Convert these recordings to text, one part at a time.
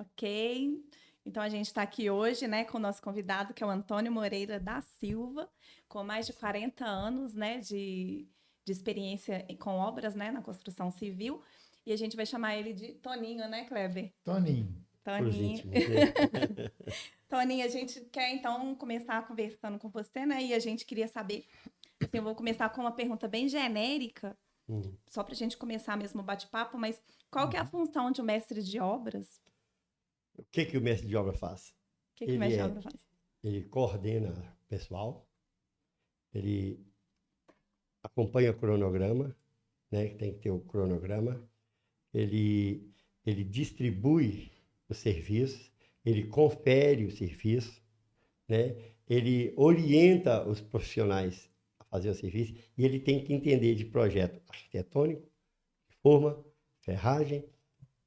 Ok. Então, a gente está aqui hoje, né, com o nosso convidado, que é o Antônio Moreira da Silva, com mais de 40 anos, né, de experiência com obras, né, na construção civil. E a gente vai chamar ele de Toninho, né, Kleber? Toninho. Pros Toninho. íntimos, né? Toninho, a gente quer, então, começar conversando com você, né? E a gente queria saber, assim, eu vou começar com uma pergunta bem genérica, Hum. só para a gente começar mesmo o bate-papo, mas qual que é a função de um mestre de obras? O que o mestre de obra faz? O que o mestre de obras faz? Ele coordena o pessoal, ele acompanha o cronograma, né? Tem que ter o cronograma. Ele, ele distribui os serviços, ele confere o serviço, né? Ele orienta os profissionais a fazer o serviço e ele tem que entender de projeto arquitetônico, forma, ferragem,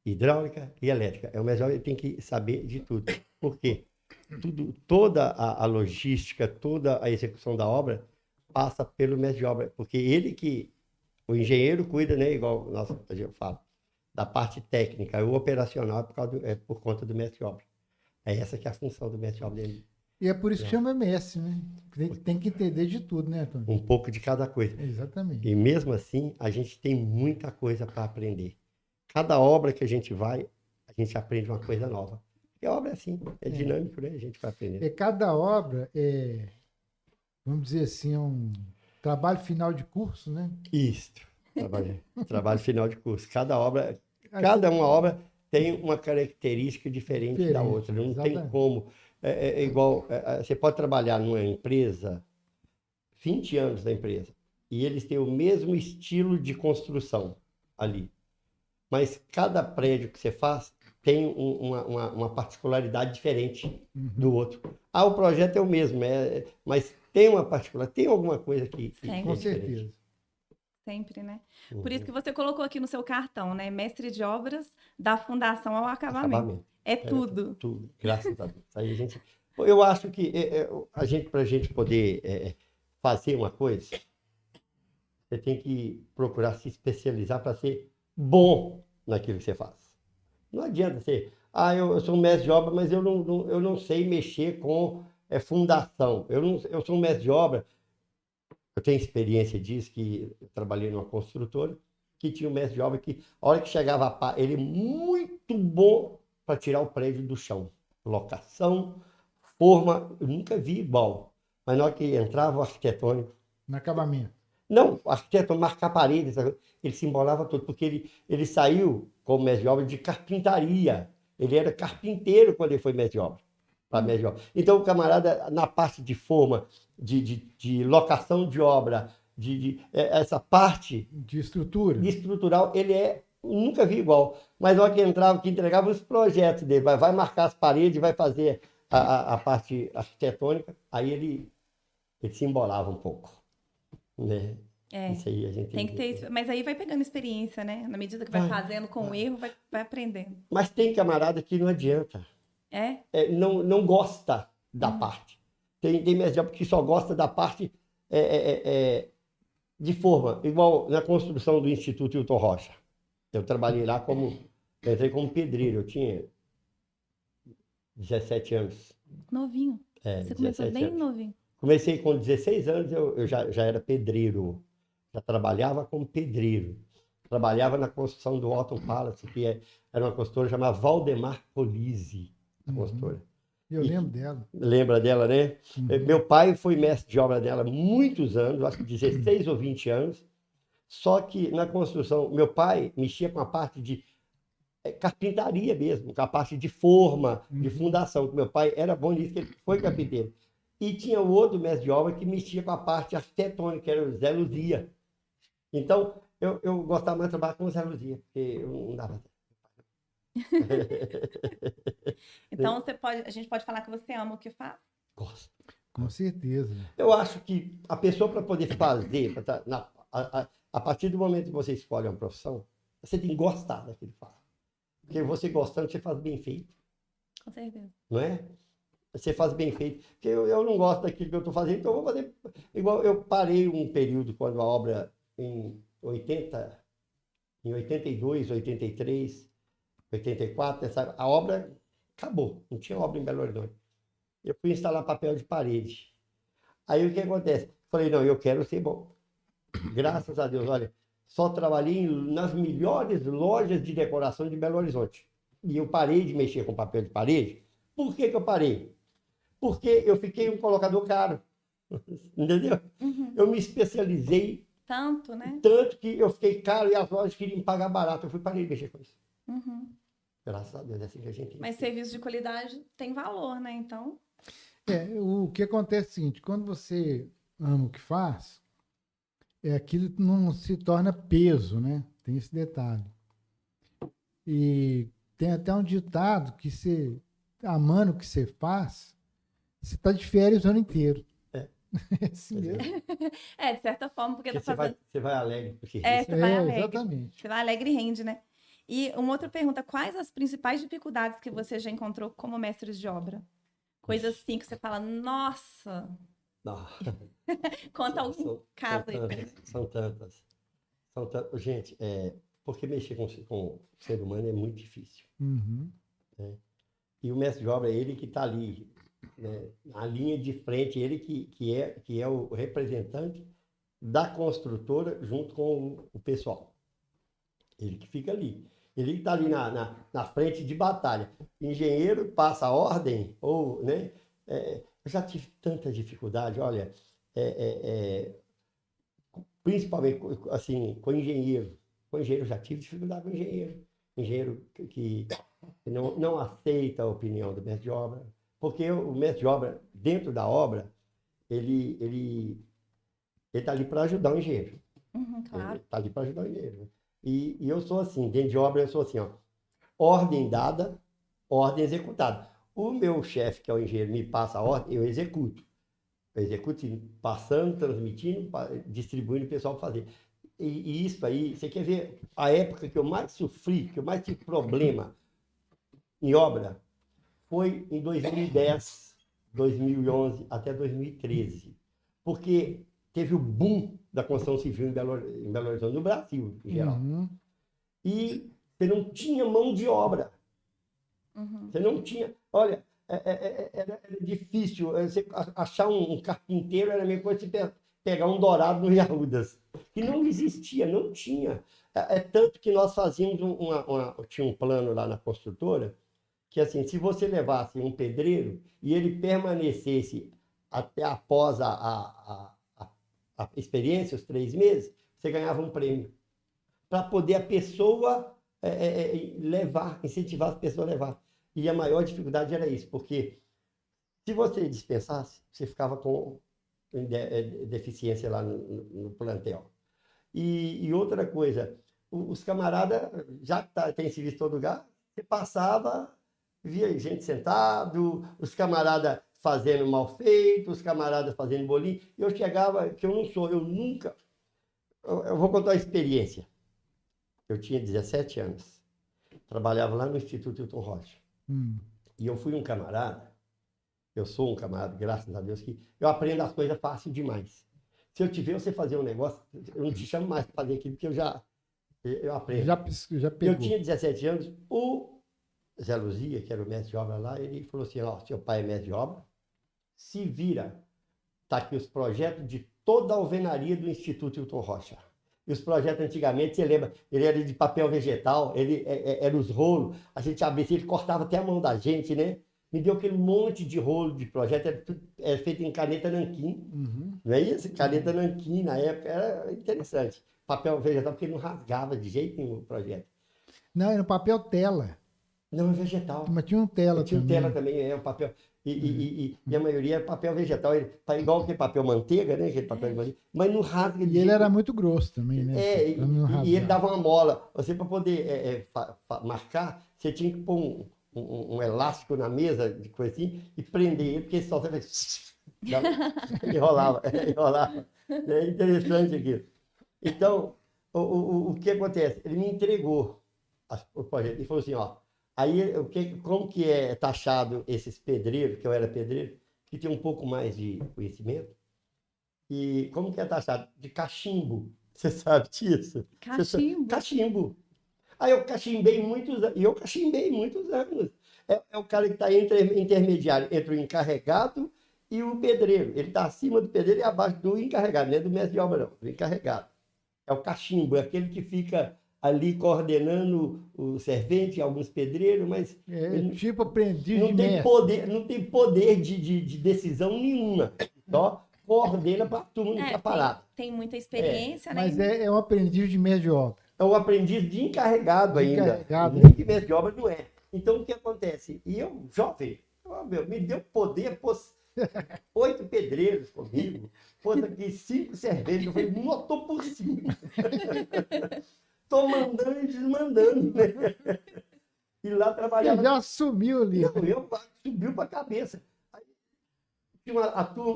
hidráulica e elétrica. É o mestre de obra, ele tem que saber de tudo. Por quê? Toda a logística, toda a execução da obra passa pelo mestre de obra, porque o engenheiro cuida, né, igual a gente fala, da parte técnica, o operacional é por conta do mestre de obra. É essa que é a função do mestre de obra dele. E é por isso que chama MS, né? Tem que entender de tudo, né, Antônio? Um pouco de cada coisa. Exatamente. E mesmo assim, a gente tem muita coisa para aprender. Cada obra que a gente vai, a gente aprende uma coisa nova. Porque a obra é assim, é dinâmico, né? A gente vai aprendendo. Cada obra vamos dizer assim, um trabalho final de curso, né? Isso. Trabalho final de curso. Cada uma obra tem uma característica diferente da outra. Não exatamente. tem como. Igual, você pode trabalhar numa empresa, 20 anos da empresa, e eles têm o mesmo estilo de construção ali. Mas cada prédio que você faz tem uma particularidade diferente do outro. Ah, o projeto é o mesmo, mas tem uma particularidade, tem alguma coisa que Sempre. Com certeza. Sempre, né? Por isso que você colocou aqui no seu cartão, né? Mestre de obras da fundação ao acabamento. É tudo. Tudo, graças a Deus. Aí eu acho que para a gente poder fazer uma coisa, você tem que procurar se especializar para ser bom naquilo que você faz. Não adianta ser, eu sou um mestre de obra, mas eu não sei mexer com fundação. Eu sou um mestre de obra, eu tenho experiência disso, que eu trabalhei numa construtora, que tinha um mestre de obra que, a hora que chegava a pá, ele muito bom para tirar o prédio do chão. Locação, forma, eu nunca vi igual. Mas na hora que entrava o arquitetônico, No acabamento. não, o arquiteto marcar paredes, ele se embolava todo, porque ele saiu como mestre de obra de carpintaria. Ele era carpinteiro quando ele foi mestre de obra. Mestre de obra. Então, o camarada, na parte de forma, de locação de obra, essa parte de estrutural, ele nunca vi igual. Mas na hora que entrava, que entregava os projetos dele, vai marcar as paredes, vai fazer a parte arquitetônica, aí ele se embolava um pouco. Né? Isso aí a gente tem que ter, mas aí vai pegando experiência, né? Na medida que vai fazendo com o erro, vai aprendendo. Mas tem camarada que não adianta. Não gosta da parte. Tem mestre de obra que só gosta da parte de forma. Igual na construção do Instituto Hilton Rocha. Eu trabalhei lá entrei como pedreiro. Eu tinha 17 anos. Novinho. Você começou bem novinho. Comecei com 16 anos, eu já era pedreiro. Já trabalhava como pedreiro. Trabalhava na construção do Otton Palace, que era uma construtora chamada Valdemar Polizzi. Construtora. Eu lembro dela. Lembra dela, né? Meu pai foi mestre de obra dela muitos anos, acho que 16 ou 20 anos. Só que na construção, meu pai mexia com a parte de carpintaria mesmo, com a parte de forma, de fundação. Meu pai era bom nisso, ele foi carpinteiro. E tinha o outro mestre de obra que mexia com a parte arquitetônica, que era o Zé Luzia. Então, eu gostava mais de trabalhar com o Zé Luzia, porque eu não dava. Então, a gente pode falar que você ama o que faz? Gosto. Com certeza. Eu acho que a pessoa, para poder fazer, a partir do momento que você escolhe uma profissão, você tem que gostar daquilo que faz. Porque você gostando, você faz bem feito. Com certeza. Não é? Você faz bem feito. Porque eu não gosto daquilo que eu estou fazendo, então eu vou fazer. Igual eu parei um período quando a obra em 82, 83, 84, a obra Acabou, não tinha obra em Belo Horizonte. Eu fui instalar papel de parede. Aí o que acontece? Falei, não, eu quero ser bom. Graças a Deus, olha, só trabalhei nas melhores lojas de decoração de Belo Horizonte. E eu parei de mexer com papel de parede. Por que que eu parei? Porque eu fiquei um colocador caro. Entendeu? Uhum. Eu me especializei Tanto, né? tanto que eu fiquei caro e as lojas queriam me pagar barato. Eu fui parei de mexer com isso. Uhum. Graças a Deus, é assim que a gente... Mas serviço de qualidade tem valor, né? Então, O que acontece é o seguinte, quando você ama o que faz, aquilo não se torna peso, né? Tem esse detalhe. E tem até um ditado que você, amando o que você faz, você está de férias o ano inteiro. É. É assim mesmo. de certa forma, porque Porque tá fazendo. você vai alegre pro serviço. Você vai alegre. Exatamente. Você vai alegre e rende, né? E uma outra pergunta: quais as principais dificuldades que você já encontrou como mestre de obra? Coisas assim que você fala, nossa, Não. conta algum São caso aí. tantas, são tantas. São tantas. Gente, porque mexer com o ser humano é muito difícil. Uhum. E o mestre de obra é ele que está ali, né, na linha de frente, ele que é o representante da construtora junto com o pessoal. Ele que fica ali. Ele que está ali na frente de batalha. Engenheiro passa a ordem, ou, né? Eu já tive tanta dificuldade, olha, principalmente assim, com engenheiro. Com engenheiro, eu já tive dificuldade com engenheiro. Engenheiro que não aceita a opinião do mestre de obra, porque o mestre de obra, dentro da obra, ele está ali para ajudar o engenheiro. Uhum, Ele claro. está ali para ajudar o engenheiro. E eu sou assim, dentro de obra eu sou assim, ó, ordem dada, ordem executada. O meu chefe, que é o engenheiro, me passa a ordem, eu executo. Eu executo passando, transmitindo, distribuindo o pessoal para fazer. E isso aí, você quer ver a época que eu mais sofri, que eu mais tive problema em obra, foi em 2010, 2011 até 2013. Porque teve o boom da construção civil em Belo Horizonte, no Brasil, em geral. Uhum. E você não tinha mão de obra. Uhum. Você não tinha... Olha, era difícil. Você achar um carpinteiro era a mesma coisa que pegar um dourado no Arrudas. Que não existia, não tinha. Tanto que nós fazíamos tinha um plano lá na construtora, que assim, se você levasse um pedreiro e ele permanecesse até após a experiência, os 3 meses, você ganhava um prêmio. Para poder a pessoa levar, incentivar as pessoas a levar. E a maior dificuldade era isso, porque se você dispensasse, você ficava com deficiência lá no plantel. E outra coisa, os camaradas, já que tem serviço em todo lugar, você passava, via gente sentado, os camaradas fazendo mal feito, os camaradas fazendo bolinho. E eu chegava, que eu nunca... Eu vou contar uma experiência. Eu tinha 17 anos. Trabalhava lá no Instituto Hilton Rocha. E eu fui um camarada, eu sou um camarada, graças a Deus, que eu aprendo as coisas fácil demais. Se eu te ver você fazer um negócio, eu não te chamo mais para fazer aquilo, porque eu aprendo. Já pegou. Eu tinha 17 anos, o Zé Luzia, que era o mestre de obra lá, ele falou assim, ó, seu pai é mestre de obra, se vira, tá aqui os projetos de toda a alvenaria do Instituto Hilton Rocha. E os projetos antigamente, você lembra, ele era de papel vegetal, ele era os rolos, a gente abria, ele cortava até a mão da gente, né? Me deu aquele monte de rolo de projeto, era feito em caneta nanquim, não é isso? Caneta nanquim, na época, era interessante. Papel vegetal, porque ele não rasgava de jeito nenhum o projeto. Não, era no papel tela. Não, é vegetal. Mas tinha um tela tinha também. Tela também, o papel. E a maioria era papel vegetal, igual aquele papel manteiga, né? Aquele papel de manteiga, mas não rasga de E ele era muito grosso também, né? E ele dava uma mola. Você, para poder marcar, você tinha que pôr um elástico na mesa, de coisa assim, e prender ele, porque só você enrolava. É interessante aquilo. Então, o que acontece? Ele me entregou o projeto e falou assim, ó, aí como que é taxado esses pedreiros, que eu era pedreiro, que tem um pouco mais de conhecimento, e como que é taxado? De cachimbo. Você sabe disso? Cachimbo? Cachimbo. Aí eu cachimbei muitos anos. é o cara que está intermediário entre o encarregado e o pedreiro. Ele está acima do pedreiro e abaixo do encarregado, não é do mestre de obra, não, do encarregado. É o cachimbo, é aquele que fica ali coordenando o servente, alguns pedreiros, mas tipo aprendiz não de tem mestre. poder, não tem poder de decisão nenhuma. Só coordena para a turma não ficar parada. Tem muita experiência, né? Mas é um aprendiz de mestre de obra. É um aprendiz de encarregado ainda. Encarregado, Nem de mestre de obra não é. Então, o que acontece? E eu, jovem, me deu poder, pôs 8 pedreiros comigo, pôs aqui 5 serventes. Eu falei, não, estou por cima. Estou mandando e desmandando, né? E lá trabalhava. Você já assumiu ali. Não, eu subiu para a cabeça. Aí,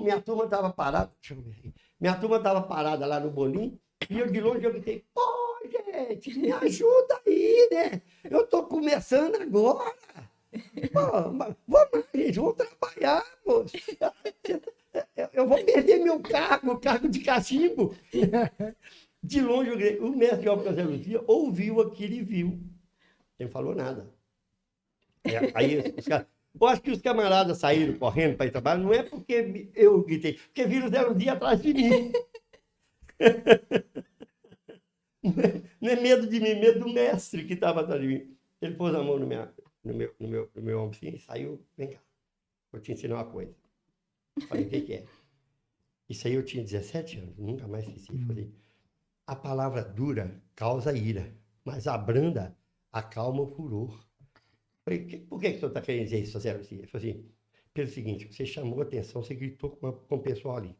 minha turma estava parada. Deixa eu ver aqui. Minha turma estava parada lá no bolinho, e eu de longe eu gritei, pô, gente, me ajuda aí, né? Eu estou começando agora. Pô, vamos, gente, vamos trabalhar, moço. Eu vou perder meu cargo, o cargo de cachimbo. De longe, o mestre de obra Luzia ouviu aquilo e viu. Ele não falou nada. Aí os caras. Eu acho que os camaradas saíram correndo para ir trabalhar, não é porque eu gritei, porque viram Zé Luzia atrás de mim. Não é medo de mim, medo do mestre que estava atrás de mim. Ele pôs a mão no meu ombro assim, e saiu, vem cá, vou te ensinar uma coisa. Falei, o que é? Isso aí eu tinha 17 anos, nunca mais esqueci. Falei, a palavra dura causa ira, mas a branda acalma o furor. Falei, por que o senhor está querendo dizer isso, Zé Lucia? Ele falou assim, pelo seguinte, você chamou a atenção, você gritou com o pessoal ali.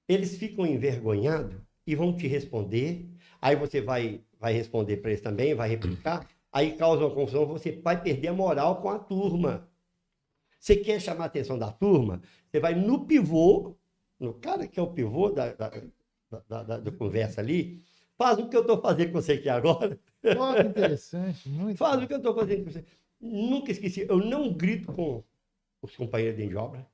Eles ficam envergonhados e vão te responder, aí você vai responder para eles também, vai replicar, aí causa uma confusão, você vai perder a moral com a turma. Você quer chamar a atenção da turma, você vai no pivô, no cara que é o pivô da conversa ali, faz o que eu estou fazendo com você aqui agora. Oh, que interessante, muito. Faz o que eu estou fazendo com você. Nunca esqueci, eu não grito com os companheiros de obra,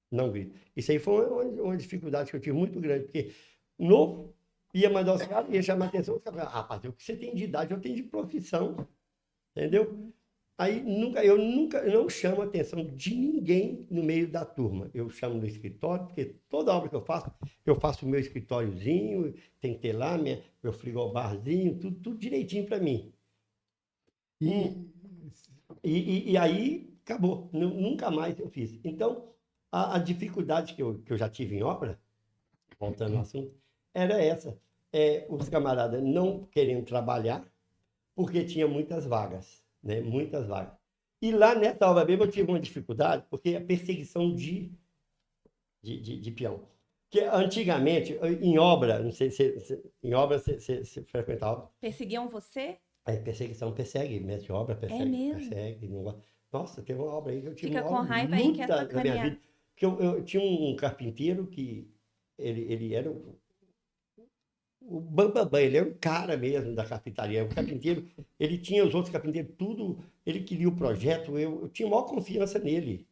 não grito. Isso aí foi uma dificuldade que eu tive muito grande, porque novo, ia mandar os caras, ia chamar a atenção, os caras falavam, rapaz, o que você tem de idade, eu tenho de profissão, entendeu? Aí eu nunca não chamo a atenção de ninguém no meio da turma. Eu chamo no escritório, porque toda obra que eu faço o meu escritóriozinho, tem que ter lá meu frigobarzinho, tudo direitinho para mim. E aí acabou, nunca mais eu fiz. Então, a dificuldade que eu já tive em obra, voltando ao assunto, era essa. Os camaradas não querendo trabalhar, porque tinha muitas vagas, né? Muitas vagas. E lá nessa obra mesmo eu tive uma dificuldade, porque a perseguição de peão. Porque antigamente, em obra, não sei se em obra você frequentava. Perseguiam você? Perseguição persegue, mestre de obra persegue. Nossa, teve uma obra aí que eu tive Fica uma com raiva aí, quer luta na minha sacanear. vida. Porque eu tinha um carpinteiro que ele era o bambambam, ele era um cara mesmo da carpintaria. O carpinteiro, ele tinha os outros carpinteiros, tudo, ele queria o projeto, eu tinha maior confiança nele.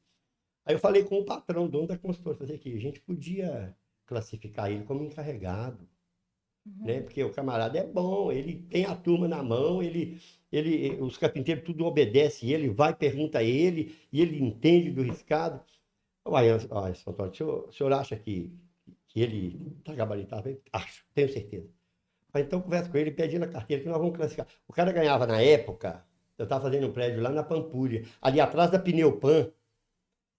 Aí eu falei com o patrão, dono da consultora, falei aqui, a gente podia classificar ele como encarregado, né? Porque o camarada é bom, ele tem a turma na mão, os carpinteiros tudo obedece ele, vai, pergunta a ele, e ele entende do riscado. Uai, Antônio, o senhor acha que ele está gabaritado? Acho, tenho certeza. Mas então conversa com ele, pedindo a carteira que nós vamos classificar. O cara ganhava na época, eu estava fazendo um prédio lá na Pampulha, ali atrás da Pneupan,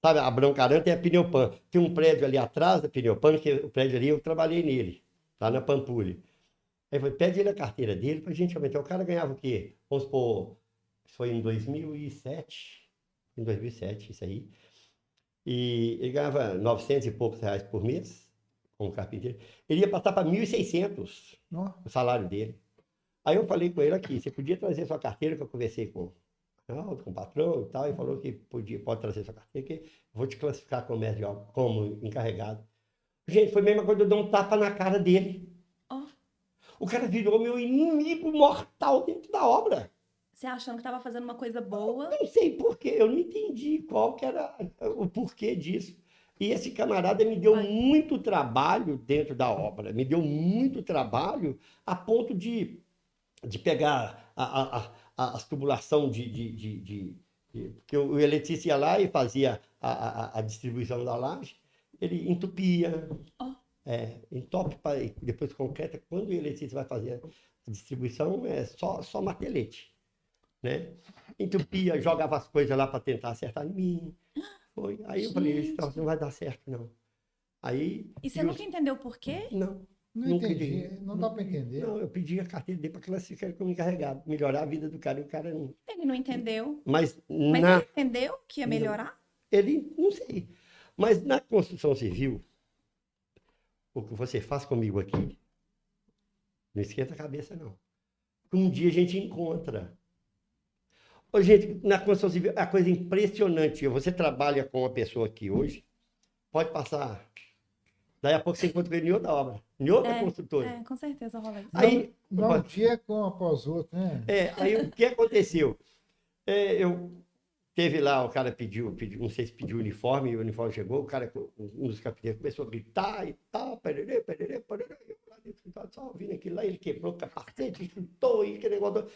sabe, a Brancarã tem a Pneupan. Tem um prédio ali atrás da Pneupan, que o prédio ali eu trabalhei nele, lá na Pampulha. Aí eu falei, pede ele a carteira dele pra gente aumentar. O cara ganhava o quê? Vamos supor, foi em 2007, isso aí. E ele ganhava 900 e poucos reais por mês, como carpinteiro. Ele ia passar para 1.600 o salário dele. Aí eu falei com ele aqui, você podia trazer sua carteira, que eu conversei com o patrão e tal, e falou que pode trazer sua carteira, que eu vou te classificar como mestre de obra, como encarregado. Gente, foi a mesma coisa, eu dei um tapa na cara dele. O cara virou meu inimigo mortal dentro da obra. Você achando que estava fazendo uma coisa boa? Não sei porquê, eu não entendi qual que era o porquê disso. E esse camarada me deu muito trabalho dentro da obra, me deu muito trabalho a ponto de pegar as tubulação de Porque o eletricista ia lá e fazia a distribuição da laje, ele entupia, entope, depois concreta. Quando o eletricista vai fazer a distribuição, é só martelete, né? Entupia, jogava as coisas lá para tentar acertar em mim. Foi. Aí eu falei, isso não vai dar certo, não. Aí, E você nunca entendeu por quê? Não. Não Nunca entendi, não dá para entender. Não, eu pedi a carteira dele para classificar como encarregado, melhorar a vida do cara, e o cara não. Ele não entendeu. Mas Mas na. ele entendeu que ia melhorar? Ele, não sei. Mas na construção civil, o que você faz comigo aqui, não esquenta a cabeça, não. Um dia a gente encontra. Ô, gente, na construção civil, é uma coisa impressionante. Você trabalha com uma pessoa aqui hoje, pode passar. Daí a pouco você encontra ele em outra obra, em outra construtora. Com certeza rola isso. Aí, Não, um dia com após outro, né? aí o que aconteceu? Eu teve lá, o cara pediu, não sei se pediu uniforme, o uniforme chegou, o cara, um dos capitães começou a gritar e tal, pererê, pererê, pererê. Eu lá dentro, só ouvindo aquilo lá, ele quebrou o capacete, chutou, e aquele negócio.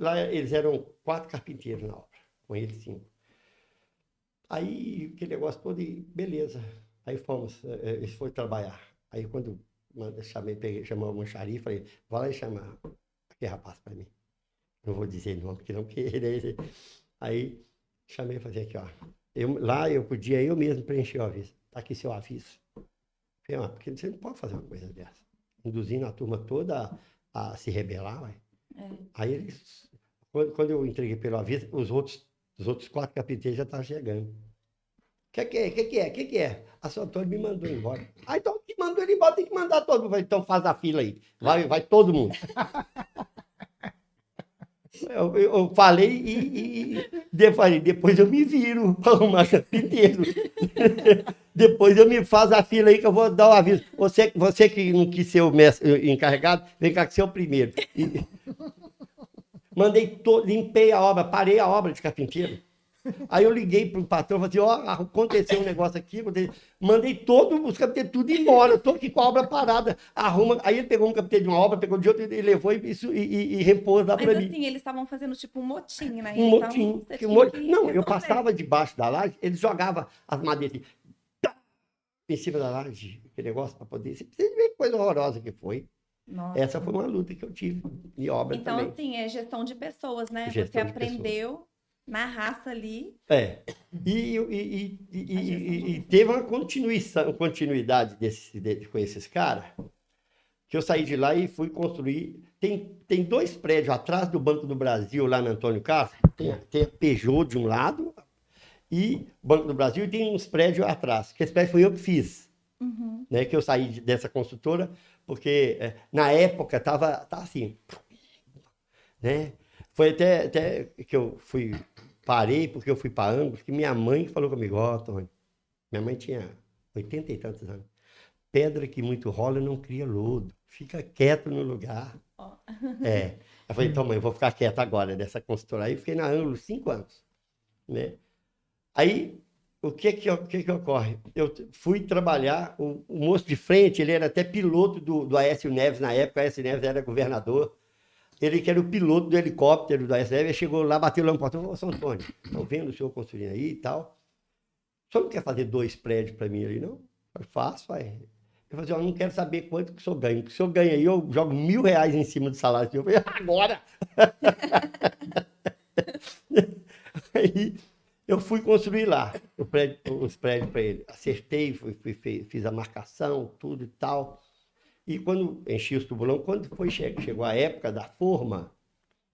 Lá eles eram 4 carpinteiros na obra, com eles 5. Aí, aquele negócio todo, e beleza. Aí fomos, eles foram trabalhar. Aí quando chamou a mancharia, falei, vai lá e chama aquele rapaz para mim. Não vou dizer nome, porque não querer. Aí chamei e falei aqui, ó. Eu podia eu mesmo preencher o aviso. Tá aqui seu aviso. Falei, porque você não pode fazer uma coisa dessa. Induzindo a turma toda a se rebelar, ué. Aí eles, quando eu entreguei pelo aviso, os outros 4 carpinteiros já estavam chegando. O que é? A sua Antônio me mandou embora. Ah, então que mandou ele embora, tem que mandar todo mundo. Então faz a fila aí. Vai todo mundo. Eu falei e depois eu me viro para arrumar carpinteiro. Depois eu me faz a fila aí que eu vou dar o aviso. Você que não quis ser o encarregado, vem cá que ser o primeiro. Limpei a obra, parei a obra de carpinteiro. Aí eu liguei pro patrão, falei assim, aconteceu um negócio aqui, mandei todos os carpinteiros tudo embora, eu tô aqui com a obra parada, arruma. Aí ele pegou um carpinteiro de uma obra, pegou de outra e levou e repôs lá pra mim. Mas assim, eles estavam fazendo tipo um motim, né? Um motim. Não, eu passava debaixo da laje, eles jogavam as madeiras em cima da laje, aquele negócio pra poder... Você precisa ver que coisa horrorosa que foi. Nossa. Essa foi uma luta que eu tive em obra também. Então, assim, é gestão de pessoas, né? Você aprendeu na raça ali. E teve uma continuidade com esses caras, que eu saí de lá e fui construir. Tem 2 prédios atrás do Banco do Brasil, lá no Antônio Castro. Tem a Peugeot de um lado e Banco do Brasil, e tem uns prédios atrás. Que esse prédio foi eu que fiz. Né, que eu saí dessa construtora, porque na época estava assim, né? Foi até que eu parei, porque eu fui para Angus, que minha mãe falou comigo, Antônio, minha mãe tinha 80 e tantos anos, pedra que muito rola não cria lodo, fica quieto no lugar. Eu falei, então mãe, eu vou ficar quieto agora dessa construtora. Aí fiquei na Angus 5 anos, né? Aí, o que ocorre? Eu fui trabalhar, o moço de frente, ele era até piloto do Aécio Neves, na época, o Aécio Neves era governador, ele que era o piloto do helicóptero do Aécio Neves, ele chegou lá, bateu lá no portão, falou, São Antônio, estão vendo o senhor construindo aí e tal, o senhor não quer fazer 2 prédios para mim ali, não? Eu faço, vai. Eu falei assim, eu não quero saber quanto que o senhor ganha, o que o senhor ganha aí, eu jogo R$1.000 em cima do salário. Eu falei, agora! Aí, eu fui construir lá os prédios para ele. Acertei, fiz a marcação, tudo e tal. E quando enchi os tubulão, quando chegou a época da forma,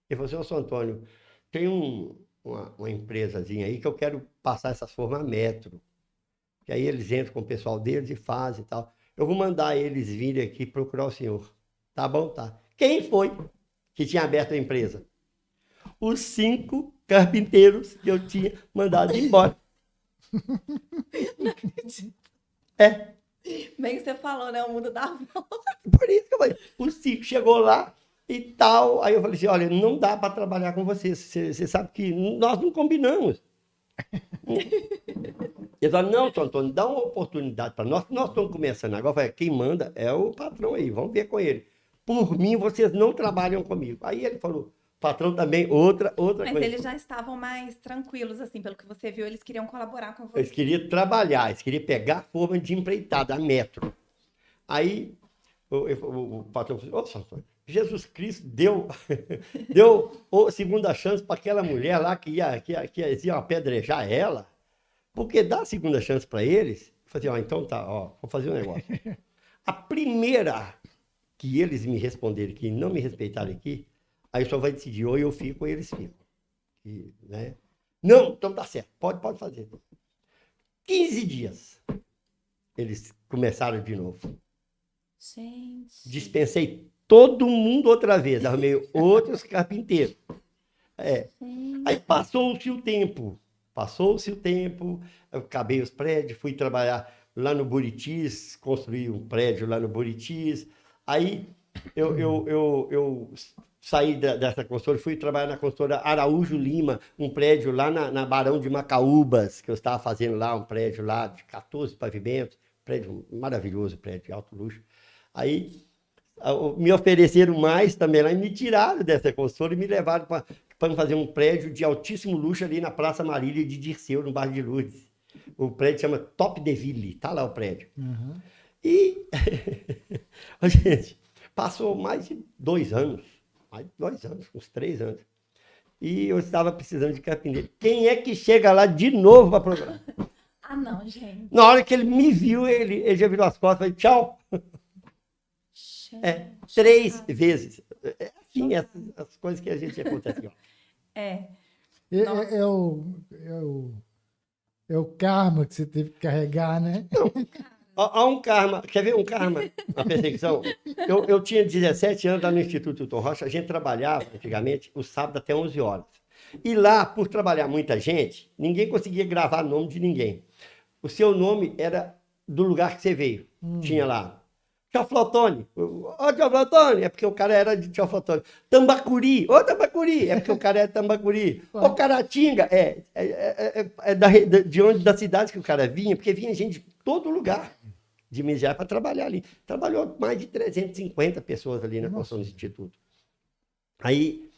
ele falou assim, ô, São Antônio, tem uma empresazinha aí que eu quero passar essas formas a metro. Que aí eles entram com o pessoal deles e fazem e tal. Eu vou mandar eles virem aqui procurar o senhor. Tá bom, tá. Quem foi que tinha aberto a empresa? Os 5 carpinteiros que eu tinha mandado embora. Não acredito. Bem que você falou, né? O mundo dá volta. Por isso que eu falei. O 5 chegou lá e tal. Aí eu falei assim, olha, não dá para trabalhar com você. Você sabe que nós não combinamos. Ele falou, não, São Antônio, dá uma oportunidade para nós. Nós estamos começando agora. Eu falei, quem manda é o patrão aí, vamos ver com ele. Por mim, vocês não trabalham comigo. Aí ele falou, patrão também, outra Mas coisa. eles já estavam mais tranquilos, assim, pelo que você viu, eles queriam colaborar com Eles você. queriam trabalhar, eles queriam pegar a forma de empreitada, a metro. Aí o patrão falou, ô, Santônio, Jesus Cristo deu segunda chance para aquela mulher lá que iam apedrejar ela, porque dá segunda chance para eles. Eu falei, ó, então tá, ó, vou fazer um negócio. A primeira que eles me responderem que não me respeitaram aqui, aí só vai decidir, ou eu fico ou eles ficam. E, né? Não, então tá certo, pode fazer. 15 dias, eles começaram de novo. Gente. Dispensei todo mundo outra vez, arrumei outros carpinteiros. Aí passou-se o tempo, eu acabei os prédios, fui trabalhar lá no Buritis, construí um prédio lá no Buritis. Aí eu saí dessa consultora, fui trabalhar na consultora Araújo Lima, um prédio lá na Barão de Macaúbas, que eu estava fazendo lá, um prédio lá de 14 pavimentos, prédio maravilhoso, prédio de alto luxo. Aí me ofereceram mais também lá e me tiraram dessa consultora e me levaram para fazer um prédio de altíssimo luxo ali na Praça Marília de Dirceu, no bairro de Lourdes. O prédio chama Top de Ville, tá lá o prédio. Uhum. E, gente, passou mais de 2 anos, uns 3 anos. E eu estava precisando de carpinteiro. Quem é que chega lá de novo para programar? Ah, não, gente. Na hora que ele me viu, ele já virou as costas e falou, tchau. Gente. 3 vezes. É assim, as coisas que a gente acontece. Ó. É. É, Nossa. é o karma que você teve que carregar, né? Há um karma, quer ver um karma, uma perseguição? Eu tinha 17 anos lá no Instituto Tom Rocha, a gente trabalhava antigamente o sábado até 11 horas. E lá, por trabalhar muita gente, ninguém conseguia gravar o nome de ninguém. O seu nome era do lugar que você veio. Tinha lá. Teoflotone. Ô, Teoflotone, é porque o cara era de Teoflotone. Tambacuri. Ô, Tambacuri, é porque o cara é de Tambacuri. Ô, Caratinga, da cidade que o cara vinha, porque vinha gente de todo lugar de Minas Gerais para trabalhar ali. Trabalhou mais de 350 pessoas ali na construção do instituto. Aí,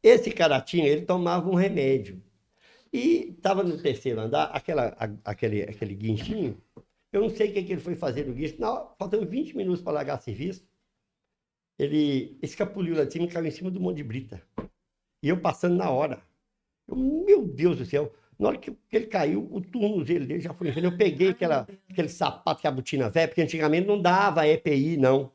esse Caratinga, ele tomava um remédio. E estava no terceiro andar, aquele guinchinho. Eu não sei o que ele foi fazer no guincho. Faltando 20 minutos para largar serviço, ele escapuliu lá de cima e caiu em cima do monte de brita. E eu passando na hora. Meu Deus do céu. Na hora que ele caiu, o tornozelo dele já foi. Eu peguei aquele sapato que é a botina velha, porque antigamente não dava EPI, não.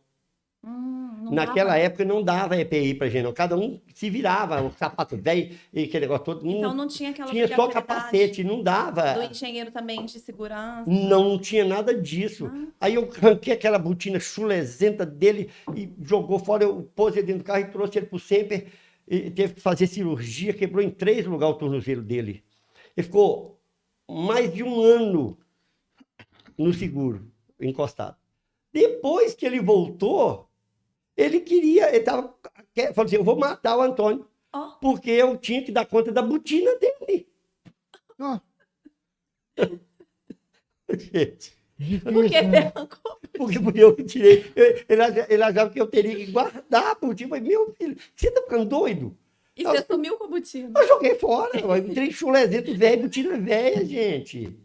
Naquela época não dava EPI pra gente, não. Cada um se virava, o sapato velho e aquele negócio todo. Então não tinha aquela Tinha só capacete, não dava. do engenheiro também de segurança? Não tinha nada disso. Aí eu arranquei aquela botina chulezenta dele e jogou fora, eu pôs ele dentro do carro e trouxe ele pro Semper. E teve que fazer cirurgia, quebrou em 3 lugares o tornozelo dele. Ele ficou mais de 1 ano no seguro, encostado. Depois que ele voltou, ele falou assim, eu vou matar o Antônio, porque eu tinha que dar conta da botina dele. Oh. Gente, Porque você arrancou. porque fui eu que tirei. Ele achava que eu teria que guardar a botina. Eu falei, meu filho, você tá ficando doido? E você sumiu com a botina? Eu joguei fora, um trem chulezento velho, botina velha, gente.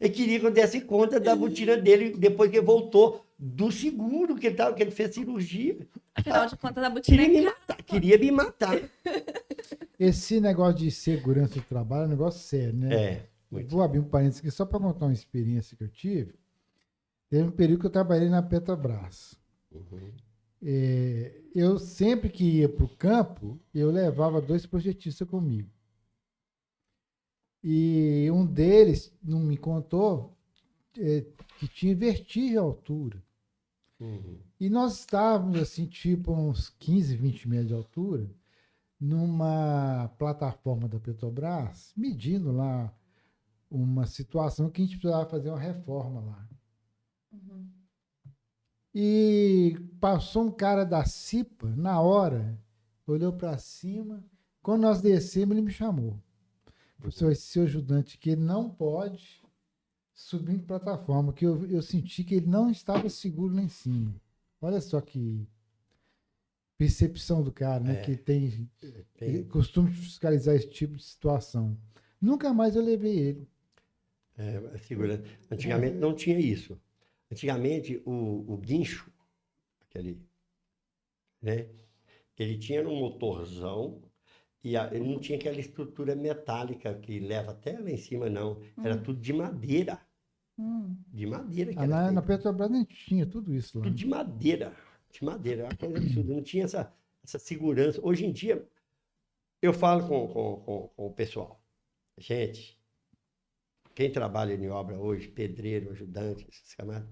Ele queria que eu desse conta da botina dele depois que ele voltou do seguro, que ele fez cirurgia. Afinal de contas, a botina Queria me matar. Esse negócio de segurança do trabalho é um negócio sério, né? Vou abrir um parênteses aqui só para contar uma experiência que eu tive. Teve um período que eu trabalhei na Petrobras. Eu sempre que ia para o campo, eu levava 2 projetistas comigo. E um deles não me contou que tinha vertigem à altura. E nós estávamos, assim, tipo, uns 15, 20 metros de altura, numa plataforma da Petrobras, medindo lá uma situação que a gente precisava fazer uma reforma lá. E passou um cara da CIPA, na hora, olhou para cima, quando nós descemos, ele me chamou. Professor, esse seu ajudante aqui, ele não pode subir em plataforma, que eu senti que ele não estava seguro lá em cima. Olha só que percepção do cara, né? Que tem costume de fiscalizar esse tipo de situação. Nunca mais eu levei ele. Segurança. Antigamente não tinha isso. Antigamente o guincho, aquele, né? Ele tinha um motorzão e ele não tinha aquela estrutura metálica que leva até lá em cima, não. Era tudo de madeira. De madeira que era Na feito. Petrobras nem tinha tudo isso lá. Tudo de madeira. De madeira. É uma coisa absurda. Não tinha essa segurança. Hoje em dia, eu falo com o pessoal. Gente, quem trabalha em obra hoje, pedreiro, ajudante, esses camaradas,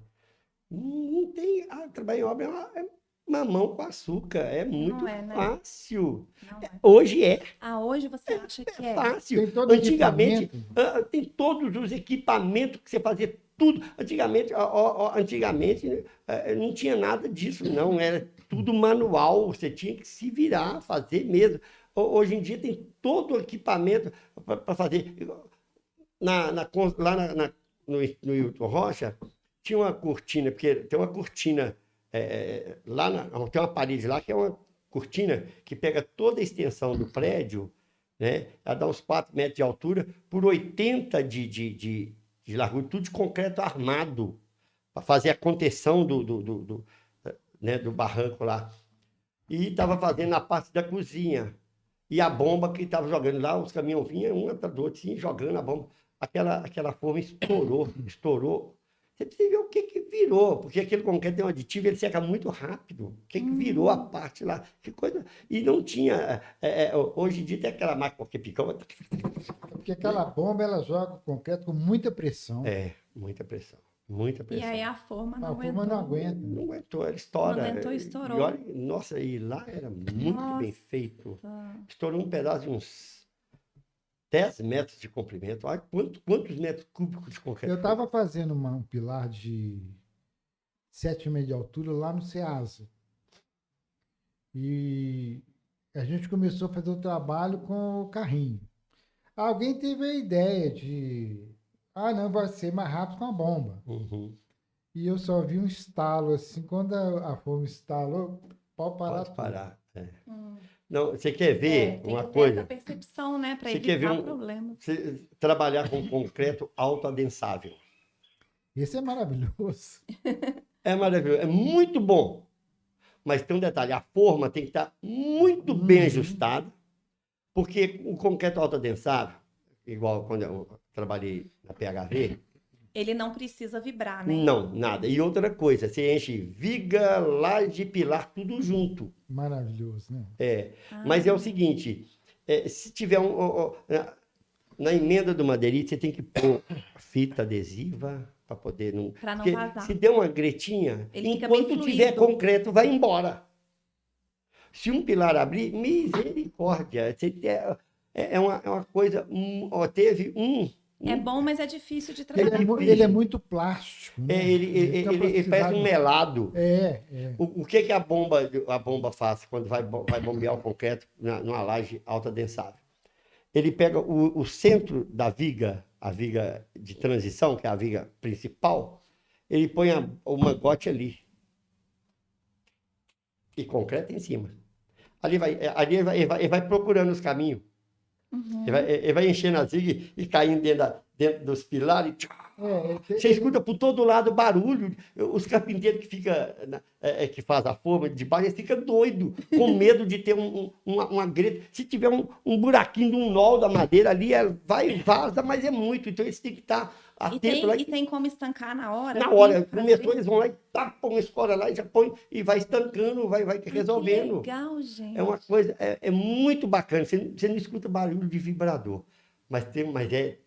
não tem. Trabalhar em obra é mamão com açúcar. É muito Não é, né? fácil. Não é. Hoje é. Hoje você acha que é? Fácil. Tem todo Antigamente, equipamento. tem todos os equipamentos que você fazia tudo. Antigamente não tinha nada disso, não. Era tudo manual. Você tinha que se virar, fazer mesmo. Hoje em dia tem todo o equipamento para fazer. Lá no Hilton Rocha, tinha uma cortina, porque tem uma cortina tem uma parede lá que é uma cortina que pega toda a extensão do prédio, né? Ela dá uns 4 metros de altura por 80 de largura, tudo de concreto armado, para fazer a contenção do barranco lá. E estava fazendo na parte da cozinha. E a bomba que estava jogando lá, os caminhões vinham um atrás do outro, assim, jogando a bomba. Aquela forma estourou. Você precisa ver o que virou, porque aquele concreto tem um aditivo, ele seca muito rápido. O que virou a parte lá? Que coisa... E não tinha... hoje em dia tem aquela máquina que pica... Porque aquela bomba, ela joga o concreto com muita pressão. Muita pressão. Muita E pressão. aí a forma não A aguentou. forma não aguenta. Não aguentou, ela estoura. Não aguentou, estourou. E olha, nossa, e lá era muito bem feito. Estourou um pedaço de uns 10 metros de comprimento. Olha quantos metros cúbicos de concreto. Eu estava fazendo um pilar de 7,5 de altura lá no Ceasa. E a gente começou a fazer o trabalho com o carrinho. Alguém teve a ideia de... não, vai ser mais rápido com a bomba. Uhum. E eu só vi um estalo, assim, quando a forma estalou, pode parar. Pode parar. Não, você quer ver Tem uma que ter coisa? essa percepção, né? Para Você quer ver evitar problemas. Você trabalhar com concreto autoadensável. Esse é maravilhoso. É maravilhoso, é muito bom. Mas tem um detalhe, a forma tem que estar muito bem ajustada, porque o concreto autoadensável, igual quando eu trabalhei na PHV, Ele não precisa vibrar, né? não, nada. E outra coisa, você enche viga, laje, pilar, tudo junto. Maravilhoso, né? Mas é o seguinte, se tiver na emenda do madeirite, você tem que pôr fita adesiva para poder não... Para não Porque vazar. se der uma gretinha, Ele fica bem enquanto tiver fluido. concreto, vai embora. Se um pilar abrir, misericórdia. É uma coisa... teve um... É bom, mas é difícil de Ele trabalhar. ele é muito plástico. Né? Ele faz um melado. É. O que a bomba faz quando vai bombear o concreto numa laje autoadensável? Ele pega o centro da viga, a viga de transição, que é a viga principal, ele põe o mangote ali. E concreto em cima. Ali ele vai procurando os caminhos. Ele vai enchendo as vigas e caindo dentro dos pilares. Você escuta por todo lado barulho. Os carpinteiros que fazem a forma de baixo, eles ficam doidos, com medo de ter uma greta. Se tiver um buraquinho de um nó da madeira ali, vaza, mas é muito. Então eles têm que estar atentos lá. E tem como estancar na hora? Na hora, começou, eles vão lá e tapam, escora lá e já põe e vai estancando, vai resolvendo. Que legal, gente. É uma coisa, é muito bacana. Você não escuta barulho de vibrador, mas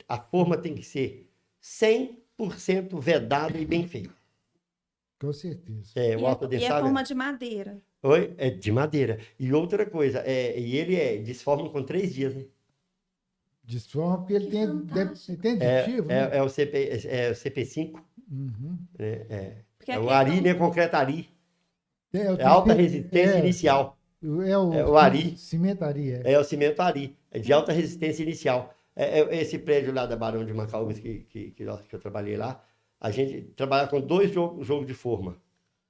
a forma tem que ser 100% vedada e bem feita. Com certeza. O autoadensável. E é forma de madeira. Oi? É de madeira. E outra coisa, e ele desforma com 3 dias, né? Desforma porque ele tem aditivo, né? É o CP5. Uhum. O Ari, né? Concreto Ari. É alta resistência inicial. O Ari. Cimento Ari. É o cimento Ari. É de alta resistência inicial. Esse prédio lá da Barão de Macaúbas que eu trabalhei lá, a gente trabalhava com 2 jogos de forma.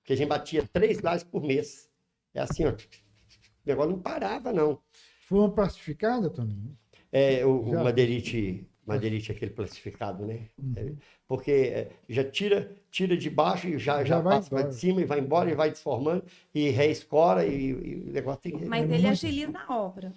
Porque a gente batia 3 lajes por mês. É assim, ó. negócio não parava, não. Forma plastificada, Toninho? O Já. madeirite aquele plastificado, né? Porque já tira de baixo e já vai passa para embora. de cima e vai embora e vai desformando e reescora e o negócio tem que... Mas ele agiliza a obra.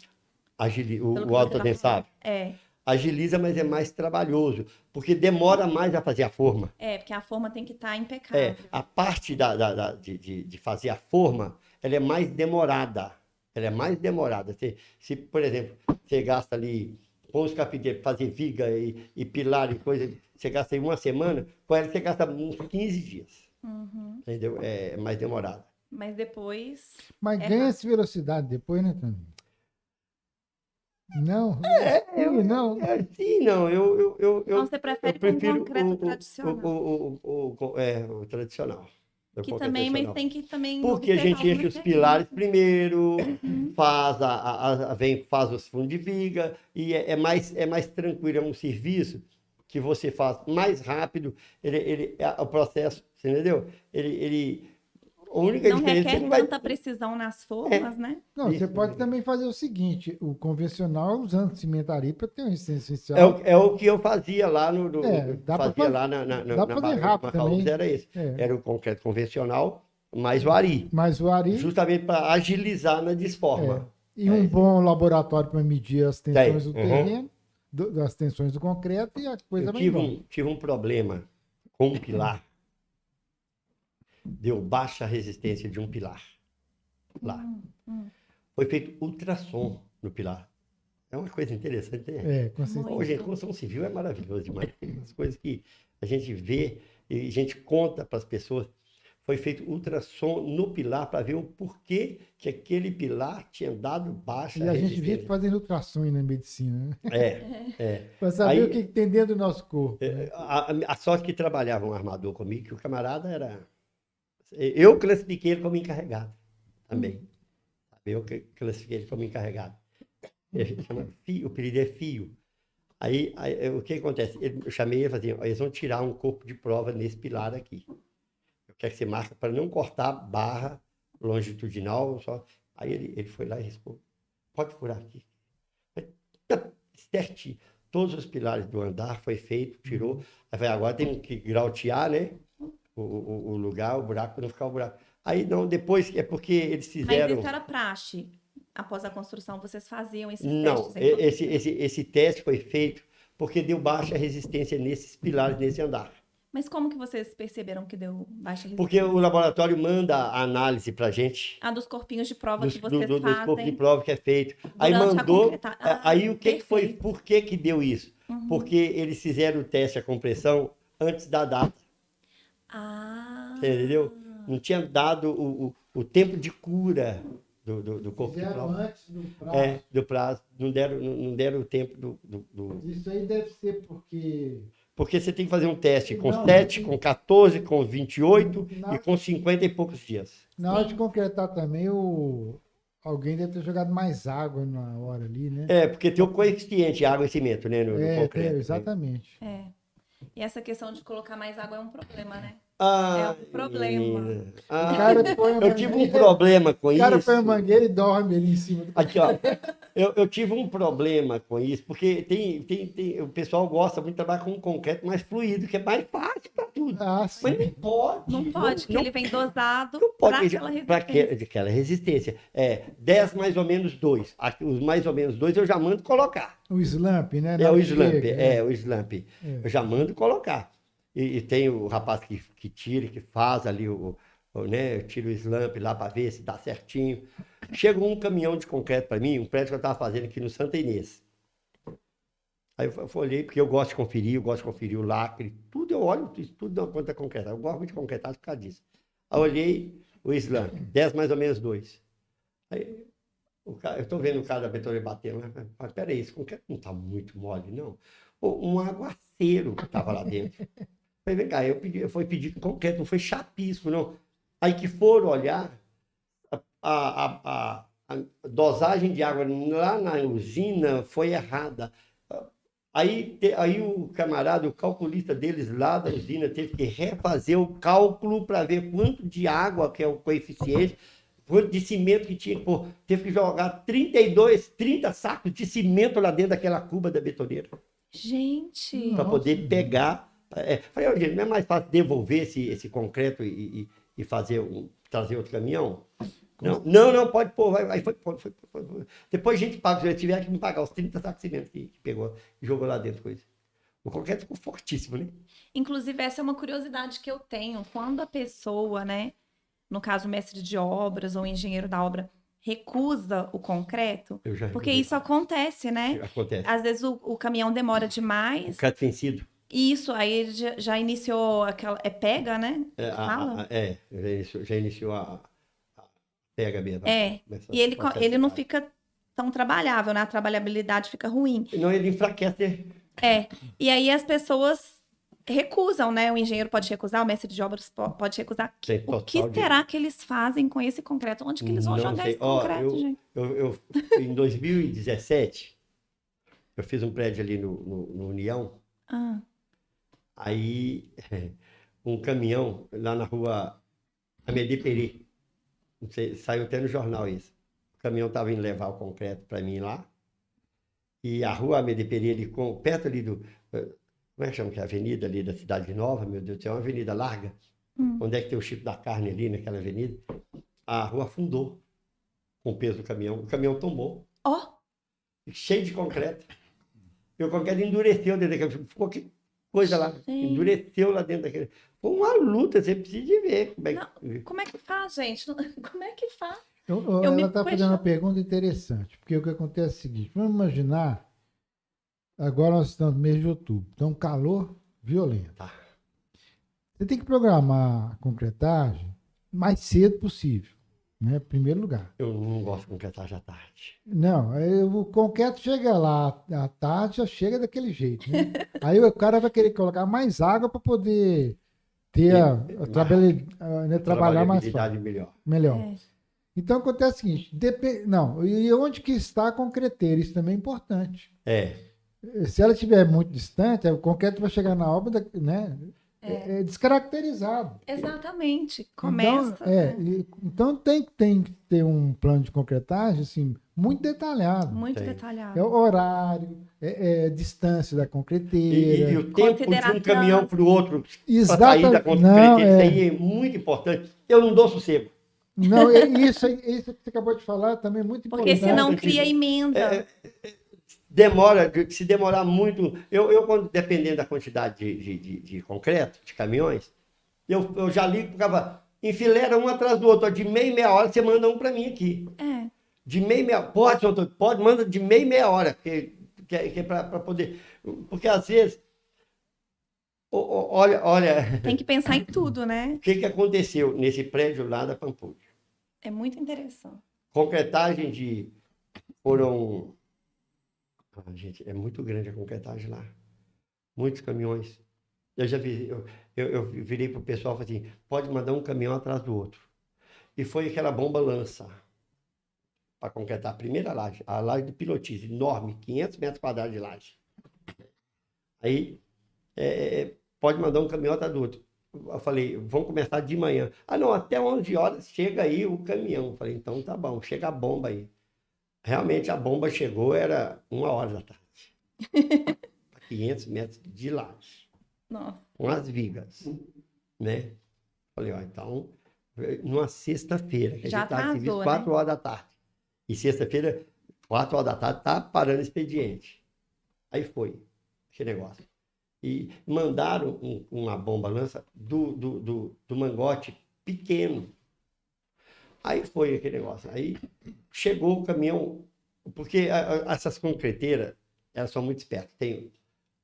Pelo que O você tá autoadensável. falando. Agiliza, mas é mais trabalhoso, porque demora mais a fazer a forma. Porque a forma tem que estar impecável. A parte de fazer a forma, ela é mais demorada. Ela é mais demorada. Se, por exemplo, você gasta ali com os carpinteiros fazer viga e pilar e coisa, você gasta aí uma semana, com ela você gasta uns 15 dias. Entendeu? É mais demorado. Mas depois... Mas ganha-se velocidade depois, né, Toninho? Não? Não. Sim, não. Então você prefere com concreto tradicional. O tradicional. Que também, mas tem que também porque a gente enche os pilares primeiro, faz os fundos de viga, e é mais tranquilo, é um serviço que você faz mais rápido, o processo, você entendeu? A única não diferença requer é que não vai... tanta precisão nas formas, né? Não, você pode também fazer o seguinte, o convencional usando cimentaria para ter uma resistência essencial. É o que eu fazia lá fazia lá na dá pra fazer rápido também. era esse. Era o concreto convencional, mais o ari. Justamente para agilizar na desforma. E um bom laboratório para medir as tensões do terreno, das tensões do concreto e a coisa vai embora. Tive um problema com um pilar. Deu baixa resistência de um pilar lá. Foi feito ultrassom no pilar. É uma coisa interessante, né? Com certeza. Hoje, a construção civil é maravilhoso demais. Tem umas coisas que a gente vê e a gente conta para as pessoas. Foi feito ultrassom no pilar para ver o porquê que aquele pilar tinha dado baixa resistência. E a gente vive fazendo ultrassons na medicina, né? Para saber Aí, o que tem dentro do nosso corpo. A sorte que trabalhava um armador comigo, que o camarada era... Eu classifiquei ele como encarregado também. Eu classifiquei ele como encarregado. Ele chama Fio, o apelido é Fio. Aí o que acontece? Eu chamei ele e falei assim, eles vão tirar um corpo de prova nesse pilar aqui. Eu quero que você marque para não cortar barra longitudinal. Aí ele foi lá e respondeu, pode furar aqui. Certinho. Todos os pilares do andar foi feito, tirou. Aí falei, agora tem que grautear, né? O lugar, o buraco, para não ficar o buraco. Aí não, depois é porque eles fizeram... Mas isso era praxe. Após a construção, vocês faziam esses testes? Não, esse teste foi feito porque deu baixa resistência nesses pilares, nesse andar. Mas como que vocês perceberam que deu baixa resistência? Porque o laboratório manda a análise para a gente. Dos corpinhos de prova que vocês fazem. Dos corpos de prova que é feito. Aí mandou... aí o que foi? Por que deu isso? Porque eles fizeram o teste a compressão antes da data. Entendeu? Não tinha dado o tempo de cura do corpo de prova. Antes do prazo. Do prazo. Não deram o tempo do... Isso aí deve ser porque... Porque você tem que fazer um teste com 7, com 14, com 28 e com 50 e poucos dias. Na hora de concretar também, alguém deve ter jogado mais água na hora ali, né? Porque tem o coeficiente água e cimento, né? No concreto, exatamente. E essa questão de colocar mais água é um problema, né? É um problema. Eu tive um problema com isso. O cara põe a mangueira e dorme ali em cima. Aqui, ó. Eu tive um problema com isso, porque o pessoal gosta muito de trabalhar com concreto mais fluido, que é mais fácil para tudo. Sim. Mas não pode. Não pode, porque ele vem dosado para aquela resistência. 10 mais ou menos 2. Os mais ou menos 2 eu já mando colocar. O slump, né? O slump, o slump. Eu já mando colocar. E tem o rapaz que tira, que faz ali né? Tira o slump lá para ver se dá certinho. Chegou um caminhão de concreto para mim, um prédio que eu estava fazendo aqui no Santa Inês. Aí eu olhei, porque eu gosto de conferir o lacre, tudo eu olho, tudo dá conta concreta. Eu gosto muito de concretar por causa disso. Aí eu olhei o slump, 10 mais ou menos 2. Aí eu estou vendo o cara da betoneira batendo, mas peraí, esse concreto não está muito mole, não. Um aguaceiro que estava lá dentro. Falei, vem cá, foi pedir concreto, não foi chapisco, não. Aí que foram olhar, a dosagem de água lá na usina foi errada. Aí o camarada, o calculista deles lá da usina, teve que refazer o cálculo para ver quanto de água, que é o coeficiente, quanto de cimento que tinha. Pô, teve que jogar 30 sacos de cimento lá dentro daquela cuba da betoneira. Gente. Para poder pegar. Falei, "Ô, gente, não é mais fácil devolver esse concreto e trazer outro caminhão? Não, pode pôr. Foi. Depois a gente paga, se tiver que me pagar os 30 sacos de cimento que pegou e jogou lá dentro. Coisa. O concreto ficou fortíssimo, né? Inclusive, essa é uma curiosidade que eu tenho. Quando a pessoa, né, no caso, o mestre de obras ou o engenheiro da obra, recusa o concreto, Eu já porque recusei. isso acontece, né? Acontece. Às vezes o caminhão demora demais. Concreto vencido. Isso, aí ele já iniciou aquela. É pega, né? Fala? Já iniciou a pega mesmo. E ele não fica tão trabalhável, né? A trabalhabilidade fica ruim. Não, ele enfraquece. E aí as pessoas recusam, né? O engenheiro pode recusar, o mestre de obras pode recusar. O que será que eles fazem com esse concreto? Onde que eles vão jogar esse concreto, gente? Em 2017, eu fiz um prédio ali no União. Aí, um caminhão lá na rua Amédée Péré, não sei, saiu até no jornal isso. O caminhão estava indo levar o concreto para mim lá. E a rua Amédée Péré, ali, perto ali do... Como é que chama que é a avenida ali da Cidade Nova? Meu Deus do céu, é uma avenida larga. Onde é que tem o Chico da Carne ali, naquela avenida? A rua afundou com o peso do caminhão. O caminhão tombou. Cheio de concreto. E o concreto endureceu dentro daquele... Ficou que coisa lá. Endureceu lá dentro daquele... Foi uma luta, você precisa de ver. Como é que faz, gente? Como é que faz? Ela está fazendo uma pergunta interessante, porque o que acontece é o seguinte, vamos imaginar, agora nós estamos no mês de outubro, então um calor violento. Você tem que programar a concretagem mais cedo possível, né? Em primeiro lugar. Eu não gosto de concretagem à tarde. Não, o concreto chega lá à tarde, já chega daquele jeito, né? Aí o cara vai querer colocar mais água para poder ter trabalhar mais fácil. Melhor. Então acontece o seguinte, e onde que está a concreteira? Isso também é importante. Se ela estiver muito distante, o concreto vai chegar na obra, né? Descaracterizado. Exatamente. Começa. Então tem que ter um plano de concretagem assim, muito detalhado. Muito detalhado. É o horário, distância da concreteira. E o tempo de um caminhão para o outro para sair da concreteira. Isso aí é muito importante. Eu não dou sossego. Não, isso que você acabou de falar também é muito importante. Porque senão cria emenda. Se demorar muito... Eu quando, dependendo da quantidade de concreto, de caminhões, eu já ligo para o cara, enfileira um atrás do outro. De meia hora você manda um para mim aqui. De meia pode, manda de meia hora, que é para poder... Porque às vezes... Olha... Tem que pensar em tudo, né? O que aconteceu nesse prédio lá da Pampulha? É muito interessante. Concretagem foram... gente, é muito grande a concretagem lá. Muitos caminhões. Eu já vi, eu virei para o pessoal e falei assim, pode mandar um caminhão atrás do outro. E foi aquela bomba lança para concretar a primeira laje, a laje do Pilotis, enorme, 500 metros quadrados de laje. Aí, pode mandar um caminhão atrás do outro. Eu falei, vamos começar de manhã. Não, até 11 horas chega aí o caminhão. Eu falei, então tá bom, chega a bomba aí. Realmente a bomba chegou, era 1h da tarde. 500 metros de laje. Nossa. Com as vigas. Né? Falei, então, numa sexta-feira, que já a gente está serviço 4h da tarde. E sexta-feira, 4h da tarde, tá parando o expediente. Aí foi aquele negócio. E mandaram uma bomba-lança do mangote pequeno. Aí foi aquele negócio. Aí chegou o caminhão, porque essas concreteiras, elas são muito espertas. Tem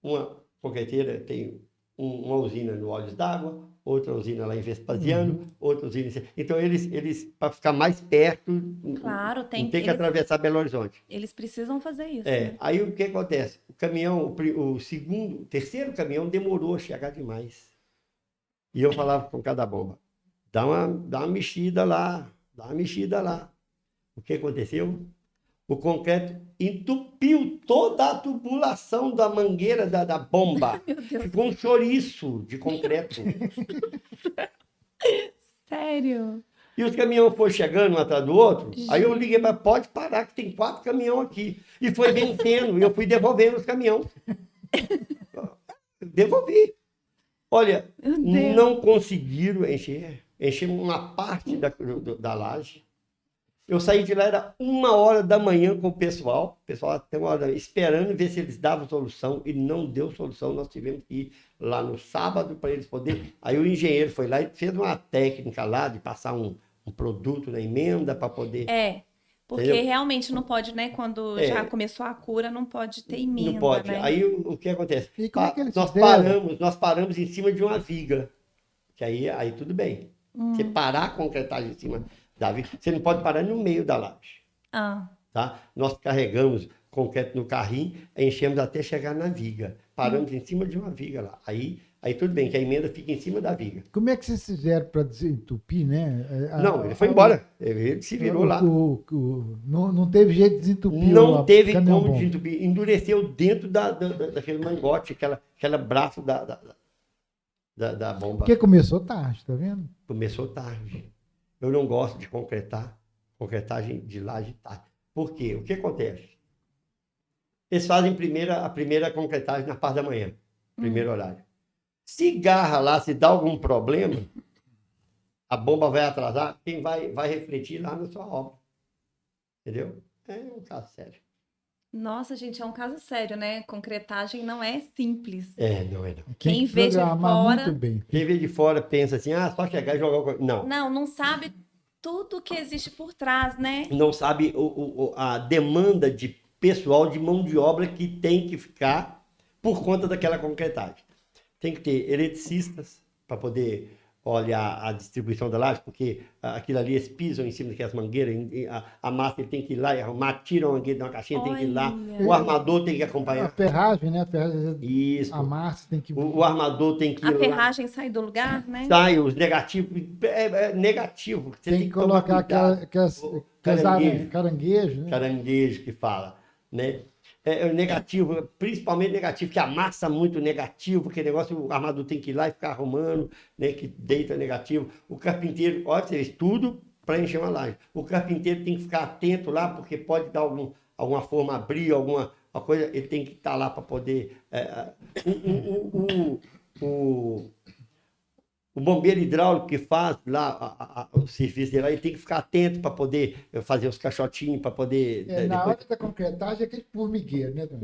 uma concreteira, tem uma usina no Olhos d'Água, outra usina lá em Vespasiano, outra usina... Então, eles para ficar mais perto, claro, tem que atravessar Belo Horizonte. Eles precisam fazer isso. Né? Aí o que acontece? O caminhão, o terceiro caminhão demorou a chegar demais. E eu falava com cada bomba, dá uma mexida lá, O que aconteceu? O concreto entupiu toda a tubulação da mangueira da bomba. Meu Deus. Ficou um chouriço de concreto. Sério? E os caminhões foram chegando um atrás do outro. Aí eu liguei para pode parar, que tem 4 caminhões aqui. E foi vencendo. E eu fui devolvendo os caminhões. Devolvi. Olha, Meu Deus. não conseguiram encher. Enchemos uma parte da laje. Eu saí de lá, era 1h da manhã com o pessoal até 1h esperando ver se eles davam solução, e não deu solução. Nós tivemos que ir lá no sábado para eles poderem. Aí o engenheiro foi lá e fez uma técnica lá de passar um produto na emenda para poder. Porque Entendeu? realmente não pode, né? Quando já começou a cura, não pode ter emenda, Não pode. né? Aí o que acontece? E como é que eles nós fizeram? paramos em cima de uma viga. Que aí tudo bem. Você parar a concretagem em cima da viga, você não pode parar no meio da laje. Ah, Tá? Nós carregamos concreto no carrinho, enchemos até chegar na viga. Paramos em cima de uma viga lá. Aí tudo bem, que a emenda fica em cima da viga. Como é que vocês fizeram para desentupir, né? Não, ele foi embora. Ele se virou lá. Não teve jeito de desentupir. Não o teve caminhão como bom. desentupir. Endureceu dentro daquele mangote, aquela braço da bomba. Porque começou tarde, tá vendo? Começou tarde. Eu não gosto de concretagem de laje tarde. Por quê? O que acontece? Eles fazem a primeira concretagem na parte da manhã, primeiro horário. Se garra lá, se dá algum problema, a bomba vai atrasar, quem vai refletir lá na sua obra. Entendeu? É um caso sério. nossa, gente, é um caso sério, né? Concretagem não é simples. Não é não. Quem Tem que vê de programar fora- muito bem. Quem vê de fora pensa assim, só chegar e jogar o... Não. Não sabe tudo que existe por trás, né? Não sabe a demanda de pessoal, de mão de obra que tem que ficar por conta daquela concretagem. Tem que ter eletricistas para poder olhar a distribuição da laje, porque aquilo ali eles pisam em cima daquelas mangueiras, a massa ele tem que ir lá e arrumar, tira a mangueira de uma caixinha, tem que ir lá, Olha. o armador tem que A acompanhar. ferragem, né? A ferragem, Isso. a massa tem que... O armador tem que ir A lá. ferragem sai do lugar, né? Sai os negativos, negativo. Você Tem que tomar colocar cuidado. aquelas Caranguejo. caranguejo, né? Caranguejo que fala, né? É negativo, principalmente negativo, que amassa muito negativo, que negócio, o armador tem que ir lá e ficar arrumando, né? Que deita negativo. O carpinteiro, olha, você fez tudo para encher uma laje. O carpinteiro tem que ficar atento lá, porque pode dar alguma forma, abrir alguma coisa, ele tem que estar lá para poder. O bombeiro hidráulico que faz lá o serviço dele, ele tem que ficar atento para poder fazer os caixotinhos, para poder. Na hora da concretagem é aquele formigueiro, né, Dona?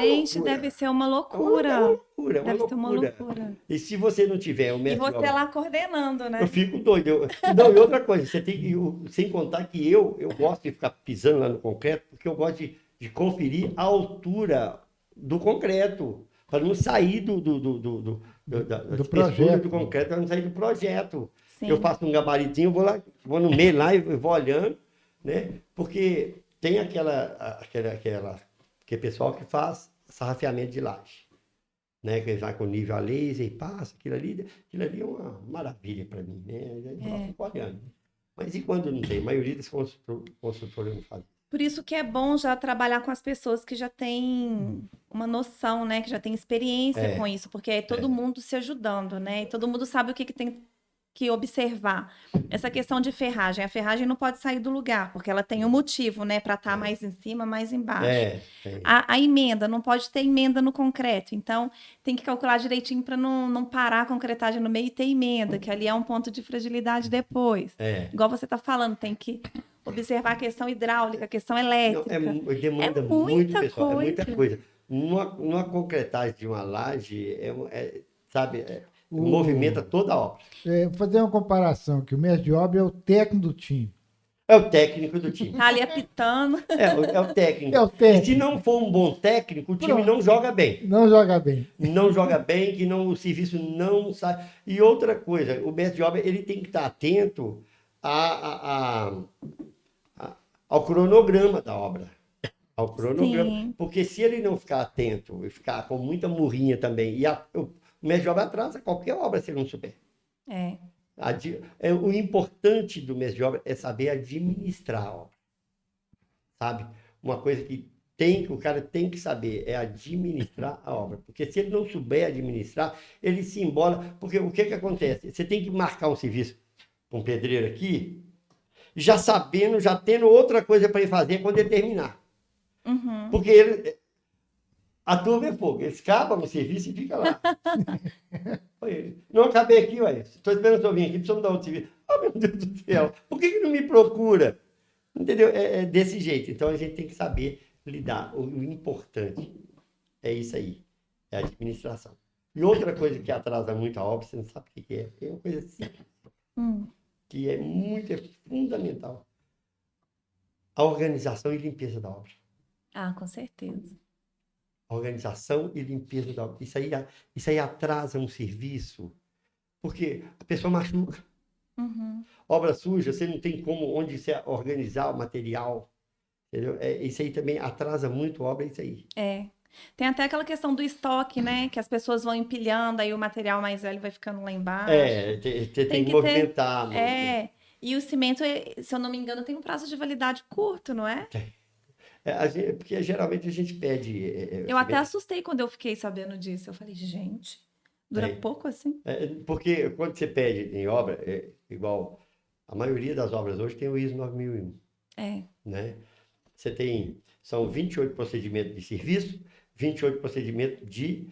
Gente, deve ser uma loucura. loucura, Deve ser uma loucura. E se você não tiver o E mestre de você obra, lá coordenando, né? eu fico doido. Não, e outra coisa, você tem que, sem contar que eu gosto de ficar pisando lá no concreto, porque eu gosto de conferir a altura do concreto, para não sair da espessura projeto. do concreto, para não sair do projeto. Sim. Eu faço um gabaritinho, vou no meio lá e vou olhando, né? Porque tem aquele pessoal que faz sarrafeamento de laje, né? Que vai com nível a laser e passa, aquilo ali é uma maravilha para mim, né? Eu fico olhando. Mas e quando não tem? A maioria dos construtores não fazem. Por isso que é bom já trabalhar com as pessoas que já têm uma noção, né? Que já têm experiência com isso, porque é todo mundo se ajudando, né? E todo mundo sabe o que tem que observar. Essa questão de ferragem. A ferragem não pode sair do lugar, porque ela tem um motivo, né? Para estar mais em cima, mais embaixo. Tem. A emenda, não pode ter emenda no concreto. Então, tem que calcular direitinho para não parar a concretagem no meio e ter emenda, que ali é um ponto de fragilidade depois. Igual você está falando, tem que observar a questão hidráulica, a questão elétrica. Demanda muito, pessoal. É muita coisa. Numa concretagem de uma laje, movimenta toda a obra. Vou fazer uma comparação, que o mestre de obra é o técnico do time. É o técnico do time. Tá ali apitando. É o técnico. É o técnico. E se não for um bom técnico, o time Pronto. não joga bem. Não joga bem. Não joga bem, que o serviço não sai. E outra coisa, o mestre de obra ele tem que estar atento ao cronograma da obra. Ao cronograma. Sim. Porque se ele não ficar atento e ficar com muita murrinha também, o mestre de obra atrasa qualquer obra se ele não souber. O importante do mestre de obra é saber administrar a obra. Sabe? Uma coisa que o cara tem que saber é administrar a obra. Porque se ele não souber administrar, ele se embola. Porque o que acontece? Você tem que marcar um serviço. um pedreiro aqui, já sabendo, já tendo outra coisa para ele fazer quando ele terminar. Uhum. Porque a turma é fogo, eles acabam no serviço e fica lá. Não acabei aqui, ué. Estou esperando o senhor vir aqui, precisamos dar outro serviço. Oh, meu Deus do céu, por que não me procura? Entendeu? É desse jeito. Então a gente tem que saber lidar. O importante é isso aí, é a administração. E outra coisa que atrasa muito a obra, você não sabe o que é. É uma coisa simples, que é fundamental. A organização e limpeza da obra. Ah, com certeza. Organização e limpeza da obra. Isso aí atrasa um serviço, porque a pessoa machuca. Uhum. Obra suja, você não tem como, onde você organizar o material. Entendeu? Isso aí também atrasa muito a obra, isso aí. É. Tem até aquela questão do estoque, né? Que as pessoas vão empilhando, aí o material mais velho vai ficando lá embaixo. Tem que movimentar. E o cimento, se eu não me engano, tem um prazo de validade curto, não é? Tem. Porque geralmente a gente pede... Eu até assustei quando eu fiquei sabendo disso. Eu falei, gente, dura pouco assim? Porque quando você pede em obra, igual a maioria das obras hoje tem o ISO 9001. Né? São 28 procedimentos de serviço, 28 procedimentos de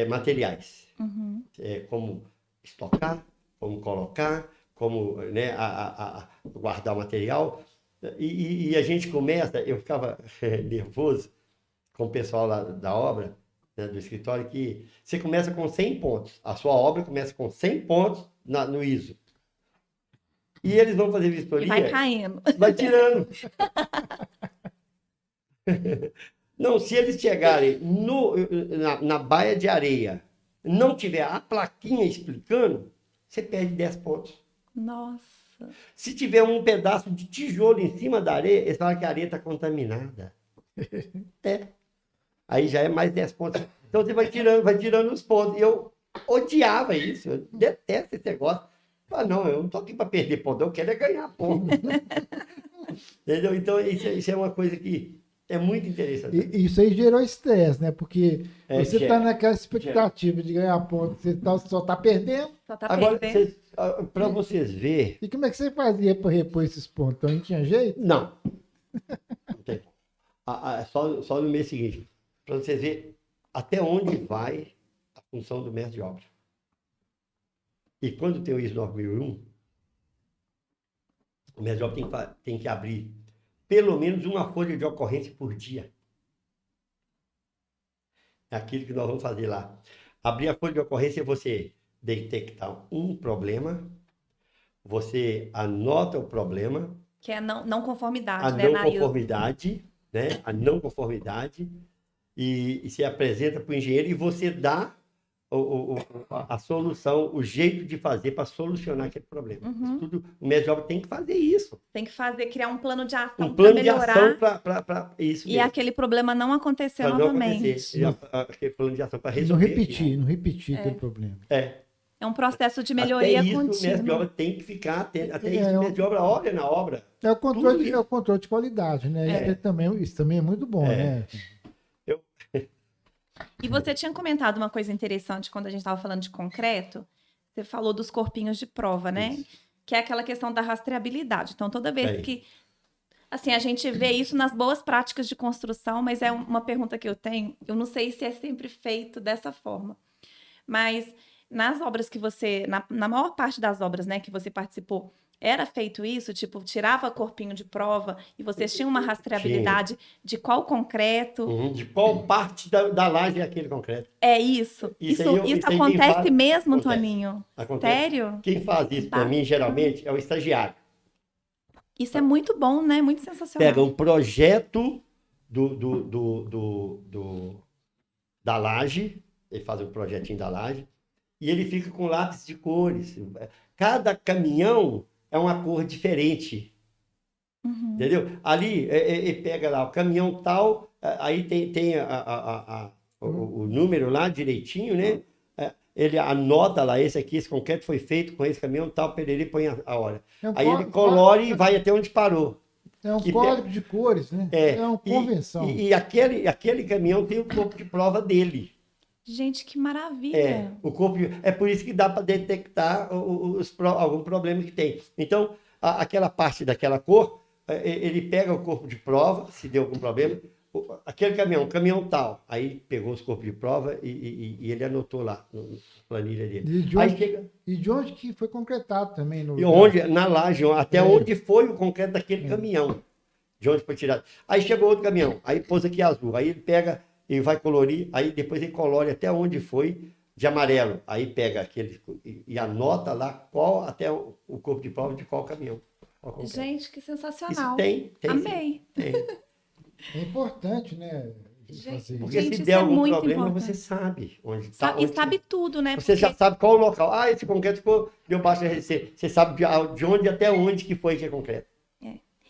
materiais. Uhum. Como estocar, como colocar, como, né, guardar o material. E a gente começa, eu ficava nervoso com o pessoal lá da obra, né, do escritório, que você começa com 100 pontos. A sua obra começa com 100 pontos no ISO. E eles vão fazer vistoria... E vai caindo. Vai tirando. Não, se eles chegarem na baia de areia, não tiver a plaquinha explicando, você perde 10 pontos. Nossa. Se tiver um pedaço de tijolo em cima da areia, eles falam que a areia está contaminada. Aí já é mais 10 pontos. Então você vai tirando os pontos. E eu odiava isso, eu detesto esse negócio. Não, eu não estou aqui para perder ponto, eu quero é ganhar ponto. Entendeu? Então isso é uma coisa que é muito interessante. E isso aí gerou estresse, né? Porque você está naquela expectativa de ganhar ponto, você só está perdendo. Agora, para vocês verem... E como é que você fazia para repor esses pontos? Então, não tinha jeito? Não. Não tem. Só no mês seguinte. Para vocês verem até onde vai a função do mestre de obra. E quando tem o ISO 9001, o mestre de obra tem que abrir pelo menos uma folha de ocorrência por dia. É aquilo que nós vamos fazer lá. Abrir a folha de ocorrência é você detectar um problema, você anota o problema. Que é a não conformidade, a né? Não conformidade, né? A não conformidade. E se apresenta para o engenheiro e você dá a solução, o jeito de fazer para solucionar aquele problema. Isso tudo, o mestre de obra tem que fazer isso. Tem que criar um plano de ação para melhorar. Um plano de ação para isso mesmo. E aquele problema não acontecer novamente. Aquele plano de ação para resolver. Não repetir aquele problema. É um processo de melhoria contínua. O mestre de obra tem que ficar atento. Até isso, o mestre de obra olha na obra. É o controle de qualidade, né? Isso também é muito bom, né? E você tinha comentado uma coisa interessante quando a gente estava falando de concreto. Você falou dos corpinhos de prova, né? Isso. Que é aquela questão da rastreabilidade. Então, toda vez que... Assim, a gente vê isso nas boas práticas de construção, mas é uma pergunta que eu tenho. Eu não sei se é sempre feito dessa forma. Mas nas obras que você... Na maior parte das obras, né, que você participou, era feito isso? Tipo, tirava corpinho de prova e vocês tinham uma rastreabilidade de qual concreto? De qual parte da laje é aquele concreto? É isso. Isso acontece mesmo, acontece. Toninho? Acontece. Sério? Quem faz isso para mim, geralmente, é o estagiário. Isso é muito bom, né? Muito sensacional. Pega um projeto da laje, ele faz um projetinho da laje, e ele fica com lápis de cores. Cada caminhão é uma cor diferente. Entendeu? Ali, ele pega lá o caminhão tal, aí tem o número lá direitinho, né? Ele anota lá, esse concreto foi feito com esse caminhão tal, perere, põe a hora. Aí ele colore e vai até onde parou. É um código de cores, né? É uma convenção. E aquele caminhão tem o corpo de prova dele. Gente, que maravilha. O corpo, é por isso que dá para detectar algum problema que tem. Então, aquela parte daquela cor, ele pega o corpo de prova, se deu algum problema, aquele caminhão tal, aí pegou os corpos de prova e ele anotou lá na planilha dele. E de onde que foi concretado também? E onde? Na laje, até onde foi o concreto daquele caminhão, de onde foi tirado. Aí chegou outro caminhão, aí pôs aqui azul, aí ele pega e vai colorir, aí depois ele colore até onde foi de amarelo. Aí pega aquele e anota lá qual até o corpo de prova de qual caminhão. Gente, que sensacional. Isso tem. Amei. Tem. É importante, né? Gente, porque gente, se der algum muito problema, importante. você sabe onde está. E sabe tudo, né? Você já sabe qual o local. Ah, esse concreto deu baixa RC. Você sabe de onde até onde que foi que é concreto.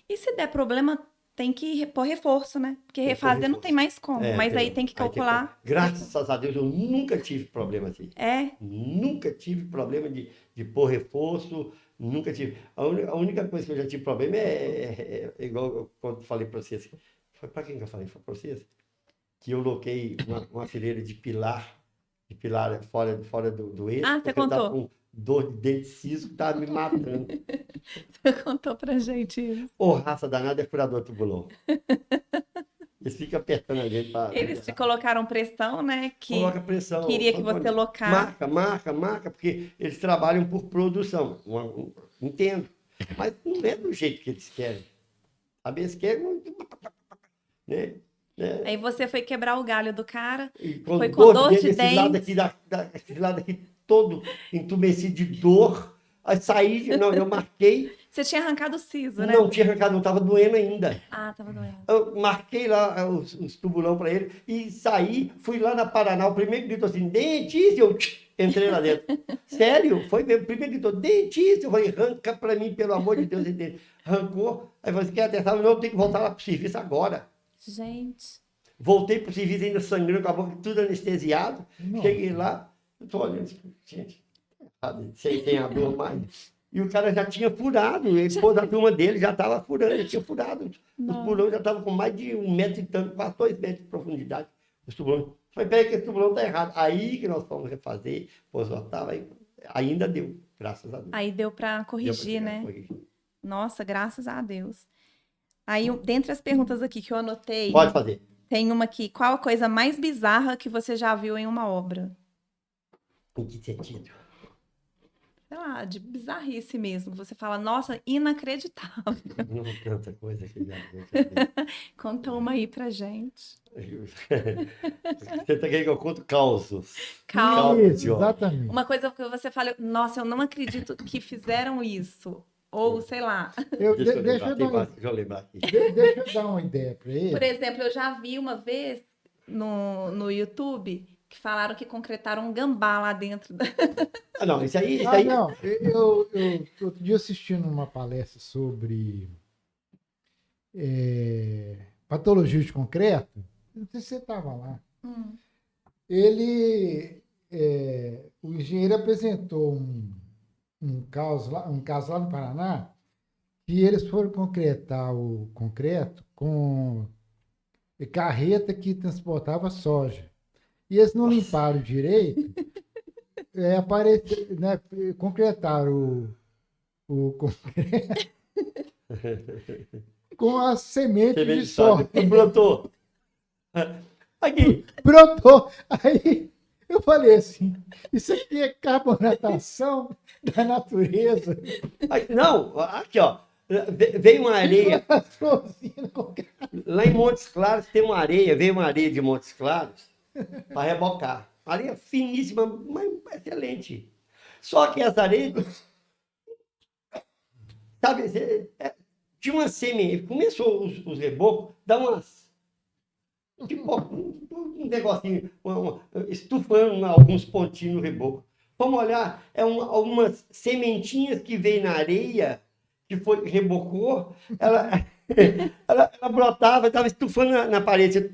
E se der problema, tem que pôr reforço, né? Porque refazer não tem mais como. Mas aí tem que calcular. Graças a Deus, eu nunca tive problema assim. Nunca tive problema de pôr reforço. Nunca tive. A única coisa que eu já tive problema é igual eu, quando falei para vocês. Foi para quem que eu falei? Foi para vocês? Que eu loquei uma fileira de pilar fora do eixo. Ah, você contou. Eu tava com dor de dente ciso que estava me matando. Você contou pra gente isso. Raça danada é furador tubulão. Eles ficam apertando a gente para... Eles te colocaram pressão, né? Coloca pressão. Queria que você locasse. Marca, porque eles trabalham por produção. Entendo. Mas não é do jeito que eles querem. Sabe, eles querem... Né? Aí você foi quebrar o galho do cara, foi com dor de dente. Esse lado aqui todo entumecido de dor. Aí saí, eu marquei. Você tinha arrancado o siso, né? Não tinha arrancado, não estava doendo ainda. Tava doendo. Eu marquei lá os tubulão para ele e saí, fui lá na Paraná. O primeiro gritou assim, dentista, eu entrei lá dentro. Sério? Foi mesmo. O primeiro gritou, dentista. Eu falei, arranca para mim, pelo amor de Deus. Arrancou. Aí falei, você quer atestar? Não, eu tenho que voltar lá pro serviço agora. Gente. Voltei pro serviço ainda sangrando, com a boca tudo anestesiado. Não. Cheguei lá, eu tô olhando, gente, sei tem a dor mais. E o cara já tinha furado, ele pôs a turma dele, já estava furando, já tinha furado. Os tubulões já estavam com mais de 1 metro e tanto, quase 2 metros de profundidade. Os tubulões. Falei, peraí que esse tubulão tá errado. Aí que nós fomos refazer, ainda deu, graças a Deus. Aí deu para corrigir, né? Nossa, graças a Deus. Aí, dentre as perguntas aqui que eu anotei... Pode fazer. Tem uma aqui. Qual a coisa mais bizarra que você já viu em uma obra? Em que sentido? Sei lá, de bizarrice mesmo. Você fala, nossa, inacreditável. Não, tanta coisa que já vi. Conta uma aí pra gente. Você tá querendo que eu conto causos? Isso, exatamente. Uma coisa que você fala, nossa, eu não acredito que fizeram isso. Ou, sei lá. Deixa eu lembrar aqui. Deixa eu dar uma ideia para ele. Por exemplo, eu já vi uma vez no YouTube que falaram que concretaram um gambá lá dentro. Não, isso aí... Não, eu outro dia assistindo uma palestra sobre patologia de concreto, não sei se você estava lá. O engenheiro apresentou um caso lá no Paraná, que eles foram concretar o concreto com carreta que transportava soja. E eles não limparam direito, concretaram o concreto com as sementes de soja. Brotou. Aqui. Brotou. Aí eu falei assim, isso aqui é carbonatação da natureza. Não, aqui ó, veio uma areia, lá em Montes Claros tem uma areia, veio uma areia de Montes Claros para rebocar. Areia finíssima, mas excelente. Só que essa areia, sabe, tinha uma semente, começou os rebocos, dá umas... Tipo, um negocinho, estufando alguns pontinhos no reboco. Vamos olhar, algumas sementinhas que veio na areia, que rebocou, ela brotava, estava estufando na parede.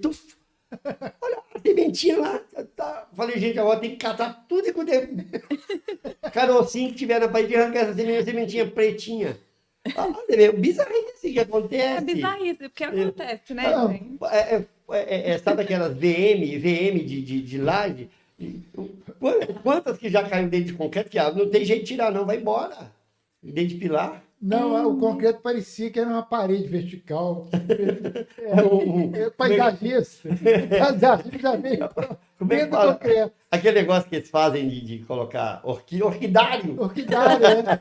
Olha a sementinha lá. Falei, gente, agora tem que catar tudo quanto é carocinho que tiver na parede e arrancar essa sementinha pretinha. Bizarrice que acontece. É bizarrice, porque acontece, né, gente? Sabe aquelas VM de laje? Quantas que já caiu dentro de concreto que não tem jeito de tirar, não, vai embora. Dentro de pilar. Não, o concreto parecia que era uma parede vertical. É Como é paisagista. Paisagista já veio como é que dentro do fala? concreto. Aquele negócio que eles fazem de colocar orquidário. Orquidária, né?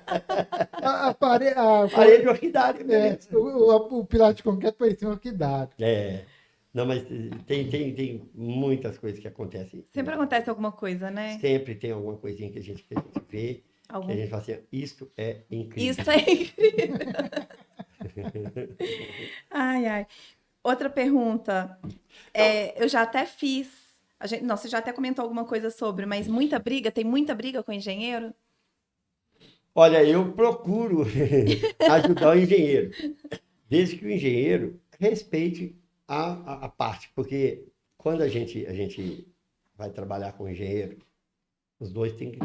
Parede orquidária, É, beleza. o pilar de concreto parecia um orquidário. É. Não, mas tem muitas coisas que acontecem. Sempre acontece alguma coisa, né? Sempre tem alguma coisinha que a gente vê, que Algum... a gente fala assim, isto é incrível. Isso é incrível. Ai, ai. Outra pergunta. Eu já até fiz. Não, você já até comentou alguma coisa sobre, mas muita briga? Tem muita briga com engenheiro? Olha, eu procuro ajudar o engenheiro, desde que o engenheiro respeite a parte, porque quando a gente vai trabalhar com o engenheiro, os dois têm que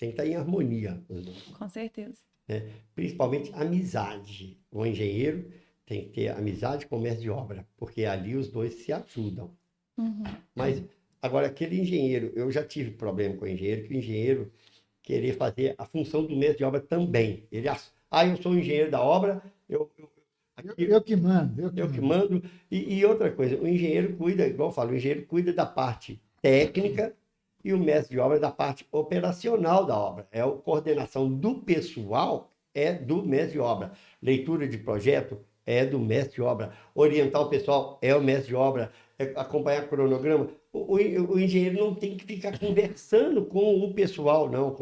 estar em harmonia, os dois, Com certeza. né? Principalmente amizade. O engenheiro tem que ter amizade com o mestre de obra, porque ali os dois se ajudam. Uhum. Mas agora aquele engenheiro, eu já tive problema com o engenheiro, que o engenheiro querer fazer a função do mestre de obra também. Ele acha, eu sou o engenheiro da obra, eu que mando. eu que mando. E outra coisa, o engenheiro cuida, igual eu falo, o engenheiro cuida da parte técnica e o mestre de obra da parte operacional da obra. A coordenação do pessoal é do mestre de obra. Leitura de projeto é do mestre de obra. Orientar o pessoal é o mestre de obra. Acompanhar o cronograma. O engenheiro não tem que ficar conversando com o pessoal, não,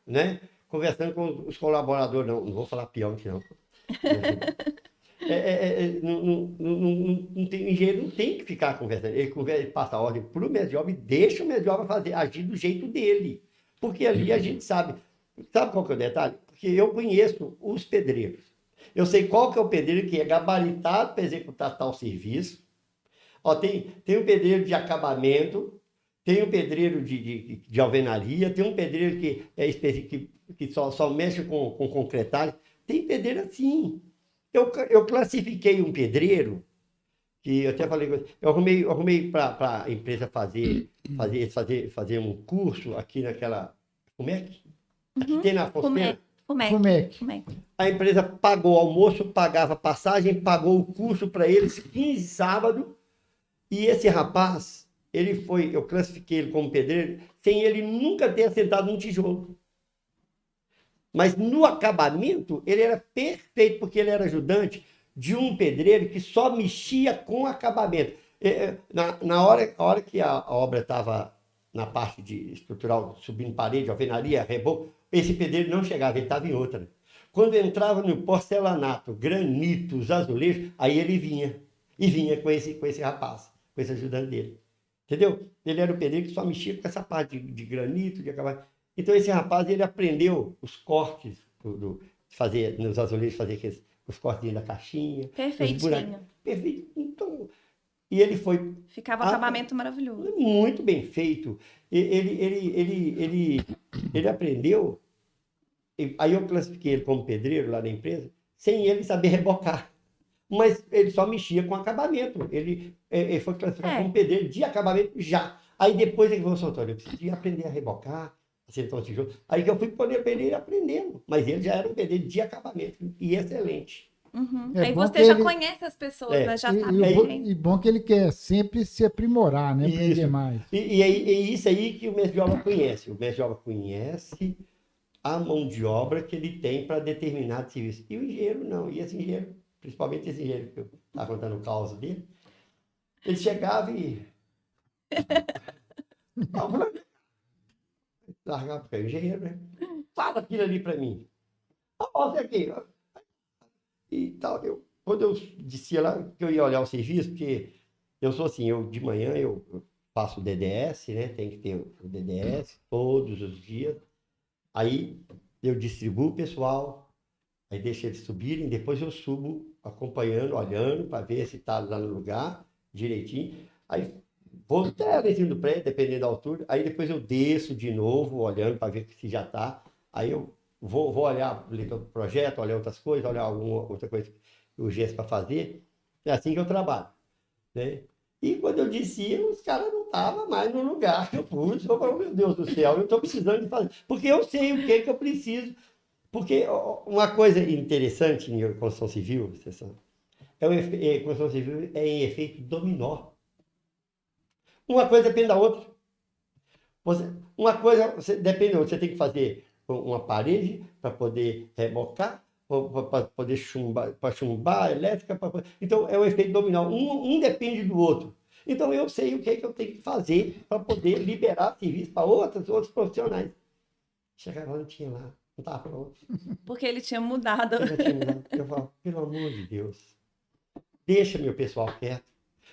né? Conversando com os colaboradores, não. Não vou falar peão aqui, não. O engenheiro não tem que ficar conversando. Ele passa a ordem para o mestre de obra e deixa o mestre de obra agir do jeito dele. Porque ali a gente sabe. Sabe qual que é o detalhe? Porque eu conheço os pedreiros. Eu sei qual que é o pedreiro que é gabaritado para executar tal serviço. Ó, tem um pedreiro de acabamento, tem um pedreiro de alvenaria, tem um pedreiro que é específico, que só mexe com concretagem. Tem pedreiro assim. Eu classifiquei um pedreiro, que eu até falei, eu arrumei para a empresa fazer um curso aqui naquela FUMEC, aqui tem na Fosfena. FUMEC. A empresa pagou o almoço, pagava passagem, pagou o curso para eles 15 sábados, e esse rapaz, eu classifiquei ele como pedreiro, sem ele nunca ter assentado num tijolo. Mas no acabamento, ele era perfeito, porque ele era ajudante de um pedreiro que só mexia com acabamento. Na hora que a obra estava na parte de estrutural, subindo parede, alvenaria, reboco, esse pedreiro não chegava, ele estava em outra. Quando entrava no porcelanato, granitos, azulejos, aí ele vinha. E vinha com esse rapaz, com esse ajudante dele. Entendeu? Ele era o pedreiro que só mexia com essa parte de granito, de acabamento. Então, esse rapaz, ele aprendeu os cortes, fazer nos azulejos, fazer os cortes da caixinha. Perfeitinho. Perfeito. Então, e ele foi... Ficava um acabamento maravilhoso. Muito bem feito. Ele aprendeu. Aí eu classifiquei ele como pedreiro lá na empresa, sem ele saber rebocar. Mas ele só mexia com acabamento. Ele foi classificado como pedreiro de acabamento já. Aí depois ele falou, seu Antônio, eu preciso aprender a rebocar, acertar um tijolo. Aí que eu fui poder pedreiro aprendendo. Mas ele já era um pedreiro de acabamento. E excelente. Uhum. Aí você já conhece as pessoas, né? Já sabe. E bom que ele quer sempre se aprimorar, né? Aprender mais. E é isso aí que o mestre de obra conhece. O mestre de obra conhece a mão de obra que ele tem para determinado serviço. E o engenheiro não. E esse engenheiro, principalmente esse engenheiro que eu estava contando o caos dele, ele chegava e... largava para o engenheiro, né? Fala aquilo ali para mim. Olha aqui. E tal, quando eu descia lá, que eu ia olhar o serviço, porque eu sou assim, de manhã eu faço o DDS, né? Tem que ter o DDS todos os dias. Aí eu distribuo o pessoal, aí deixo eles subirem, depois eu subo acompanhando, olhando, para ver se está lá no lugar, direitinho. Aí vou até lá em cima do prédio, dependendo da altura. Aí depois eu desço de novo, olhando para ver se já está. Aí eu vou olhar o projeto, olhar outras coisas, olhar alguma outra coisa urgente para fazer. É assim que eu trabalho, né? E quando eu descia, os caras não estava mais no lugar que eu pus. Eu falei, meu Deus do céu, eu estou precisando de fazer. Porque eu sei o que eu preciso. Porque uma coisa interessante em construção civil, você sabe, construção civil é em efeito dominó. Uma coisa depende da outra. Uma coisa depende da outra. Você tem que fazer uma parede para poder rebocar, para poder chumbar, elétrica. Então, é um efeito dominó. Um depende do outro. Então, eu sei o que eu tenho que fazer para poder liberar serviço para outros profissionais. Chegava lá, não tinha lá. Não estava pronto. Porque ele tinha mudado. Eu falo, pelo amor de Deus, deixa meu pessoal quieto.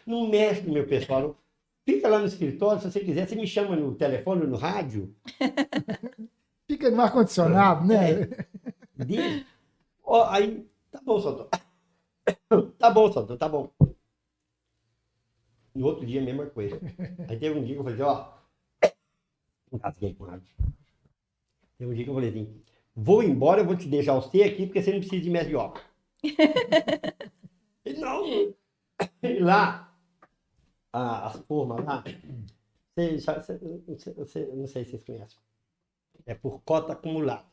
Não mexe no meu pessoal. Não. Fica lá no escritório, se você quiser. Você me chama no telefone, no rádio. Fica no ar-condicionado, né? Deixa. Aí, tá bom, Santoro. Tá bom, Santoro, tá bom. No outro dia, a mesma coisa. Aí teve um dia que eu falei, engasguei com o rádio. Teve um dia que eu falei assim, vou embora, eu vou te deixar você aqui, porque você não precisa de mestre de obra. Ele, não. E lá, as formas lá, não sei se vocês conhecem. É por cota acumulada.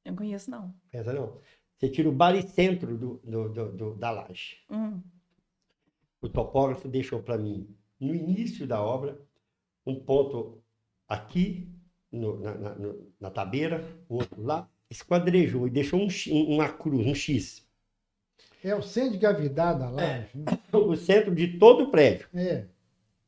Eu não conheço, não. Pensa não. Você tira o baricentro da laje. O topógrafo deixou para mim, no início da obra, um ponto aqui, na tabeira, o outro lá, esquadrejou e deixou uma cruz, um X. É o centro de gravidade da laje. Né? O centro de todo o prédio. É.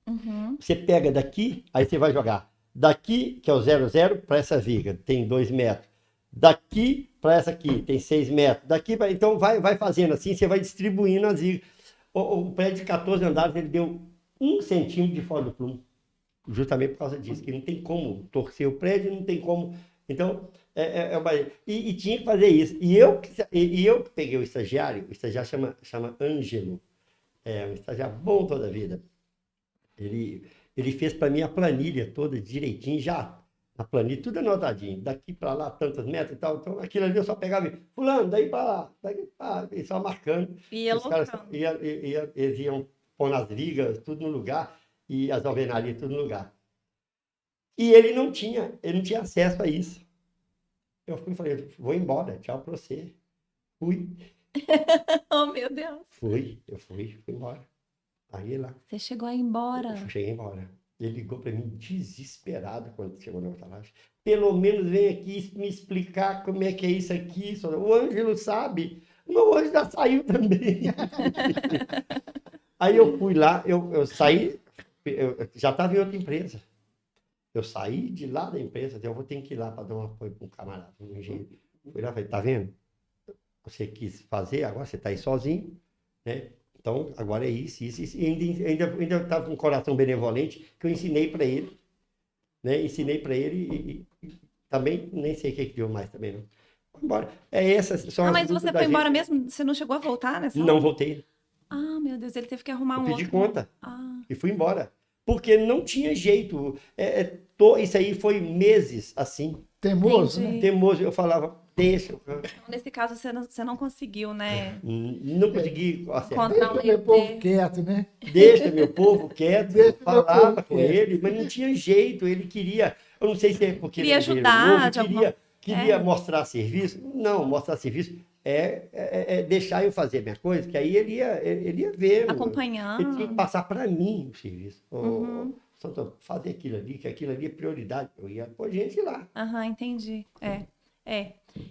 Uhum. Você pega daqui, aí você vai jogar. Daqui, que é o 00, para essa viga, tem 2 metros. Daqui para essa aqui, tem 6 metros. Daqui, então vai fazendo assim, você vai distribuindo as vigas. O prédio de 14 andares, ele deu 1 centímetro de fora do plumo. Justamente por causa disso, que não tem como torcer o prédio, não tem como. Então, e tinha que fazer isso. E eu que peguei o estagiário chama Ângelo, um estagiário bom toda a vida. Ele fez para mim a planilha toda direitinho, já a planilha, tudo anotadinho, daqui para lá, tantos metros e tal. Então, aquilo ali eu só pegava e fulano, daí para lá, daqui para lá, e só marcando. E ia os caras locando. eles iam pôr as vigas, tudo no lugar, e as alvenarias, tudo no lugar. E ele não tinha acesso a isso. Eu fui e falei, vou embora, tchau para você. Fui. Oh, meu Deus. Fui embora. Aí lá. Você chegou a ir embora. Eu cheguei embora. Ele ligou para mim desesperado quando chegou na outra laje. Pelo menos vem aqui me explicar como é que é isso aqui. O Ângelo sabe. O meu anjo já saiu também. Aí eu fui lá, eu saí, eu já estava em outra empresa. Eu saí de lá da empresa, eu vou ter que ir lá para dar um apoio para um camarada, um engenheiro. Fui lá e falei, tá vendo? Você quis fazer, agora você está aí sozinho, né? Então, agora é isso. E ainda estava com um coração benevolente, que eu ensinei para ele, né? Ensinei para ele e também, nem sei o que deu mais também, não. Fui embora. Mas você foi embora mesmo? Você não chegou a voltar nessa hora? Não voltei. Ah, meu Deus, ele teve que arrumar Eu um pedi outro. conta Ah. e fui embora. Porque não tinha jeito. Isso aí foi meses assim. Teimoso, Entendi. né? Teimoso. Eu falava, deixa. Então, nesse caso, você não conseguiu, né? Não consegui acertar. Encontrar um Deixa meu povo quieto, né? Deixa meu povo quieto. Deixa Eu falava meu povo com quieto. ele, mas não tinha jeito. Ele queria, eu não sei se é porque Queria ele era ajudar novo, de alguma- queria mostrar serviço. Não, mostrar serviço é deixar eu fazer minha coisa, que aí ele ia ver. Acompanhando. Ele tinha que passar para mim o serviço. Uhum. Santoro, fazer aquilo ali, que aquilo ali é prioridade. Eu ia pôr gente lá. Aham, entendi.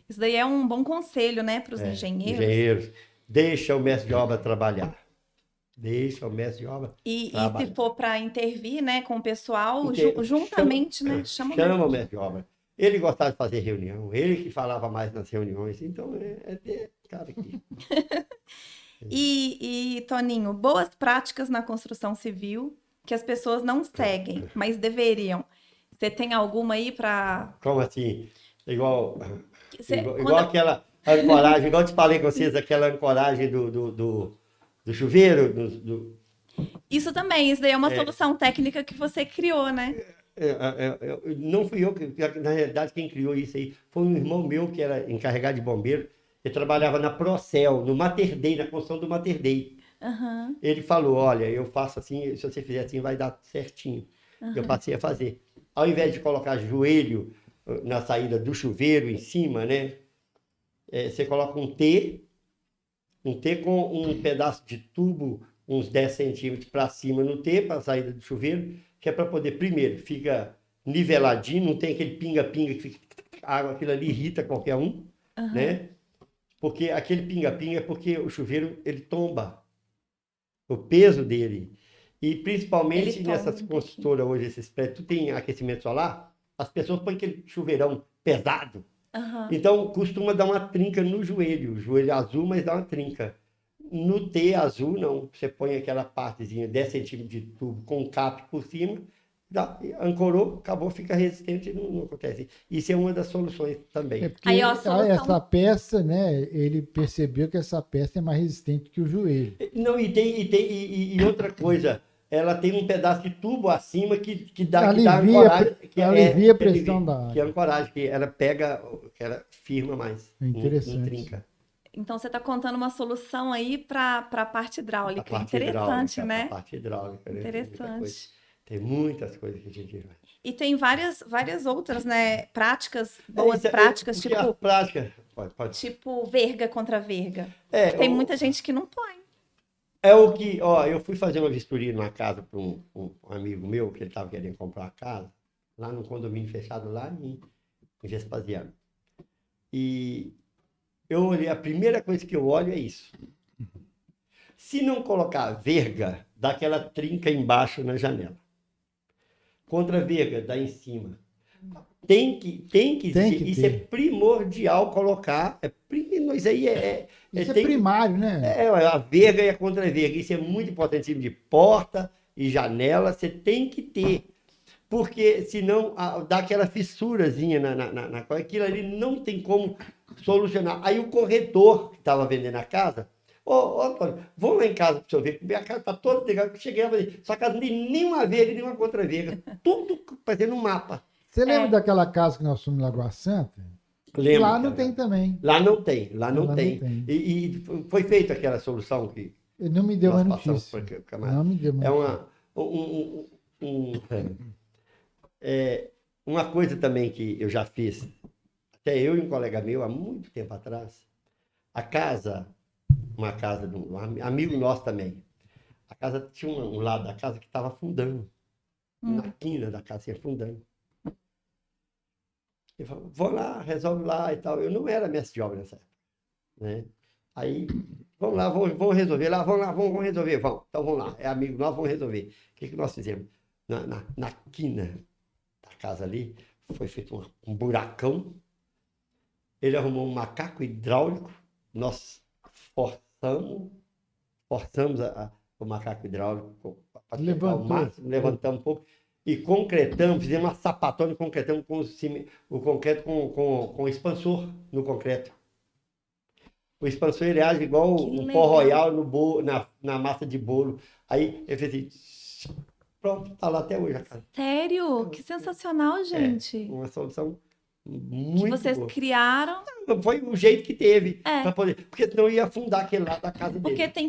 Isso daí é um bom conselho, né, para os engenheiros. Engenheiros, deixa o mestre de obra trabalhar. Deixa o mestre de obra E trabalhar. se for para intervir, né, com o pessoal, Porque juntamente, né? Chama o mestre de obra. Ele gostava de fazer reunião, ele que falava mais nas reuniões. Então, ter cara aqui. E, Toninho, boas práticas na construção civil que as pessoas não seguem, mas deveriam. Você tem alguma aí para... Como assim? Igual Quando- aquela ancoragem, igual eu te falei com vocês, aquela ancoragem do chuveiro. Isso também, isso daí é uma solução técnica que você criou, né? Não fui eu, na realidade, quem criou isso aí foi um irmão meu que era encarregado de bombeiro. Ele trabalhava na Procel, no Mater Dei, na construção do Mater Dei. Aham. Ele falou, olha, eu faço assim, se você fizer assim vai dar certinho. Eu passei a fazer. Ao invés de colocar joelho na saída do chuveiro em cima, né? Você coloca um T com um pedaço de tubo, uns 10 centímetros para cima no T, para a saída do chuveiro, que é para poder, primeiro, fica niveladinho, não tem aquele pinga-pinga que fica água, aquilo ali irrita qualquer um, né? Porque aquele pinga-pinga é porque o chuveiro, ele tomba, o peso dele. E principalmente Ele tomba nessas um construtoras hoje, esses prédios, tu tem aquecimento solar, as pessoas põem aquele chuveirão pesado, Aham. então, costuma dar uma trinca no joelho. Joelho azul, mas dá uma trinca. No T azul, não. Você põe aquela partezinha, 10 centímetros de tubo com um cap por cima, ancorou, acabou, fica resistente e não acontece. Isso é uma das soluções também. É porque Aí, ó, a solução- essa peça, né? Ele percebeu que essa peça é mais resistente que o joelho. Não, e outra coisa, ela tem um pedaço de tubo acima que dá ancoragem. Alivia a pressão da água. Que é ancoragem, que ela pega, que ela firma mais. É interessante. Não trinca. Então você está contando uma solução aí para a parte hidráulica. A parte Interessante, hidráulica, né? A parte hidráulica, né? Interessante. Tem muitas coisas que a gente faz. E tem várias outras, né? Práticas, boas Isso práticas, porque tipo, a prática, pode. tipo verga contra verga. É, Tem muita gente que não põe. é o que, ó, eu fui fazer uma vistoria numa casa para um amigo meu, que ele estava querendo comprar uma casa, lá no condomínio fechado, lá em Vespasiano. E eu olhei, a primeira coisa que eu olho é isso. Se não colocar verga, dá aquela trinca embaixo na janela. Contra verga, dá em cima. Tem que existir. Isso é primordial colocar. Isso aí Isso é primário, né? a verga e a contra-verga. Isso é muito importante. Em cima de porta e janela, você tem que ter. Porque senão dá aquela fissurazinha na coisa. Aquilo ali não tem como solucionar. Aí o corretor que estava vendendo a casa, ô Antônio, vamos lá em casa para o senhor ver. Minha casa está toda ligada. Cheguei a fazer, sua casa não tem nenhuma verga, nenhuma contra-verga. Tudo fazendo um mapa. Você lembra daquela casa que nós fomos em Lagoa Santa? Lembro, Lá não cara. tem também. Lá não tem, lá não Lá tem. não tem. E foi feita aquela solução que Ele não me deu nós uma passamos notícia. por camarada. Não me deu uma É notícia. uma coisa também que eu já fiz, até eu e um colega meu, há muito tempo atrás, uma casa de um amigo nosso também, a casa tinha um lado da casa que estava afundando, na quina da casa, assim, afundando. Ele falou, vou lá, resolve lá e tal. Eu não era mestre de obra nessa época, né? Aí, vamos lá, vamos resolver lá, vamos resolver, vamos. Então vamos lá, é amigo nosso, vamos resolver. O que nós fizemos? Na quina da casa ali, foi feito um buracão. Ele arrumou um macaco hidráulico, nós forçamos o macaco hidráulico para o máximo, levantamos um pouco e concretamos, fizemos uma sapatona e concretamos o concreto com expansor no concreto. O expansor ele age igual um pó royal na massa de bolo. Aí ele fez assim, pronto, tá lá até hoje a casa. Sério? Que sensacional, gente. Uma solução muito que vocês boa. Criaram. Foi o jeito que teve para poder, porque senão ia afundar aquele lado da casa dele. Porque tem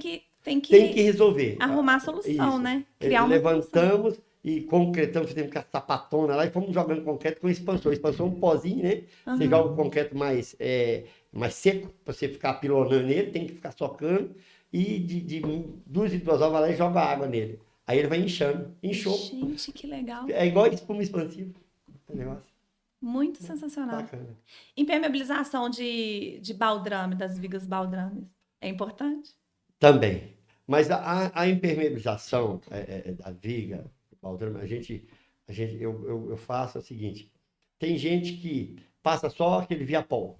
que resolver. Arrumar a solução, isso. né? Criar uma levantamos e concretamos, fizemos com a sapatona lá e fomos jogando concreto com expansor. Expansor é um pozinho, né? Você joga o concreto mais seco, para você ficar pilonando nele, tem que ficar socando e de 2 em 2 horas vai lá e joga água nele. Aí ele vai inchando. Inchou. Gente, que legal. É igual espuma expansiva. O negócio. Muito sensacional. Bacana. Impermeabilização de baldrame, das vigas baldrames, é importante? Também. Mas a impermeabilização da viga, baldrame, eu faço o seguinte. Tem gente que passa só aquele viapol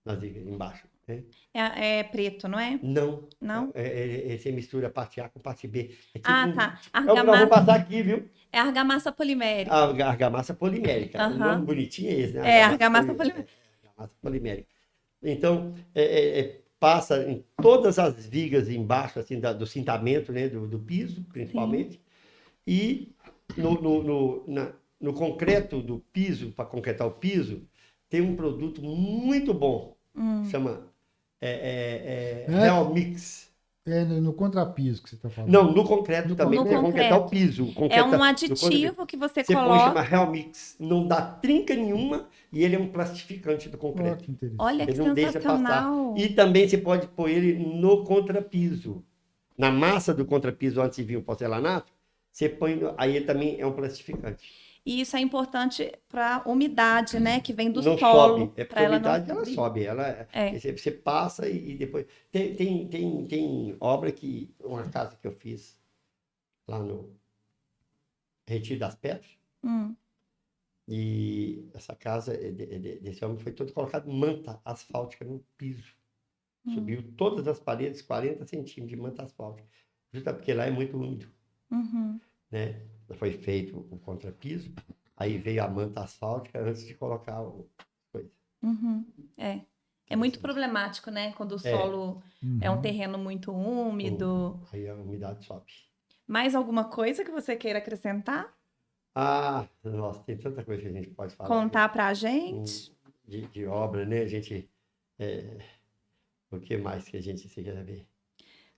nas vigas embaixo. Né? É preto, não é? Não. Não? Você mistura a parte A com a parte B. Tá. Eu vou passar aqui, viu? É argamassa polimérica. A argamassa polimérica. O nome bonitinho é esse, né? Argamassa polimérica. Argamassa polimérica. Então, passa em todas as vigas embaixo, assim, do cintamento, né? Do piso, principalmente. Sim. E no concreto do piso, para concretar o piso, tem um produto muito bom. Chama Real Mix. É no contrapiso que você está falando. Não, no concreto também, No porque concretar o concreto. piso. O É concreto, um aditivo que você põe, chama coloca. Helmix, não dá trinca nenhuma e ele é um plastificante do Ó, concreto. que interessante. Olha que Ele não deixa passar. sensacional. E também você pode pôr ele no contrapiso. Na massa do contrapiso, antes de vir o porcelanato, você põe, aí ele também é um plastificante. E isso é importante para umidade, né? Que vem do Não solo. sobe, é porque Para a ela não umidade ela subir. sobe, É. você passa e depois. Tem obra que, uma casa que eu fiz lá no Retiro das Pedras, Hum. e essa casa desse homem foi toda colocada manta asfáltica no piso. Subiu todas as paredes, 40 centímetros de manta asfáltica. Justo porque lá é muito úmido, Uhum. né? Foi feito o contrapiso, aí veio a manta asfáltica antes de colocar o coisa. Uhum. É. É muito problemático, né? Quando o solo é um terreno muito úmido. Aí a umidade sobe. Mais alguma coisa que você queira acrescentar? Ah, nossa, tem tanta coisa que a gente pode falar. Contar pra gente? De obra, né? A gente. O que mais que a gente se quer ver?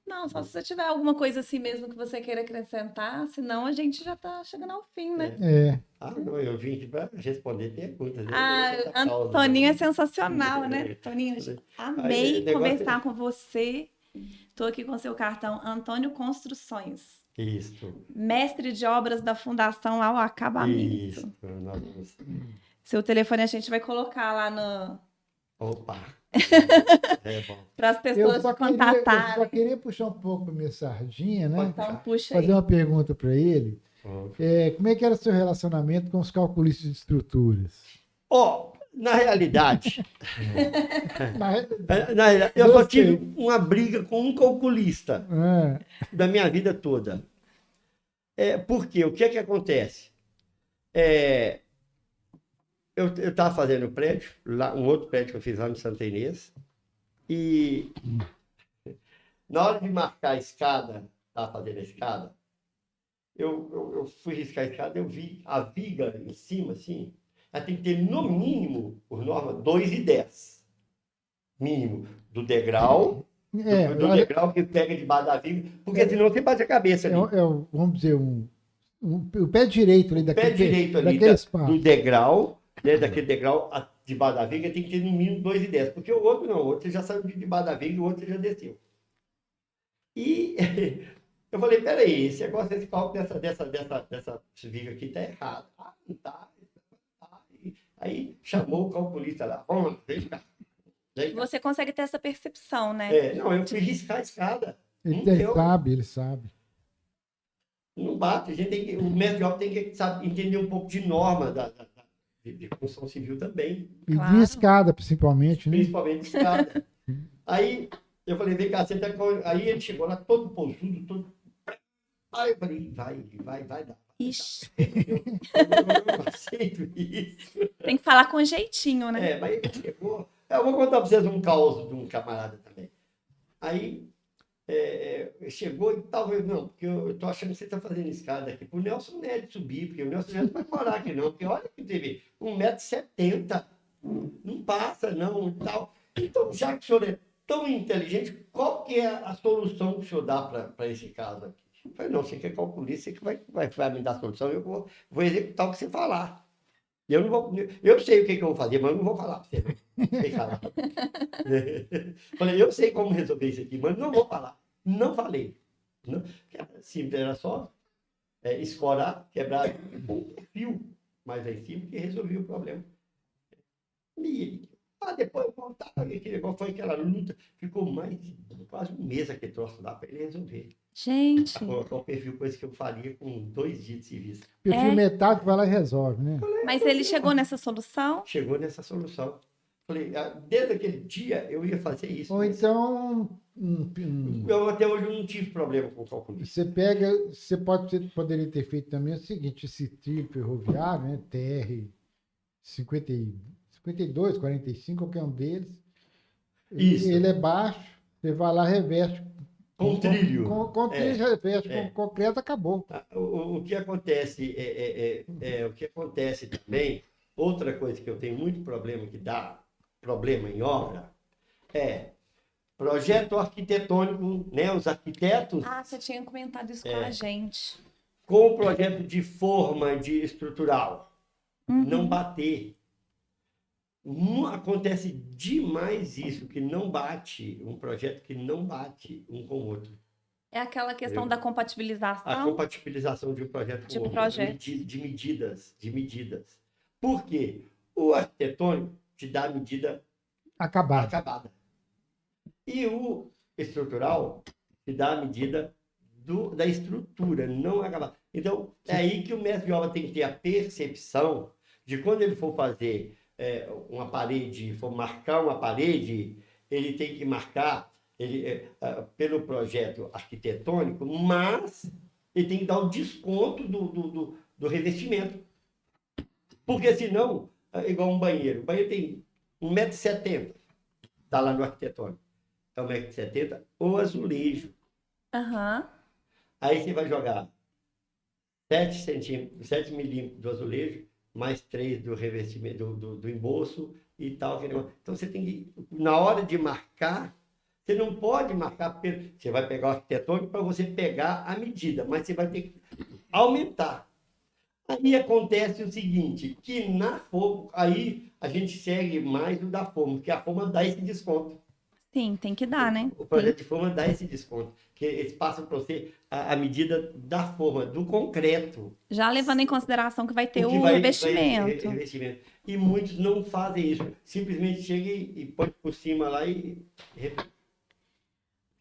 Não, só se você tiver alguma coisa assim mesmo que você queira acrescentar, senão a gente já tá chegando ao fim, né? É. Ah, não, eu vim aqui para responder perguntas. Toninho é sensacional, né? Toninho, amei Aí, negócio conversar com você. Estou aqui com seu cartão Antônio Construções. Isso. Mestre de obras da Fundação ao Acabamento. Isso. Nós vamos... Seu telefone a gente vai colocar lá no... Opa! É bom. Para as pessoas te Eu contatarem. só queria puxar um pouco a minha sardinha, né? Então, puxa aí. Fazer uma pergunta para ele. Como é que era o seu relacionamento com os calculistas de estruturas? Na realidade, Na- eu só tive uma briga com um calculista É. da minha vida toda. Por quê? O que é que acontece? Eu estava fazendo um prédio, lá, um outro prédio que eu fiz lá no Santa Inês, e na hora de marcar a escada, estava fazendo a escada, eu fui riscar a escada, eu vi a viga em cima, assim, ela tem que ter no mínimo, por norma, 2,10. Mínimo, do degrau, do degrau que pega debaixo da viga, porque senão você bate a cabeça ali. Vamos dizer, o pé direito ali, Pé direito ali daquele espaço. do degrau, né, daquele degrau debaixo da viga, tem que ter no mínimo 2,10, porque o outro não, o outro já saiu de debaixo da viga e o outro já desceu. E eu falei, peraí, esse negócio desse cálculo dessa viga aqui tá errado. Ah, não tá. Aí chamou o calculista lá, vamos lá, vem cá. Você consegue ter essa percepção, né? Não, eu fui riscar a escada. Ele sabe. Não bate, a gente tem que, o mestre de obra tem que entender um pouco de norma de construção civil também. E de escada, principalmente, né? Principalmente escada. Aí eu falei, vem cá, senta com... Aí ele chegou lá todo pousudo, todo... Aí eu falei, vai dar. Ixi. Eu não aceito isso. Tem que falar com jeitinho, né? Mas ele chegou... Eu vou contar para vocês um caos de um camarada também. Aí chegou e talvez não, porque eu tô achando que você está fazendo escada aqui pro Nelson Neto subir, porque o Nelson Neto vai morar aqui não, porque olha que teve 1,70 m, não passa não e tal. Então, já que o senhor é tão inteligente, qual que é a solução que o senhor dá para esse caso aqui? Eu falei, não, você quer calcular, você que vai me dar a solução, eu vou executar o que você falar. Eu sei o que eu vou fazer, mas eu não vou falar para você. Falei, eu sei como resolver isso aqui, mas não vou falar. Não falei. Não, era simples, era só escorar, quebrar um fio mais lá em cima que resolvia o problema. E depois eu voltava, aquele negócio foi aquela luta, ficou mais de quase um mês aquele troço lá para ele resolver. Gente. Colocar o perfil, coisa que eu faria com 2 dias de serviço. Perfil metálico vai lá e resolve, né? Mas ele chegou nessa solução? Chegou nessa solução. Falei, desde aquele dia eu ia fazer isso. Ou então... Eu até hoje não tive problema com o cálculo. Você poderia ter feito também o seguinte, esse trilho ferroviário, né? TR 52, 45, qualquer um deles. Isso. Ele é baixo, você vai lá, reveste. Com trilho. Com trilho, reveste, com concreto, acabou. O que acontece o que acontece também, outra coisa que eu tenho muito problema, que dá problema em obra, Projeto arquitetônico, né? Os arquitetos Ah, você tinha comentado isso com a gente. com o projeto de forma de estrutural não Uhum. bater. Acontece demais isso, que não bate, um projeto que não bate um com o outro. É aquela questão Entendeu? da A compatibilização compatibilização de um projeto com de o outro, projetos. de medidas. Por quê? O arquitetônico te dá a medida Acabado. acabada. E o estrutural te dá a medida da estrutura, não acabada. Então, é aí que o mestre de obra tem que ter a percepção de quando ele for fazer uma parede, for marcar uma parede, ele tem que marcar pelo projeto arquitetônico, mas ele tem que dar o desconto do revestimento. Porque senão, é igual um banheiro. O banheiro tem 1,70 m, está lá no arquitetônico. É 1,70 m ou azulejo. Aham. Aí você vai jogar 7 centímetros, 7 milímetros do azulejo, mais 3 do revestimento, do embolso e tal. Então você tem que, na hora de marcar, você não pode marcar, você vai pegar o arquitetônico para você pegar a medida, mas você vai ter que aumentar. Aí acontece o seguinte, que na forma, aí a gente segue mais o da forma, porque a forma dá esse desconto. Sim, tem que dar, né? O projeto de forma dá esse desconto, que eles passam para você a medida da forma, do concreto. Já levando em consideração que vai ter O que o revestimento. revestimento. E muitos não fazem isso. Simplesmente chega e põe por cima lá e...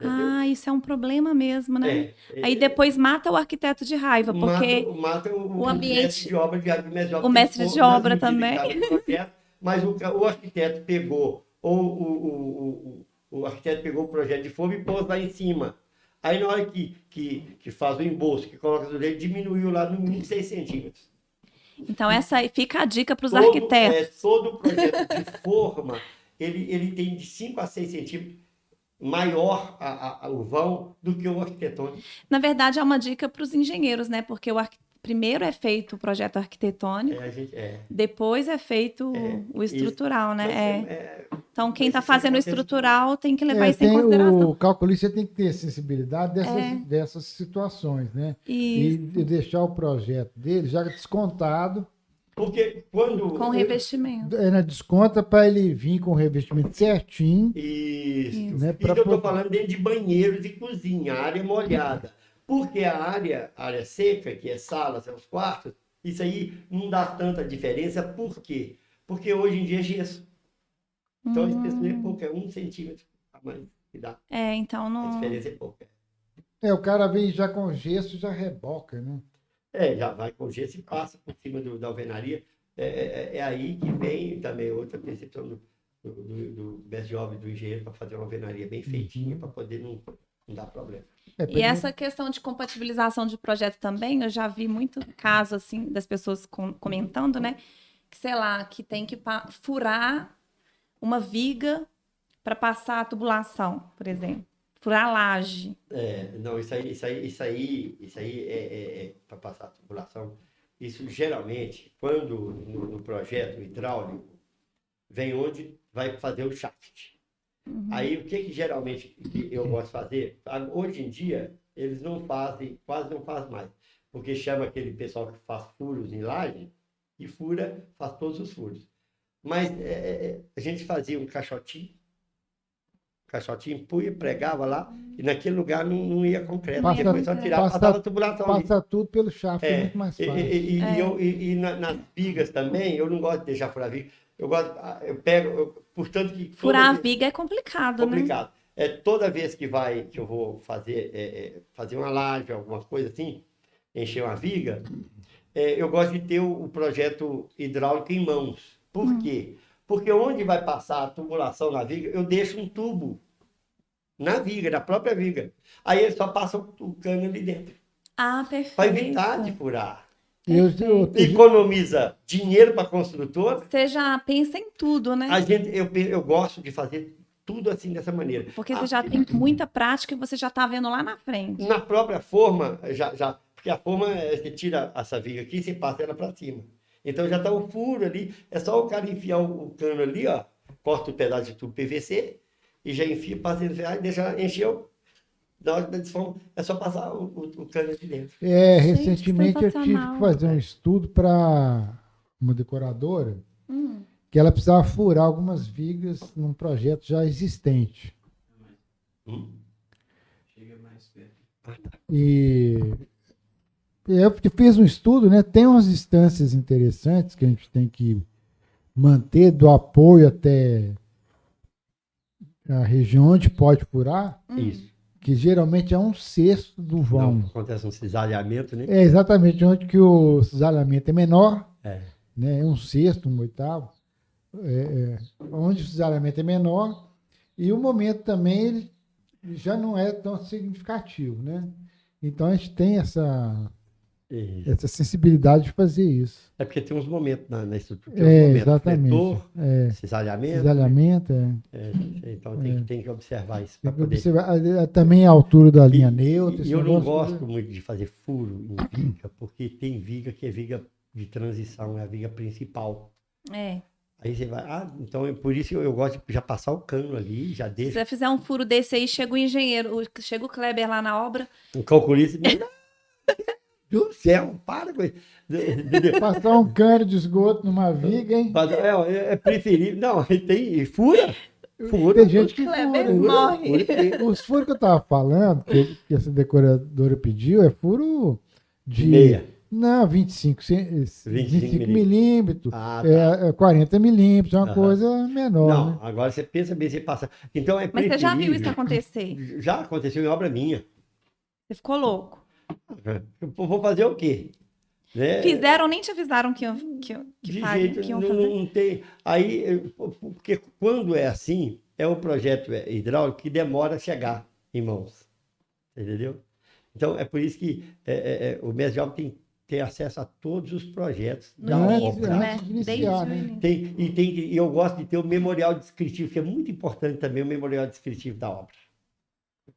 Ah, isso é um problema mesmo, né? É, Aí depois mata o arquiteto de raiva, porque mata o ambiente- mestre de obra, o mestre de obra também. Mas o arquiteto pegou, ou o arquiteto pegou o projeto de forma e pôs lá em cima. Aí na hora que faz o embolso, que coloca o dedo, diminuiu lá no mínimo 6 centímetros. Então essa aí fica a dica para os arquitetos. Todo projeto de forma, ele tem de 5 a 6 centímetros maior o vão do que o arquitetônico. Na verdade, é uma dica para os engenheiros, né? Porque primeiro é feito o projeto arquitetônico, depois é feito o estrutural, né? Então, quem está fazendo o estrutural tem que levar isso em consideração. O calculista tem que ter sensibilidade dessas situações, né? E deixar o projeto dele já descontado. Porque quando... Com revestimento. Desconta para ele vir com o revestimento certinho. Isso. Né, Isso eu estou falando dentro de banheiros e cozinha, área molhada. Porque a área seca, que é sala, são os quartos, isso aí não dá tanta diferença. Por quê? Porque hoje em dia é gesso. Então a diferença é pouca, é 1 centímetro a mais que dá. Então não... A diferença é pouca. O cara vem já com gesso, já reboca, né? Já vai com gesso e passa por cima da alvenaria. É aí que vem também outra percepção do mestre de obra e do engenheiro para fazer uma alvenaria bem feitinha, para poder não dar problema. E essa questão de compatibilização de projeto também, eu já vi muito caso assim das pessoas comentando, né? Que, sei lá, que tem que furar uma viga para passar a tubulação, por exemplo. Furar a laje. Não, isso aí é para passar a tubulação. Isso geralmente, quando no projeto hidráulico, vem onde vai fazer o shaft. Aí o que geralmente eu gosto de fazer? Hoje em dia, eles não fazem, quase não fazem mais. Porque chama aquele pessoal que faz furos em laje e faz todos os furos. Mas a gente fazia um caixotinho, punha, pregava lá, e naquele lugar não ia concreto. Depois só tirava, passava a tubulação. Passa tudo pelo shaft, é muito mais fácil. E nas vigas também, eu não gosto de deixar furar a viga. Eu pego, portanto que... Furar a viga é complicado, né? Toda vez que eu vou fazer uma laje, alguma coisa assim, encher uma viga, eu gosto de ter o projeto hidráulico em mãos. Por quê? Porque onde vai passar a tubulação na viga, eu deixo um tubo na viga, na própria viga. Aí ele só passa o cano ali dentro. Perfeito. Para evitar de furar. Economiza dinheiro para a construtora. Você já pensa em tudo, né? Eu gosto de fazer tudo assim, dessa maneira. Porque você já tem muita prática e você já está vendo lá na frente. Na própria forma, porque a forma, você tira essa viga aqui e você passa ela para cima. Então já está o furo ali, é só o cara enfiar o cano ali, ó, corta um pedaço de tubo PVC e já enfia, passa dentro do ferragem, deixa, encheu. Na hora da desforma, é só passar o cano aqui dentro. Gente, Recentemente eu tive que sensacional. fazer um estudo para uma decoradora Hum. que ela precisava furar algumas vigas num projeto já existente. Chega mais perto. E eu fiz um estudo, né? Tem umas distâncias interessantes que a gente tem que manter do apoio até a região onde pode furar, Isso. que geralmente é 1/6 do vão. Não, acontece um cisalhamento, né? É exatamente onde que o cisalhamento é menor, É. né? 1/6, 1/8. Onde o cisalhamento é menor, e o momento também ele já não é tão significativo, né? Então a gente tem essa sensibilidade de fazer isso. É porque tem uns momentos na estrutura. Tem uns momentos Exatamente. fletor, cisalhamento. Cisalhamento, Então tem que observar isso. Tem Pra que poder... observar também a altura da linha neutra. E esse eu não negócio gosto muito de fazer furo em viga, porque tem viga que é viga de transição, é a viga principal. É. Aí você vai, então é por isso que eu gosto de já passar o cano ali, já Se deixa você fizer um furo desse aí, chega o engenheiro, chega o Kleber lá na obra. o calculista. Meu Deus do céu, para com isso. Passar um cano de esgoto numa viga, hein? É preferível. Não, tem fura. Fura. Tem gente que Kleber fura. morre. Os furos que eu estava falando, que essa decoradora pediu, é furo de... Meia. Não, 25 milímetros, Ah, tá. 40 milímetros, é uma Aham. coisa menor. Não, Né? agora você pensa bem, você passa. Então é Mas você já viu isso preferível. acontecer? Já aconteceu em obra minha. Você ficou louco. Eu vou fazer o quê? Né? Fizeram, nem te avisaram que De faziam, jeito que iam não, fazer. não tem. Aí, porque quando é assim, é um projeto hidráulico que demora a chegar em mãos. Entendeu? Então, é por isso que o mestre de obra tem que ter acesso a todos os projetos da No Antes- início, obra. né? antes de iniciar, Desde o né? início. E eu gosto de ter o memorial descritivo, que é muito importante também o memorial descritivo da obra.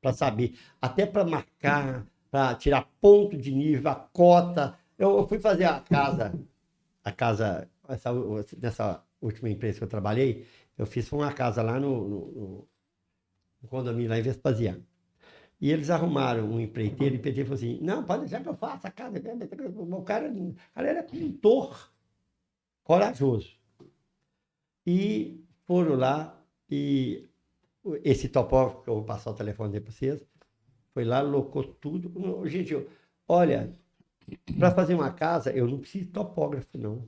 Para saber, até para marcar, para tirar ponto de nível, a cota. Eu fui fazer a casa, nessa última empresa que eu trabalhei, eu fiz uma casa lá no condomínio, lá em Vespasiano. E eles arrumaram um empreiteiro, e o empreiteiro falou assim, não, pode deixar que eu faça a casa. O cara era pintor, corajoso. E foram lá, e esse topógrafo, que eu vou passar o telefone dele para vocês, foi lá, locou tudo. Gente, olha, para fazer uma casa, eu não preciso de topógrafo, não.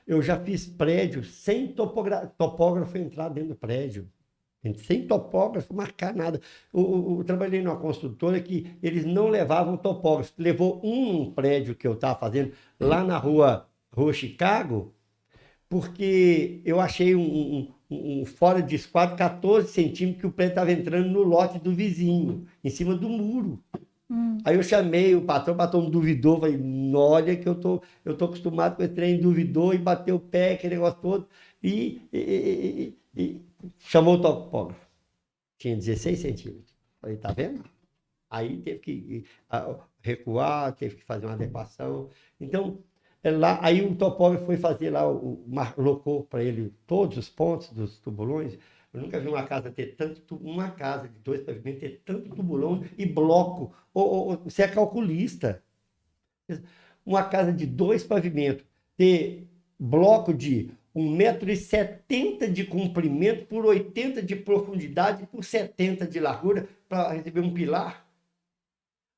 Eu já fiz prédio sem topógrafo entrar dentro do prédio. Sem topógrafo, marcar nada. Eu trabalhei numa construtora que eles não levavam topógrafo. Levou um prédio que eu estava fazendo lá na rua Chicago, porque eu achei um fora de esquadro 14 centímetros que o prédio estava entrando no lote do vizinho, em cima do muro. Aí eu chamei o patrão duvidou, falei, olha que eu tô acostumado com esse trem, duvidou e bateu o pé, aquele negócio todo, e chamou o topógrafo. Tinha 16 centímetros. Falei, tá vendo? Aí teve que recuar, teve que fazer uma adequação. Então, aí o topógrafo foi fazer lá, locou para ele todos os pontos dos tubulões. Eu nunca vi uma casa ter uma casa de 2 pavimentos ter tanto tubulão e bloco. Você é calculista. Uma casa de 2 pavimentos ter bloco de 1,70 m de comprimento por 80 de profundidade por 70 de largura para receber um pilar.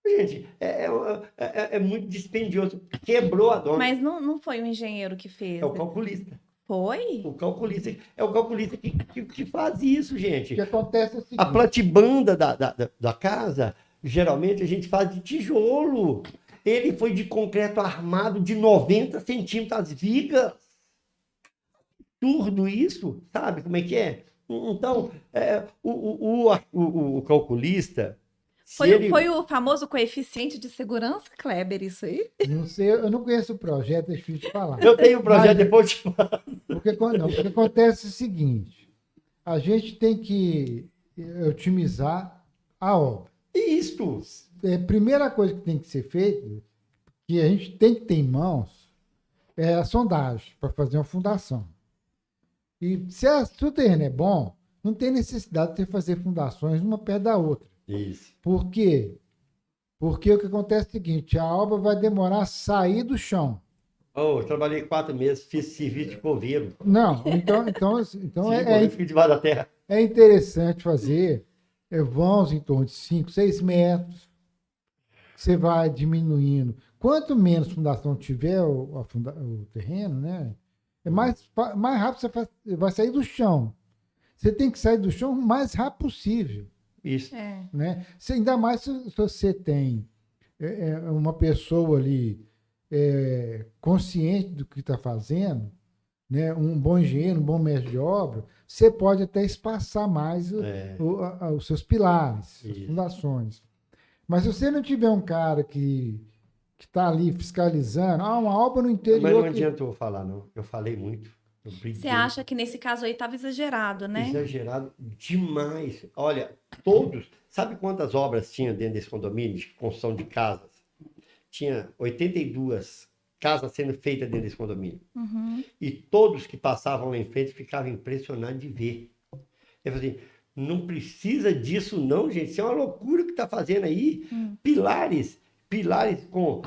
Gente, é muito dispendioso. Quebrou a dona. Mas não foi o engenheiro que fez. É o calculista. Foi? O calculista. É o calculista que faz isso, gente. O que acontece é o seguinte, A platibanda da casa, geralmente a gente faz de tijolo. Ele foi de concreto armado de 90 centímetros as vigas. Absurdo isso, sabe como é que é? Então, o calculista... Foi o famoso coeficiente de segurança, Kleber, isso aí? não sei, eu não conheço o projeto, é difícil de falar. Eu tenho um projeto depois de... O que acontece é o seguinte, a gente tem que otimizar a obra. Isso. Primeira coisa que tem que ser feita, que a gente tem que ter em mãos, é a sondagem para fazer uma fundação. E se o terreno é bom, não tem necessidade de você fazer fundações uma perto da outra. Isso. Por quê? Porque o que acontece é o seguinte, a obra vai demorar a sair do chão. Oh, eu trabalhei 4 meses, fiz serviço de coveiro. Não, então Serviço de coveiro, fiquei debaixo da terra. é interessante fazer vãos em torno de 5, 6 metros. Você vai diminuindo. Quanto menos fundação tiver o terreno, né? Mais rápido você vai sair do chão. Você tem que sair do chão o mais rápido possível. Isso. Né? Ainda mais se você tem uma pessoa ali consciente do que está fazendo, né? Um bom engenheiro, um bom mestre de obra, você pode até espaçar mais os seus pilares, as fundações. Mas se você não tiver um cara que está ali fiscalizando, uma obra no interior... Mas não adiantou falar, não. Eu falei muito. Você acha que nesse caso aí estava exagerado, né? Exagerado demais. Olha, sabe quantas obras tinha dentro desse condomínio de construção de casas? Tinha 82 casas sendo feitas dentro desse condomínio. Uhum. E todos que passavam lá em frente ficavam impressionados de ver. Eu falei assim, não precisa disso não, gente. Isso é uma loucura que está fazendo aí. Pilares com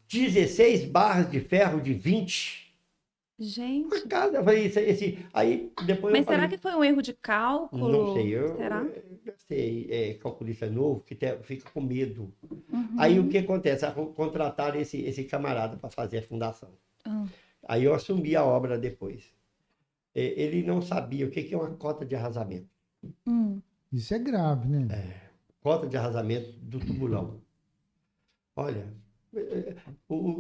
16 barras de ferro de 20. Gente. Uma casa, eu falei, aí depois Mas eu falei, será que foi um erro de cálculo? não sei, Será? eu sei, calculista novo que fica com medo. Uhum. Aí o que acontece? Contrataram esse camarada para fazer a fundação. Aí eu assumi a obra depois. Ele não sabia o que é uma cota de arrasamento. Isso é grave, né? Cota de arrasamento do tubulão. Olha,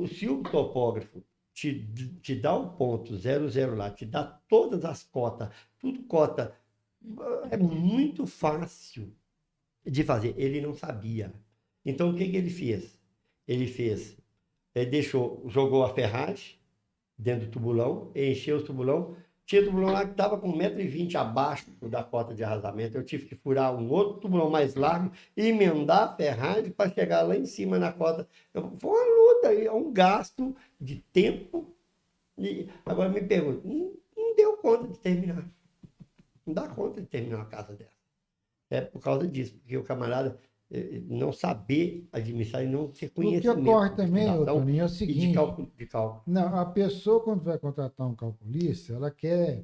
se o topógrafo te dá o ponto 00 lá, te dá todas as cotas, tudo cota, é muito fácil de fazer. Ele não sabia. Então, o que ele fez? Ele jogou a ferragem dentro do tubulão, encheu o tubulão, tinha tubulão lá que estava com 1,20 m abaixo da cota de arrasamento. Eu tive que furar um outro tubulão mais largo e emendar a ferragem para chegar lá em cima na cota. Foi uma luta, é um gasto de tempo. E agora me pergunto, não deu conta de terminar. Não dá conta de terminar uma casa dessa. É por causa disso, porque o camarada não saber administrar e não ter conhecimento. O que ocorre também, Toninho, é o seguinte... De cálculo. Não, a pessoa, quando vai contratar um calculista, ela quer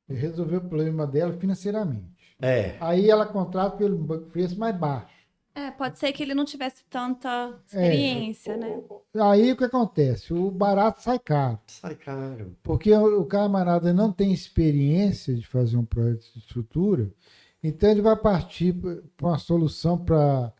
resolver o problema dela financeiramente. Aí ela contrata pelo preço mais baixo. Pode ser que ele não tivesse tanta experiência, né? Aí o que acontece? O barato sai caro. Sai caro. Porque o camarada não tem experiência de fazer um projeto de estrutura, então ele vai partir para uma solução para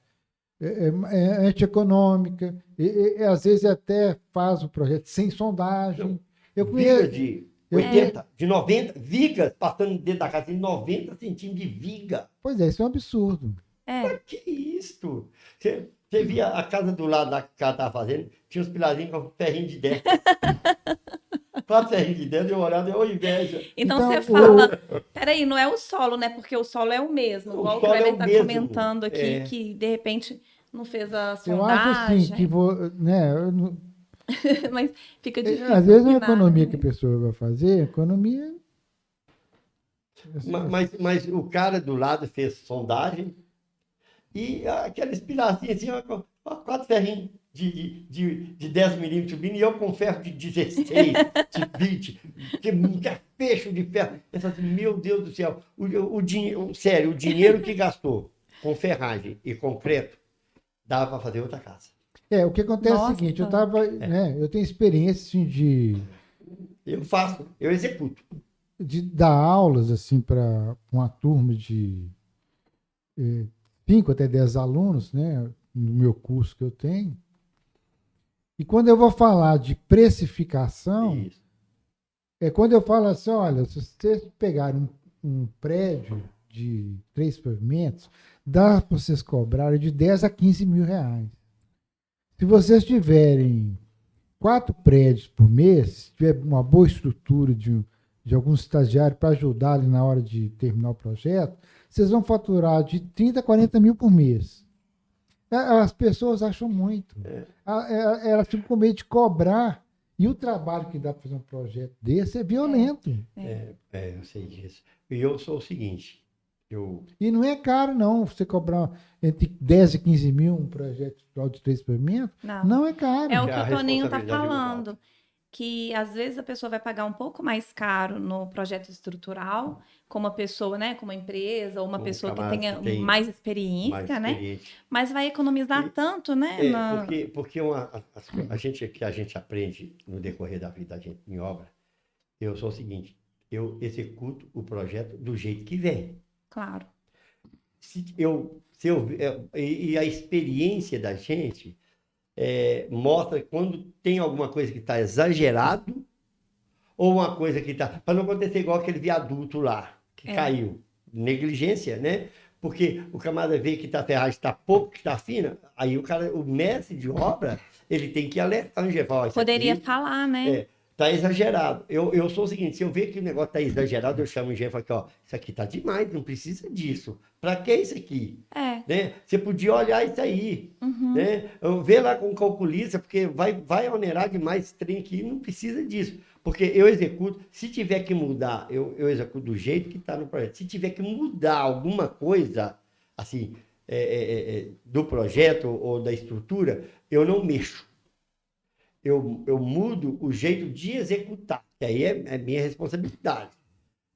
antieconômica, e às vezes até faz o projeto sem sondagem. Eu conheço... de 80, de 90, vigas passando dentro da casa, de 90 centímetros de viga. Pois é, isso é um absurdo. Mas que isso? Você via a casa do lado lá que o cara estava fazendo, tinha uns pilarzinhos com ferrinho de 10. 4 ferrinhos de 10, eu olhava e inveja. Então você fala, peraí, não é o solo, né? Porque o solo é o mesmo. Igual o Kleber está comentando aqui, que de repente não fez a sondagem. Eu acho assim, que mas fica difícil. Às vezes a economia que a pessoa vai fazer, economia... Mas o cara do lado fez sondagem e aqueles pilarzinhos assim, 4 ferrinhos de 10 milímetros subindo, e eu com ferro de 16, de 20, que é fecho de ferro. Eu falei assim, meu Deus do céu, o dinheiro que gastou com ferragem e concreto, dava para fazer outra casa. O que acontece é o seguinte, eu tenho experiência assim, de... Eu executo. De dar aulas assim para uma turma de 5 até 10 alunos, né, no meu curso que eu tenho. E quando eu vou falar de precificação, quando eu falo assim, olha, se vocês pegarem um prédio de 3 pavimentos, dá para vocês cobrarem de 10 a 15 mil reais. Se vocês tiverem 4 prédios por mês, se tiver uma boa estrutura de alguns estagiários para ajudar ali na hora de terminar o projeto, vocês vão faturar de 30 a 40 mil por mês. As pessoas acham muito. Elas ficam com medo de cobrar. E o trabalho que dá para fazer um projeto desse é violento. Eu sei disso. E eu sou o seguinte, E não é caro, não, você cobrar entre 10 e 15 mil um projeto de 3 pavimentos. Não. Não é caro. É o que A o Toninho está responsabilidade é muito alta. falando. Que às vezes a pessoa vai pagar um pouco mais caro no projeto estrutural, como uma pessoa, né, como uma empresa, ou uma pessoa que camarada tenha que tem mais experiência, né? experiente. Mas vai economizar tanto, né? Porque que a gente aprende no decorrer da vida da gente em obra, eu sou o seguinte, eu executo o projeto do jeito que vem. Claro. E a experiência da gente mostra quando tem alguma coisa que está exagerado ou uma coisa que está... Para não acontecer igual aquele viaduto lá, que caiu. Negligência, né? Porque o camarada vê que a ferragem está pouco, que está fina, aí o mestre de obra, ele tem que alertar o engenheiro. Poderia falar, né? Tá exagerado. Eu sou o seguinte, se eu ver que o negócio tá exagerado, eu chamo o engenheiro e falo aqui, ó, isso aqui tá demais, não precisa disso. Para que isso aqui? Né? Você podia olhar isso aí, né? Ver lá com o calculista, porque vai onerar demais esse trem aqui, não precisa disso. Porque eu executo, se tiver que mudar, eu executo do jeito que está no projeto. Se tiver que mudar alguma coisa, assim, do projeto ou da estrutura, eu não mexo. Eu mudo o jeito de executar, que aí é minha responsabilidade.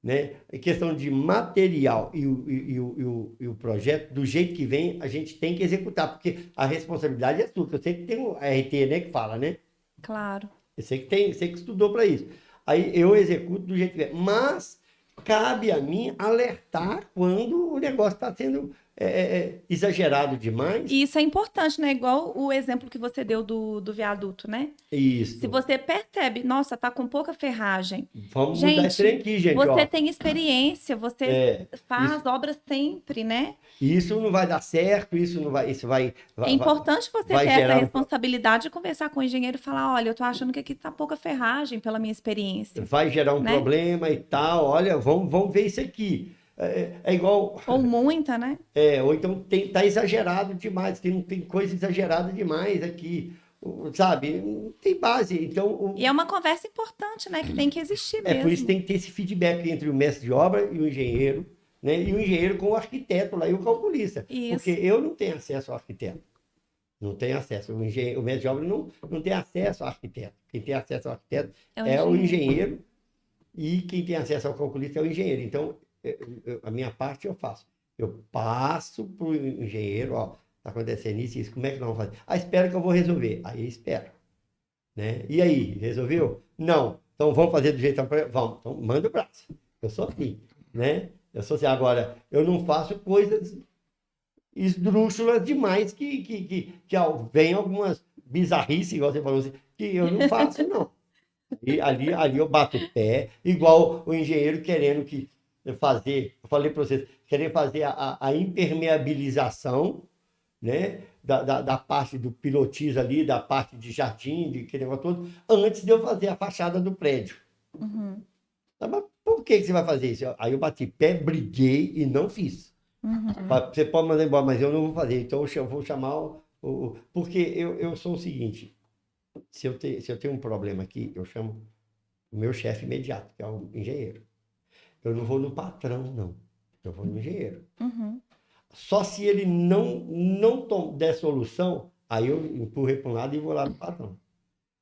Né? Em questão de material e o projeto, do jeito que vem, a gente tem que executar, porque a responsabilidade é sua, que eu sei que tem o RT, né, que fala, né? Claro. Eu sei que estudou para isso. Aí eu executo do jeito que vem. Mas cabe a mim alertar quando o negócio está sendo exagerado demais. E isso é importante, né? Igual o exemplo que você deu do viaduto, né? Isso. Se você percebe, nossa, tá com pouca ferragem. Vamos mudar esse trem aqui, gente. Você tem experiência, você faz isso. obras sempre, né? Isso não vai dar certo, isso não vai. É importante você ter essa responsabilidade de conversar com o engenheiro e falar: olha, eu tô achando que aqui tá pouca ferragem pela minha experiência. Vai gerar um problema e tal. Olha, vamos ver isso aqui. É igual. Ou muita, né? Ou então tá exagerado demais, tem coisa exagerada demais aqui. Sabe? Não tem base. Então, E é uma conversa importante, né? Que tem que existir mesmo. Por isso tem que ter esse feedback entre o mestre de obra e o engenheiro. Né? E o engenheiro com o arquiteto lá e o calculista. Isso. Porque eu não tenho acesso ao arquiteto. Não tenho acesso. O mestre de obra não tem acesso ao arquiteto. Quem tem acesso ao arquiteto é o engenheiro e quem tem acesso ao calculista é o engenheiro. Então, a minha parte eu faço. Eu passo para o engenheiro, ó, está acontecendo isso, como é que nós vamos fazer? Espera que eu vou resolver. Aí espera. Né? E aí, resolveu? Não. Então vamos fazer do jeito que vamos. Então manda o braço. Eu sou assim. Né? Eu sou assim. Agora, eu não faço coisas esdrúxulas demais que vem algumas bizarrices, igual você falou assim, que eu não faço, não. E ali eu bato o pé, igual o engenheiro querendo fazer, eu falei para vocês, querer fazer a impermeabilização, né, da parte do pilotis ali, da parte de jardim, de aquele negócio todo, antes de eu fazer a fachada do prédio. Uhum. Mas por que você vai fazer isso? Aí eu bati pé, briguei e não fiz. Uhum. Você pode mandar embora, mas eu não vou fazer. Então eu vou chamar porque eu sou o seguinte, se eu tenho um problema aqui, eu chamo o meu chefe imediato, que é o engenheiro. Eu não vou no patrão, não. Eu vou no engenheiro. Uhum. Só se ele não der solução, aí eu empurro para um lado e vou lá no patrão.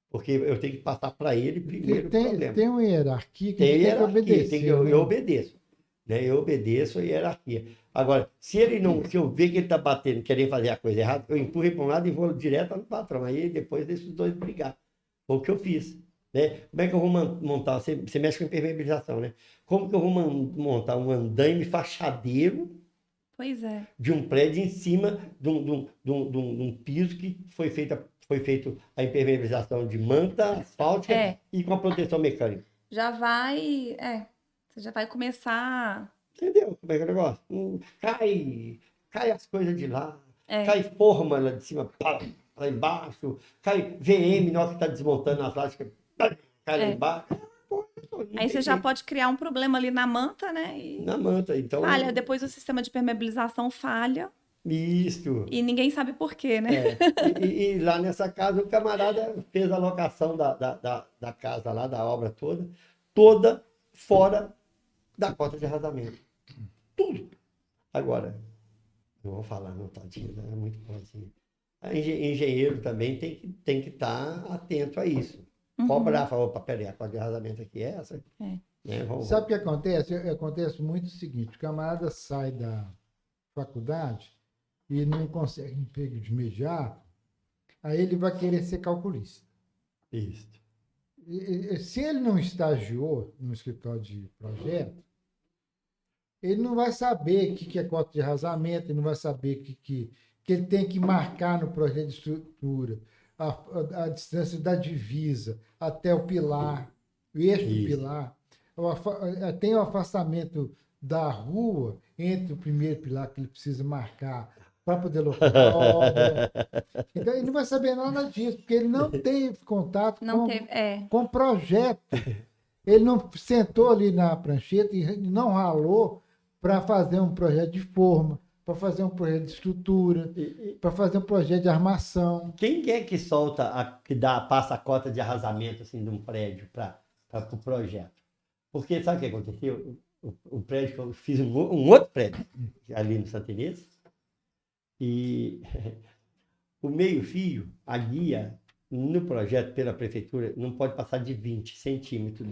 Porque eu tenho que passar para ele primeiro o problema. Tem uma hierarquia que tem que obedecer. Eu obedeço. Né? Eu obedeço a hierarquia. Agora, se eu ver que ele está batendo, querendo fazer a coisa errada, eu empurro para um lado e vou direto no patrão. Aí depois deixo os dois brigar. Foi o que eu fiz. Né? Como é que eu vou montar? Você mexe com impermeabilização, né? Como que eu vou montar um andaime fachadeiro? Pois é. De um prédio em cima de um piso que foi feito a impermeabilização de manta asfáltica e com a proteção mecânica. Você já vai começar... Entendeu como é que é o negócio? Cai as coisas de lá, cai forma lá de cima, lá embaixo, cai VM na hora que está desmontando as lajes, cai lá embaixo. Aí você já pode criar um problema ali na manta, né? Na manta, então... Falha, depois o sistema de permeabilização falha. Isso. E ninguém sabe por quê, né? E lá nessa casa o camarada fez a locação da casa lá, da obra toda fora da cota de arrasamento. Tudo. Agora, não vou falar, não, tadinho, é muito bonzinho. Engenheiro também tem que estar atento a isso. Cobrar, falar, opa, peraí, a cota de arrasamento aqui é essa. É. Né? Sabe o que acontece? Acontece muito o seguinte: o camarada sai da faculdade e não consegue emprego de imediato, aí ele vai querer ser calculista. Isso. Se ele não estagiou no escritório de projeto, ele não vai saber o que é cota de arrasamento, ele não vai saber que ele tem que marcar no projeto de estrutura, a distância da divisa até o pilar, o eixo do Isso. pilar. Tem o afastamento da rua entre o primeiro pilar que ele precisa marcar para poder locar a obra. Então, ele não vai saber nada disso, porque ele não teve contato com o projeto. Ele não sentou ali na prancheta e não ralou para fazer um projeto de forma, para fazer um projeto de estrutura, para fazer um projeto de armação. Quem é que solta, passa a cota de arrasamento assim, de um prédio para o projeto? Porque sabe o que aconteceu? O prédio que eu fiz, um outro prédio ali no Santa Inês, e o meio-fio, a guia no projeto pela prefeitura, não pode passar de 20 centímetros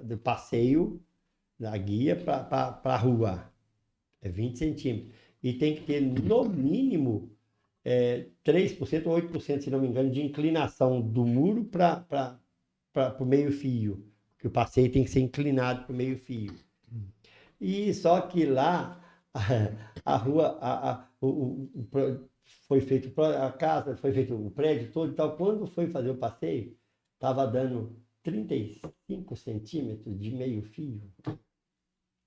do passeio da guia para a rua. É 20 centímetros. E tem que ter, no mínimo, 3% ou 8%, se não me engano, de inclinação do muro para o meio-fio. Que o passeio tem que ser inclinado para o meio-fio. E só que lá, a rua, foi feito a casa, foi feito o prédio todo e tal. Quando foi fazer o passeio, estava dando 35 centímetros de meio-fio.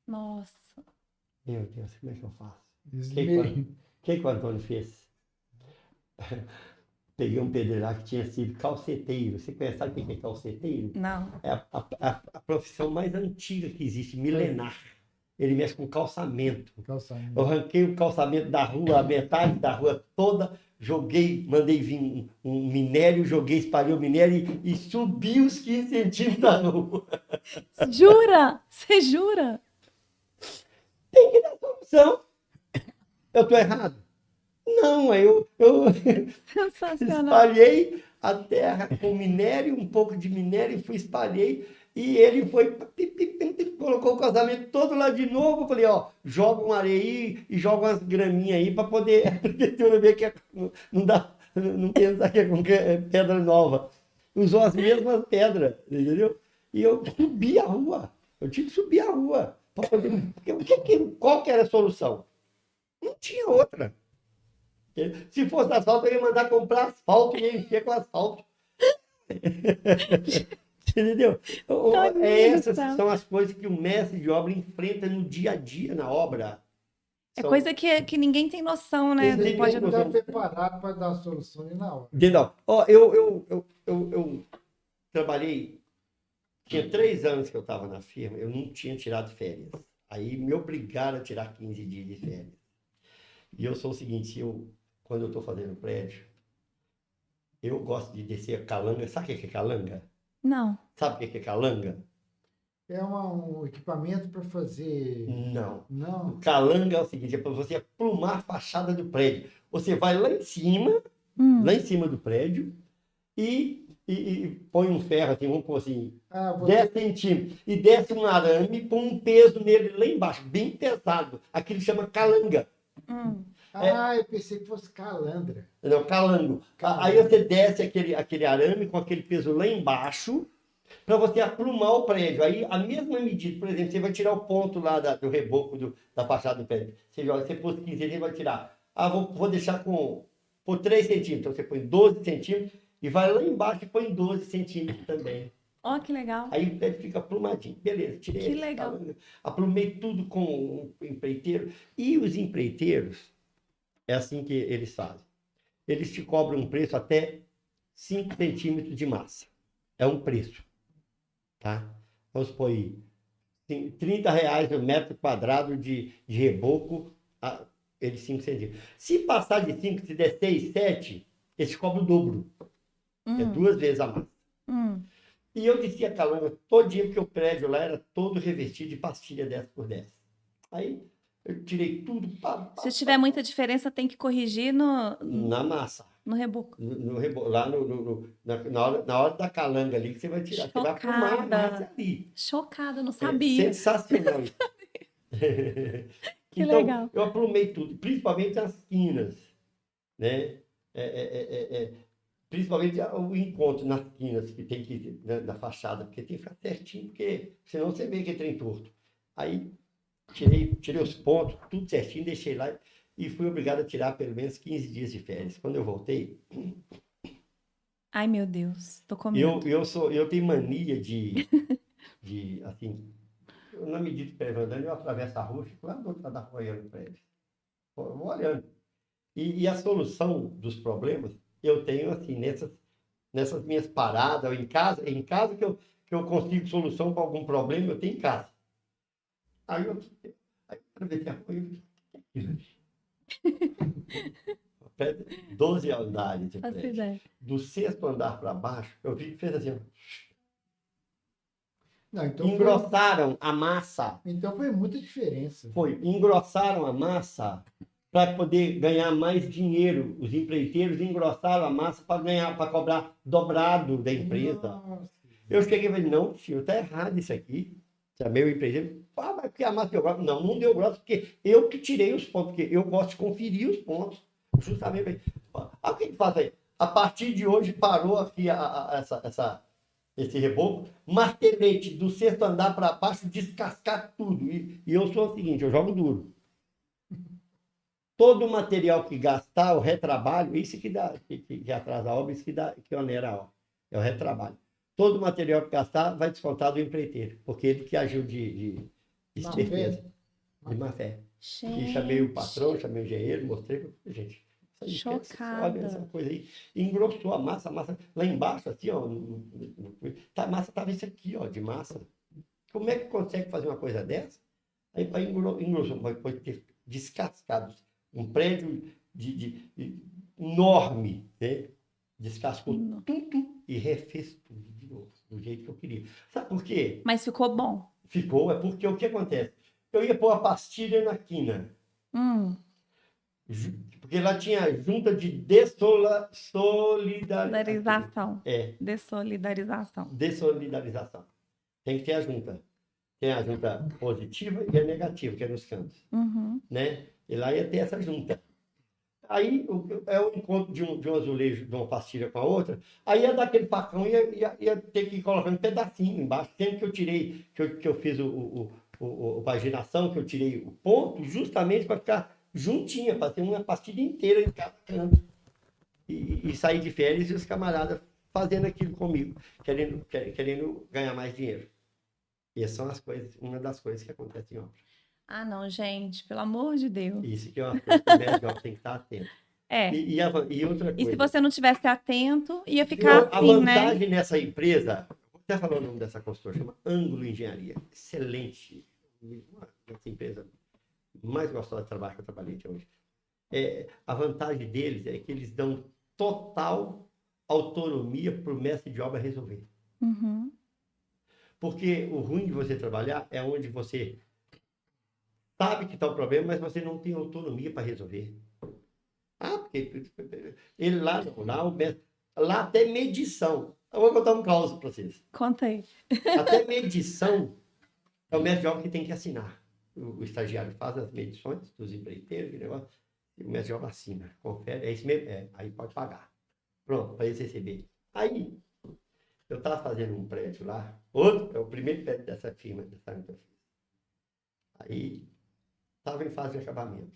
Nossa. Meu Deus, como é que eu faço? O que o Antônio fez? Peguei um pedreiro lá que tinha sido calceteiro. Você conhece, sabe o que é calceteiro? Não. É a profissão mais antiga que existe, milenar. Ele mexe com calçamento. Eu arranquei o calçamento da rua, a metade da rua toda, joguei, mandei vir um minério, espalhei o minério e subi os 15 centímetros da rua. Jura? Você jura? Tem que dar solução. Eu estou errado? Não, eu espalhei a terra com minério, um pouco de minério, espalhei, e ele foi, colocou o casamento todo lá de novo. Eu falei, joga uma areia aí e joga umas graminhas aí para poder a prefeitura ver que não pensar que é pedra nova. Usou as mesmas pedras, entendeu? E eu subi a rua. Eu tive que subir a rua. Para poder, qual que era a solução? Não tinha outra. Se fosse asfalto, eu ia mandar comprar asfalto e ia encher com asfalto. Entendeu? Essas são as coisas que o mestre de obra enfrenta no dia a dia na obra. Coisa que ninguém tem noção, né? Ele pode estar preparado para dar a solução ali na hora. Entendeu? Eu trabalhei, tinha 3 anos que eu estava na firma, eu não tinha tirado férias. Aí me obrigaram a tirar 15 dias de férias. E eu sou o seguinte, quando eu estou fazendo prédio, eu gosto de descer a calanga. Sabe o que é calanga? Não. Sabe o que é calanga? É um equipamento para fazer... Não. Calanga é o seguinte, é para você aprumar a fachada do prédio. Você vai lá em cima do prédio e põe um ferro, assim, vamos pôr assim, 10 centímetros, e desce um arame e põe um peso nele lá embaixo, bem pesado. Aquilo chama calanga. Eu pensei que fosse calandra. Não, calango. Aí você desce aquele arame com aquele peso lá embaixo para você aprumar o prédio. Aí a mesma medida, por exemplo, você vai tirar o ponto lá do reboco da fachada do prédio. Você pôs 15 centímetros, vai tirar. Vou deixar por 3 centímetros. Então você põe 12 centímetros e vai lá embaixo e põe 12 centímetros também. Que legal. Aí o prédio fica aprumadinho. Beleza, tirei. Que legal. Calanga. Aprumei tudo com o empreiteiro. E os empreiteiros, é assim que eles fazem. Eles te cobram um preço até 5 centímetros de massa. É um preço. Tá? Vamos supor aí, R$30 o metro quadrado de reboco, eles 5 centímetros. Se passar de 5, se der 6, 7, eles cobram o dobro. É 2 vezes a massa. E eu descia a calanga todo dia, porque o prédio lá era todo revestido de pastilha 10x10. Aí Eu tirei tudo. Se tiver muita diferença, tem que corrigir Na massa. no reboco. Lá na hora da calanga ali que você vai tirar. Você vai aprumar a massa ali. Chocada, não É sabia. sensacional. Que Então, legal. eu aprumei tudo, principalmente as quinas, né? Principalmente o encontro nas quinas que tem que na fachada, porque tem que ficar certinho, porque senão você vê que é trem torto. Aí tirei os pontos, tudo certinho, deixei lá e fui obrigado a tirar pelo menos 15 dias de férias. Quando eu voltei, Ai, meu Deus, tô com medo. eu tenho mania assim, eu, na medida que eu andando, eu atravesso a rua, fico lá do outro lado da rua olhando para eles. Vou olhando. E a solução dos problemas eu tenho assim, nessas minhas paradas, em casa que eu consigo solução para algum problema, eu tenho em casa. Aí eu atravessei a rua e eu falei, o que é aquilo ali? 12 andares de Faço prédio. ideia. Do 6º andar para baixo, eu vi que fez assim, ó. Não, então Engrossaram a massa. então foi muita diferença. Engrossaram a massa para poder ganhar mais dinheiro. Os empreiteiros engrossaram a massa para cobrar dobrado da empresa. Nossa. Eu cheguei e falei, não, filho, tá errado isso aqui. Chamei o empreiteiro, mas porque a massa deu grossa. Não deu grossa, porque eu que tirei os pontos, porque eu gosto de conferir os pontos. Justamente, o que faz aí? A partir de hoje parou aqui esse reboco, martelete do 6º andar para baixo, descascar tudo. E eu sou o seguinte, eu jogo duro. Todo o material que gastar, o retrabalho, isso que dá, que atrasa a obra, isso que onera a obra. É o retrabalho. Todo o material que gastar vai descontar do empreiteiro, porque ele que agiu de esperteza, de má fé. E chamei o patrão, chamei o engenheiro, mostrei para gente. Chocada. Olha essa coisa aí. Engrossou a massa lá embaixo, assim, ó. A massa estava isso aqui, ó, de massa. Como é que consegue fazer uma coisa dessa? Aí engrossou, pode ter descascado um prédio enorme, né? Descascou tudo e refez tudo de novo, do jeito que eu queria. Sabe por quê? Mas ficou bom. Ficou, é porque o que acontece? Eu ia pôr a pastilha na quina. Porque lá tinha a junta de Solidarização. É. Dessolidarização. Dessolidarização. Tem que ter a junta. Tem a junta positiva e a negativa, que é nos cantos. Né? E lá ia ter essa junta. Aí é o encontro de um azulejo, de uma pastilha com a outra. Aí ia dar aquele facão e ia ter que ir colocando um pedacinho embaixo. Sempre que eu tirei, que eu fiz a paginação, que eu tirei o ponto, justamente para ficar juntinha, para ter uma pastilha inteira em cada canto. E sair de férias e os camaradas fazendo aquilo comigo, querendo ganhar mais dinheiro. E essas são as coisas, uma das coisas que acontecem em obra. Ah, não, gente, pelo amor de Deus. Isso que é uma coisa que o mestre de obra tem que estar atento. É. E outra coisa. E se você não tivesse atento, ia ficar assim, a vantagem nessa empresa, vou até falar o nome dessa consultora, chama Ângulo Engenharia. Excelente. Essa empresa mais gostosa de trabalhar que eu trabalhei até hoje. A vantagem deles é que eles dão total autonomia para o mestre de obra resolver. Porque o ruim de você trabalhar é onde você sabe que está o problema, mas você não tem autonomia para resolver. Porque ele lá o mestre, lá até medição. Eu vou contar um caso para vocês. Conta aí. Até medição é o mestre de obra que tem que assinar. O estagiário faz as medições dos empreiteiros, e o mestre de obra assina, confere, é isso mesmo, aí pode pagar. Pronto, para eles receber. Aí, eu estava fazendo um prédio lá, é o primeiro prédio dessa firma, dessa que eu fiz. Aí, estava em fase de acabamento.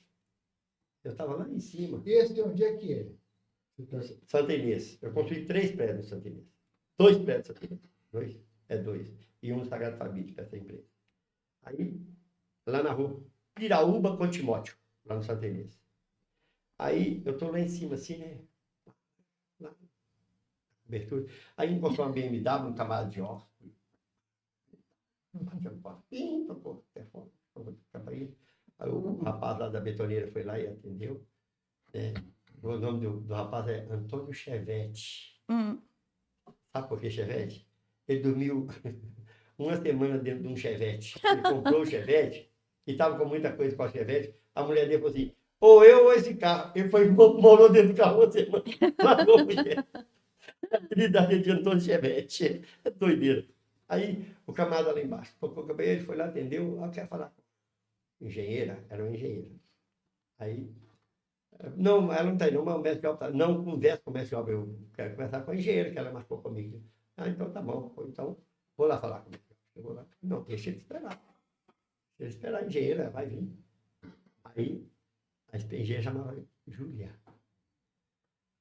Eu estava lá em cima. Esse onde é que é? Santa Inês. Eu construí 3 prédios no Santa Inês. 2 prédios no Santa Inês. 2. E um no Sagrado Família, para essa empresa. Aí, lá na rua Piraúba com Timóteo, lá no Santa Inês. Aí, eu estou lá em cima, assim, né? Lá, abertura. Aí, encontrou uma BMW, um camarada de óculos. Bateu no porta. Tocou o telefone. Aí o rapaz lá da betoneira foi lá e atendeu. O nome do rapaz é Antônio Chevette. Sabe por que Chevette? Ele dormiu uma semana dentro de um Chevette. Ele comprou o Chevette e estava com muita coisa com a Chevette, a mulher dele falou assim, ou eu ou esse carro. Ele foi, morou dentro do carro uma semana, largou a mulher. A habilidade de Antônio Chevette. É doideira. Aí o camarada lá embaixo, tocou o cabelo, ele foi lá, atendeu, ela quer falar com a engenheira, era uma engenheira. Aí, não, ela não está aí, não, mas o mestre de obra tá. Não, conversa com o mestre de obra, eu quero conversar com a engenheira, que ela marcou comigo. Ah, então tá bom, então vou lá falar com ele. Eu vou lá. Não, deixa ele esperar. Deixa ele esperar, a engenheira vai vir. Aí, a engenheira chamava Júlia.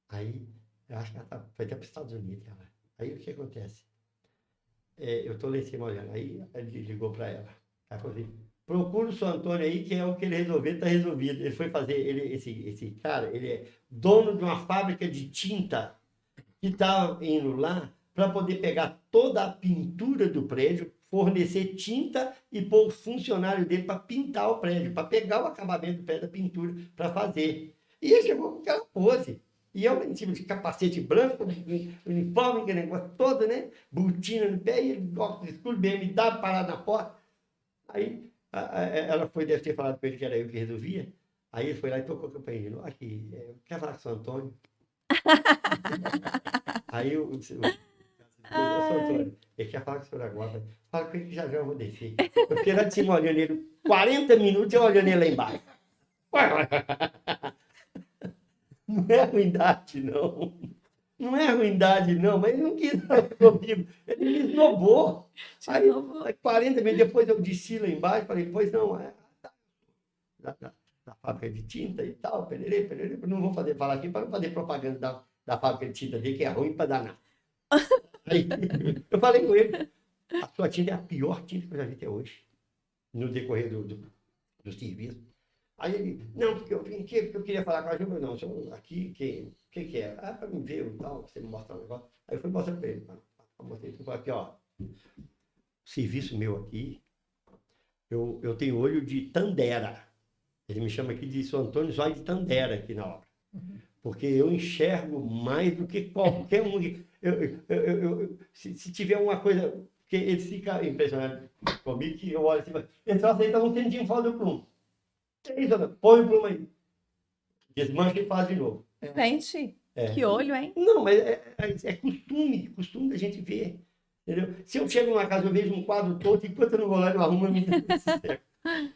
Aí, eu acho que ela foi até para os Estados Unidos. Ela. Aí, o que acontece? Eu estou lá em cima olhando. Aí, ele ligou para ela. Ela falou assim, procura o seu Antônio aí, que é o que ele resolver, está resolvido. Ele foi fazer, esse cara, ele é dono de uma fábrica de tinta que estava indo lá para poder pegar toda a pintura do prédio, fornecer tinta e pôr o funcionário dele para pintar o prédio, para pegar o acabamento do prédio da pintura para fazer. E ele chegou com aquela pose. E eu em cima de capacete branco, uniforme, aquele negócio todo, né? Botina no pé, e ele, óculos escuros, BMW parado na porta. Aí ela foi, deve ter falado com ele que era eu que resolvia. Aí ele foi lá e tocou a campainha. Aqui, quer falar com o seu Antônio? Aí o seu Antônio, ele quer falar com o senhor agora. Fala com ele que já eu vou descer. Eu fiquei lá de cima olhando ele, 40 minutos eu olhando ele lá embaixo. Não é ruindade, não. Não é ruindade, não, mas ele não quis falar comigo. Ele me esnobou. Aí, 40 minutos depois eu desci lá embaixo, falei, pois não, da fábrica de tinta e tal, pererê, não vou falar aqui para não fazer propaganda da fábrica de tinta dele, que é ruim para danar. Aí, eu falei com ele, a sua tinta é a pior tinta que eu já vi até hoje, no decorrer do serviço. Aí ele, não, porque eu vim aqui, porque eu queria falar com a Ju, não, senhor, aqui, o que é? Ah, para mim ver e tal, você me mostrar um negócio. Aí eu fui mostrar para ele, aqui, ó, serviço meu aqui, eu tenho olho de Tandera. Ele me chama aqui de São Antônio Zóio de Tandera aqui na obra. Porque eu enxergo mais do que qualquer um. Se tiver uma coisa, porque ele fica impressionado comigo, que eu olho assim, ele só aceita um centímetro fora do plumo. Que isso, põe o plumo aí. Desmancha e faz de novo. Gente, que olho, hein? Não, mas é costume da gente ver. Entendeu? Se eu chego numa casa, eu vejo um quadro todo, enquanto eu não vou lá, eu arrumo a minha.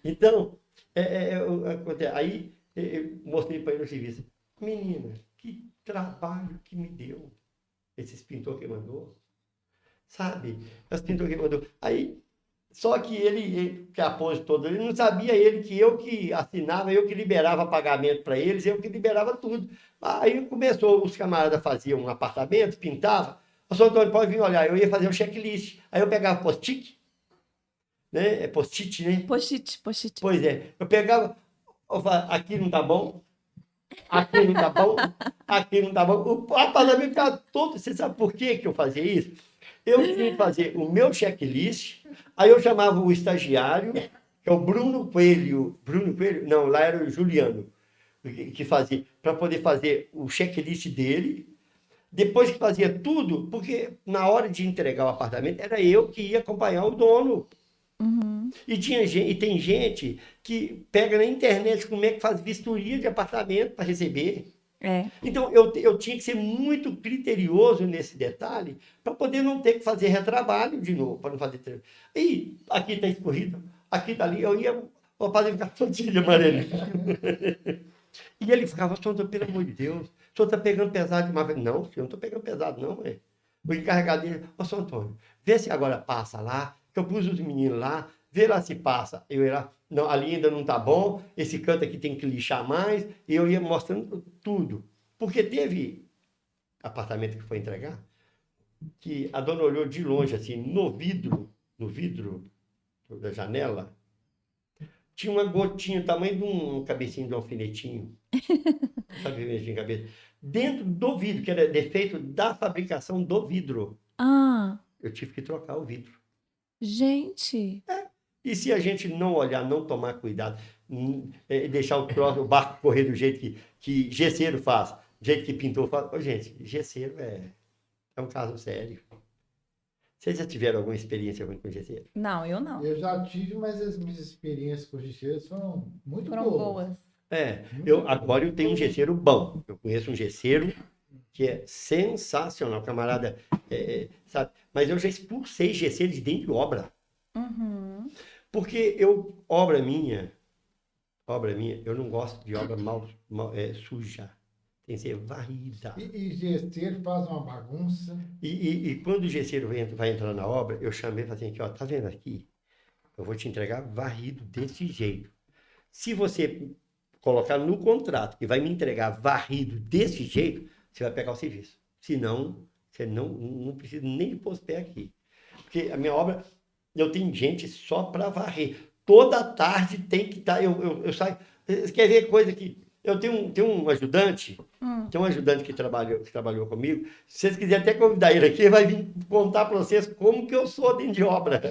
Então, aí eu mostrei para ele o serviço. Menina, que trabalho que me deu esses pintores que mandou. Sabe? Os pintores que mandou. Aí, só que ele que a pose toda, ele não sabia que eu que assinava, eu que liberava pagamento para eles, eu que liberava tudo. Aí começou, os camaradas faziam um apartamento, pintavam. O senhor Antônio pode vir olhar, eu ia fazer um checklist. Aí eu pegava post-it, né? É post-it, né? Post-it. Pois é. Eu pegava, eu falava, aqui não tá bom, aqui não tá bom, aqui não tá bom. O apartamento ficava todo. Você sabe por que eu fazia isso? Eu tinha que fazer o meu checklist, aí eu chamava o estagiário, que é o Bruno Coelho. Bruno Coelho? Não, lá era o Juliano, que fazia, para poder fazer o checklist dele. Depois que fazia tudo, porque na hora de entregar o apartamento, era eu que ia acompanhar o dono. Uhum. E tem gente que pega na internet como é que faz vistoria de apartamento para receber. Então, eu tinha que ser muito criterioso nesse detalhe para poder não ter que fazer retrabalho de novo, para não fazer... E aqui está escorrido, aqui está ali, eu ia... O padre ficava todinho amarelinho. E ele ficava, pelo amor de Deus, o senhor está pegando pesado demais. Não, senhor, não estou pegando pesado, não. O encarregado dele, São Antônio, vê se agora passa lá, que eu pus os meninos lá, vê lá se passa. Eu ia lá, não, ali ainda não está bom, esse canto aqui tem que lixar mais, e eu ia mostrando tudo. Porque teve apartamento que foi entregar, que a dona olhou de longe, assim, no vidro da janela, tinha uma gotinha, tamanho de um cabecinho de um alfinetinho. Sabe, alfinetinho de cabeça? Dentro do vidro, que era defeito da fabricação do vidro. Eu tive que trocar o vidro. Gente. E se a gente não olhar, não tomar cuidado, deixar o barco correr do jeito que gesseiro faz, do jeito que pintor faz. Gente, gesseiro é um caso sério. Vocês já tiveram alguma experiência ruim com gesseiro? Não, eu não. Eu já tive, mas as minhas experiências com gesseiro foram muito Foram boas. boas. Agora eu tenho um gesseiro bom. Eu conheço um gesseiro que é sensacional, camarada, sabe? Mas eu já expulsei gesseiro de dentro de obra. Uhum. Porque obra minha, eu não gosto de obra suja. Tem que ser varrida. E gesseiro faz uma bagunça. E quando o gesseiro vai entrar na obra, eu chamei e falei assim, aqui, ó, tá vendo aqui? Eu vou te entregar varrido desse jeito. Se você colocar no contrato que vai me entregar varrido desse jeito, você vai pegar o serviço. Senão, você não precisa nem pôr os pés aqui. Porque a minha obra, eu tenho gente só para varrer. Toda tarde tem que estar, eu saio. Você quer ver coisa que... Eu tenho um ajudante, tem um ajudante que trabalhou comigo. Se vocês quiserem até convidar ele aqui, ele vai vir contar para vocês como que eu sou dentro de obra.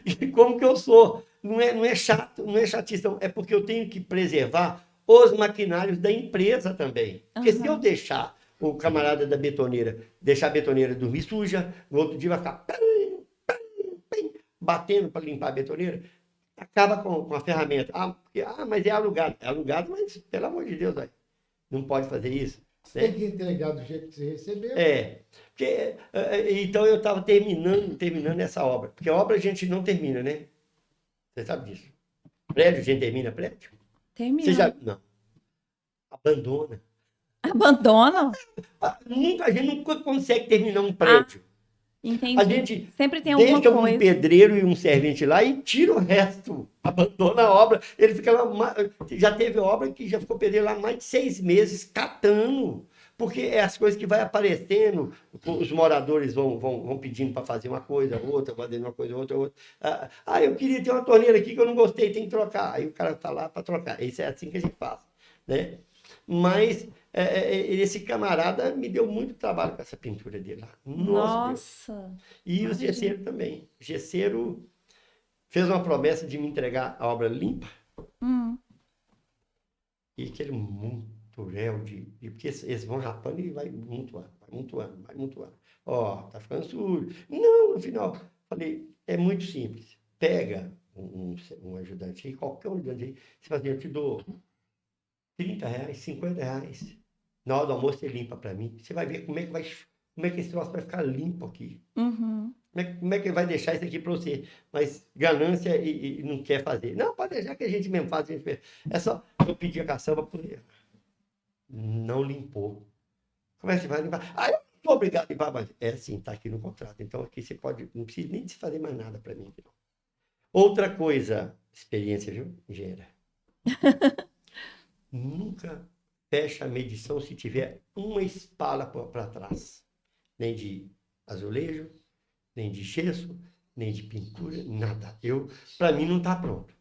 E como que eu sou. Não é chato, não é chatíssimo. É porque eu tenho que preservar os maquinários da empresa também. Porque se eu deixar o camarada da betoneira, deixar a betoneira dormir suja, no outro dia vai ficar batendo para limpar a betoneira, acaba com a ferramenta. Mas é alugado. É alugado, mas pelo amor de Deus, não pode fazer isso. Você tem que entregar do jeito que você recebeu. Então eu estava terminando essa obra. Porque a obra a gente não termina, né? Você sabe disso. Prédio, a gente termina prédio? Termina. Não. Abandona. Abandona? A gente nunca consegue terminar um prédio. Entendi. A gente sempre tem alguma deixa coisa. um pedreiro e um servente lá e tira o resto. Abandona a obra. Ele fica lá. Já teve obra que já ficou pedreiro lá mais de 6 meses catando. Porque é as coisas que vai aparecendo, os moradores vão pedindo para fazer uma coisa, outra, fazendo uma coisa, outra. Eu queria ter uma torneira aqui que eu não gostei, tem que trocar. Aí o cara está lá para trocar. Isso é assim que a gente faz, né? Mas esse camarada me deu muito trabalho com essa pintura dele lá. Nossa! E o gesseiro também. O gesseiro fez uma promessa de me entregar a obra limpa. E aquele munturéu porque eles vão rapando e vai montuando. Ó, tá ficando sujo. Não, no final, falei, é muito simples. Pega um ajudante aí, qualquer um ajudante aí, você fala assim, eu te dou R$30, R$50. Na hora do almoço você limpa para mim. Você vai ver como é que esse troço vai ficar limpo aqui. Como é que ele vai deixar isso aqui para você? Mas ganância e não quer fazer. Não, pode deixar que a gente mesmo faz. É só eu pedir a caçamba por ele. Não limpou. Como é que você vai limpar? Eu não sou obrigado a limpar, mas é assim, está aqui no contrato. Então aqui você não precisa nem de fazer mais nada para mim. Não. Outra coisa, experiência, viu, engenheira? Nunca fecha a medição se tiver uma espala para trás. Nem de azulejo, nem de gesso, nem de pintura, nada. Para mim não está pronto.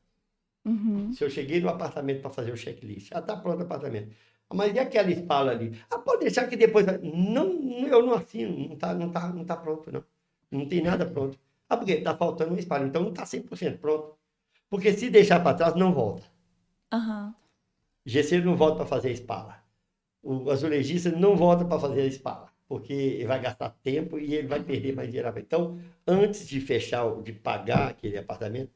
Se eu cheguei no apartamento para fazer o checklist, já está pronto o apartamento. Mas e aquela espala ali? Pode deixar que depois... Não, eu não assino, não tá pronto, não. Não tem nada pronto. Porque está faltando uma espala, então não está 100% pronto. Porque se deixar para trás, não volta. Gesseiro não volta para fazer a espala. O azulejista não volta para fazer a espala, porque ele vai gastar tempo e ele vai perder mais dinheiro. Então, antes de de pagar aquele apartamento,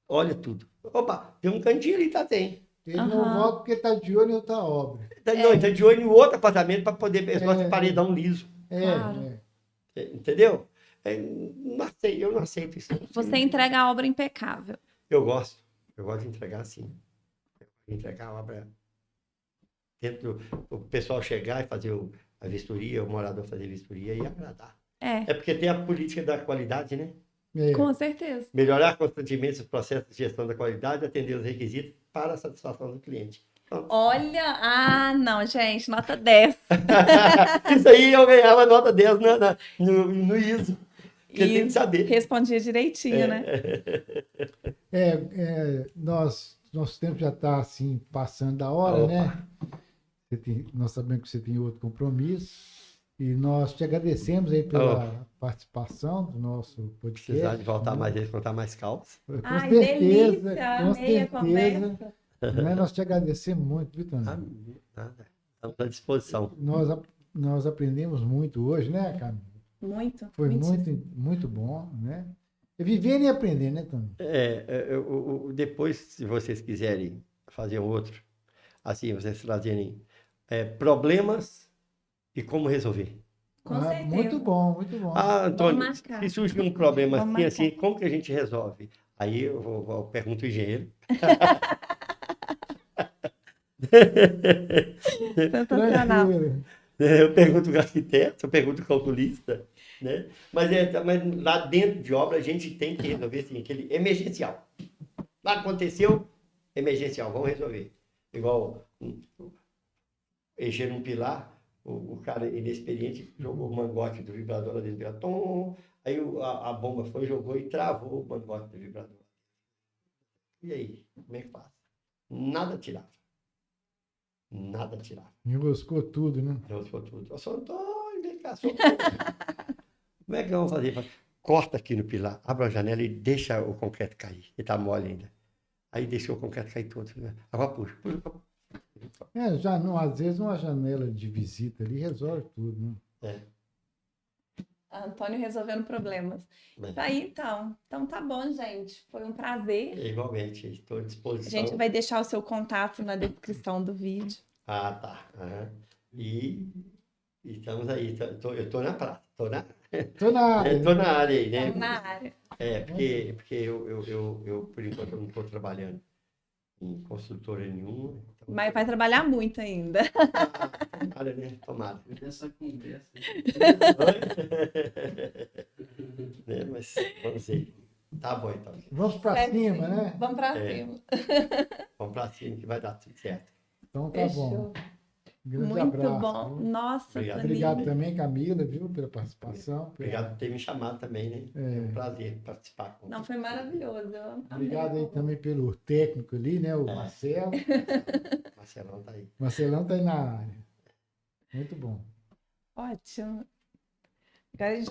olha tudo. Opa, tem um cantinho ali, tem. Ele não volta porque está de olho em outra obra. Não, ele está de olho em outro apartamento para poder de paredão liso. Claro. Entendeu? Eu não aceito isso. Você entrega a obra impecável. Eu gosto de entregar assim. Entregar a obra dentro, o pessoal chegar e fazer a vistoria, o morador fazer a vistoria e agradar. É porque tem a política da qualidade, né? Com certeza. Melhorar constantemente os processos de gestão da qualidade, atender os requisitos para a satisfação do cliente. Pronto. Olha, não, gente, nota 10. Isso aí eu ganhava nota 10 no ISO. Porque tem que saber. Respondia direitinho, né? Nosso tempo já está assim, passando da hora, né? Nós sabemos que você tem outro compromisso. E nós te agradecemos aí pela participação do nosso podcast. Precisar de voltar mais vezes, contar mais calças. Com certeza. Né? Nós te agradecemos muito, Vitor. Nada. Estamos à disposição. Nós aprendemos muito hoje, né, Camila? Muito. Foi Mentira. muito bom, né? É vivendo e aprendendo, né, Tony? Depois, se vocês quiserem fazer um outro, assim, vocês trazerem problemas e como resolver. Com Muito certeza. bom, muito bom. Ah, Vamos Antônio, marcar. se surgir um problema Vamos assim, marcar. como que a gente resolve? Aí eu pergunto ao engenheiro. Sensacional. Tranquilo. Eu pergunto o arquiteto, eu pergunto o calculista, né? Mas lá dentro de obra a gente tem que resolver assim, aquele emergencial. Lá aconteceu, emergencial, vamos resolver. Igual encher um pilar, o cara inexperiente jogou o mangote do vibrador lá dentro, tom, aí a bomba foi, jogou e travou o mangote do vibrador. E aí, como é que faz? Nada tirava. Nada tirava. Enroscou tudo, né? Ficou tudo. Eu sou Antônio, vem cá, socorro. Como é que vamos fazer? Corta aqui no pilar, abre a janela e deixa o concreto cair, que está mole ainda. Aí deixou o concreto cair todo. Agora puxa. Já não, às vezes uma janela de visita ali resolve tudo, né? Antônio resolvendo problemas. Isso aí, então. Então tá bom, gente. Foi um prazer. Igualmente, estou à A disposição. gente vai deixar o seu contato na descrição do vídeo. Ah, tá. Aham. E estamos aí. Eu estou na praça. Tô na área. Estou na área aí, né? Estamos na área. Porque eu, por enquanto, eu não estou trabalhando em construtora nenhuma. Então, Mas vai trabalhar muito ainda. tomara, né? Tomara. Essa conversa. Né? Mas vamos ver. Tá bom, então. Vamos para Certinho. cima, né? Vamos pra É. cima. Vamos pra cima que vai dar tudo certo. Então tá Fechou. bom. Grande Muito abraço. bom. Viu? Nossa, Obrigado. Toninho. Obrigado também, Camila, viu, pela participação. Obrigado por ter me chamado também, né? É um prazer participar. Não, foi maravilhoso. Eu amei. Obrigado aí também pelo técnico ali, né? O Marcelo. Marcelão tá aí. Marcelão tá aí na área. Muito bom. Ótimo. Agora a gente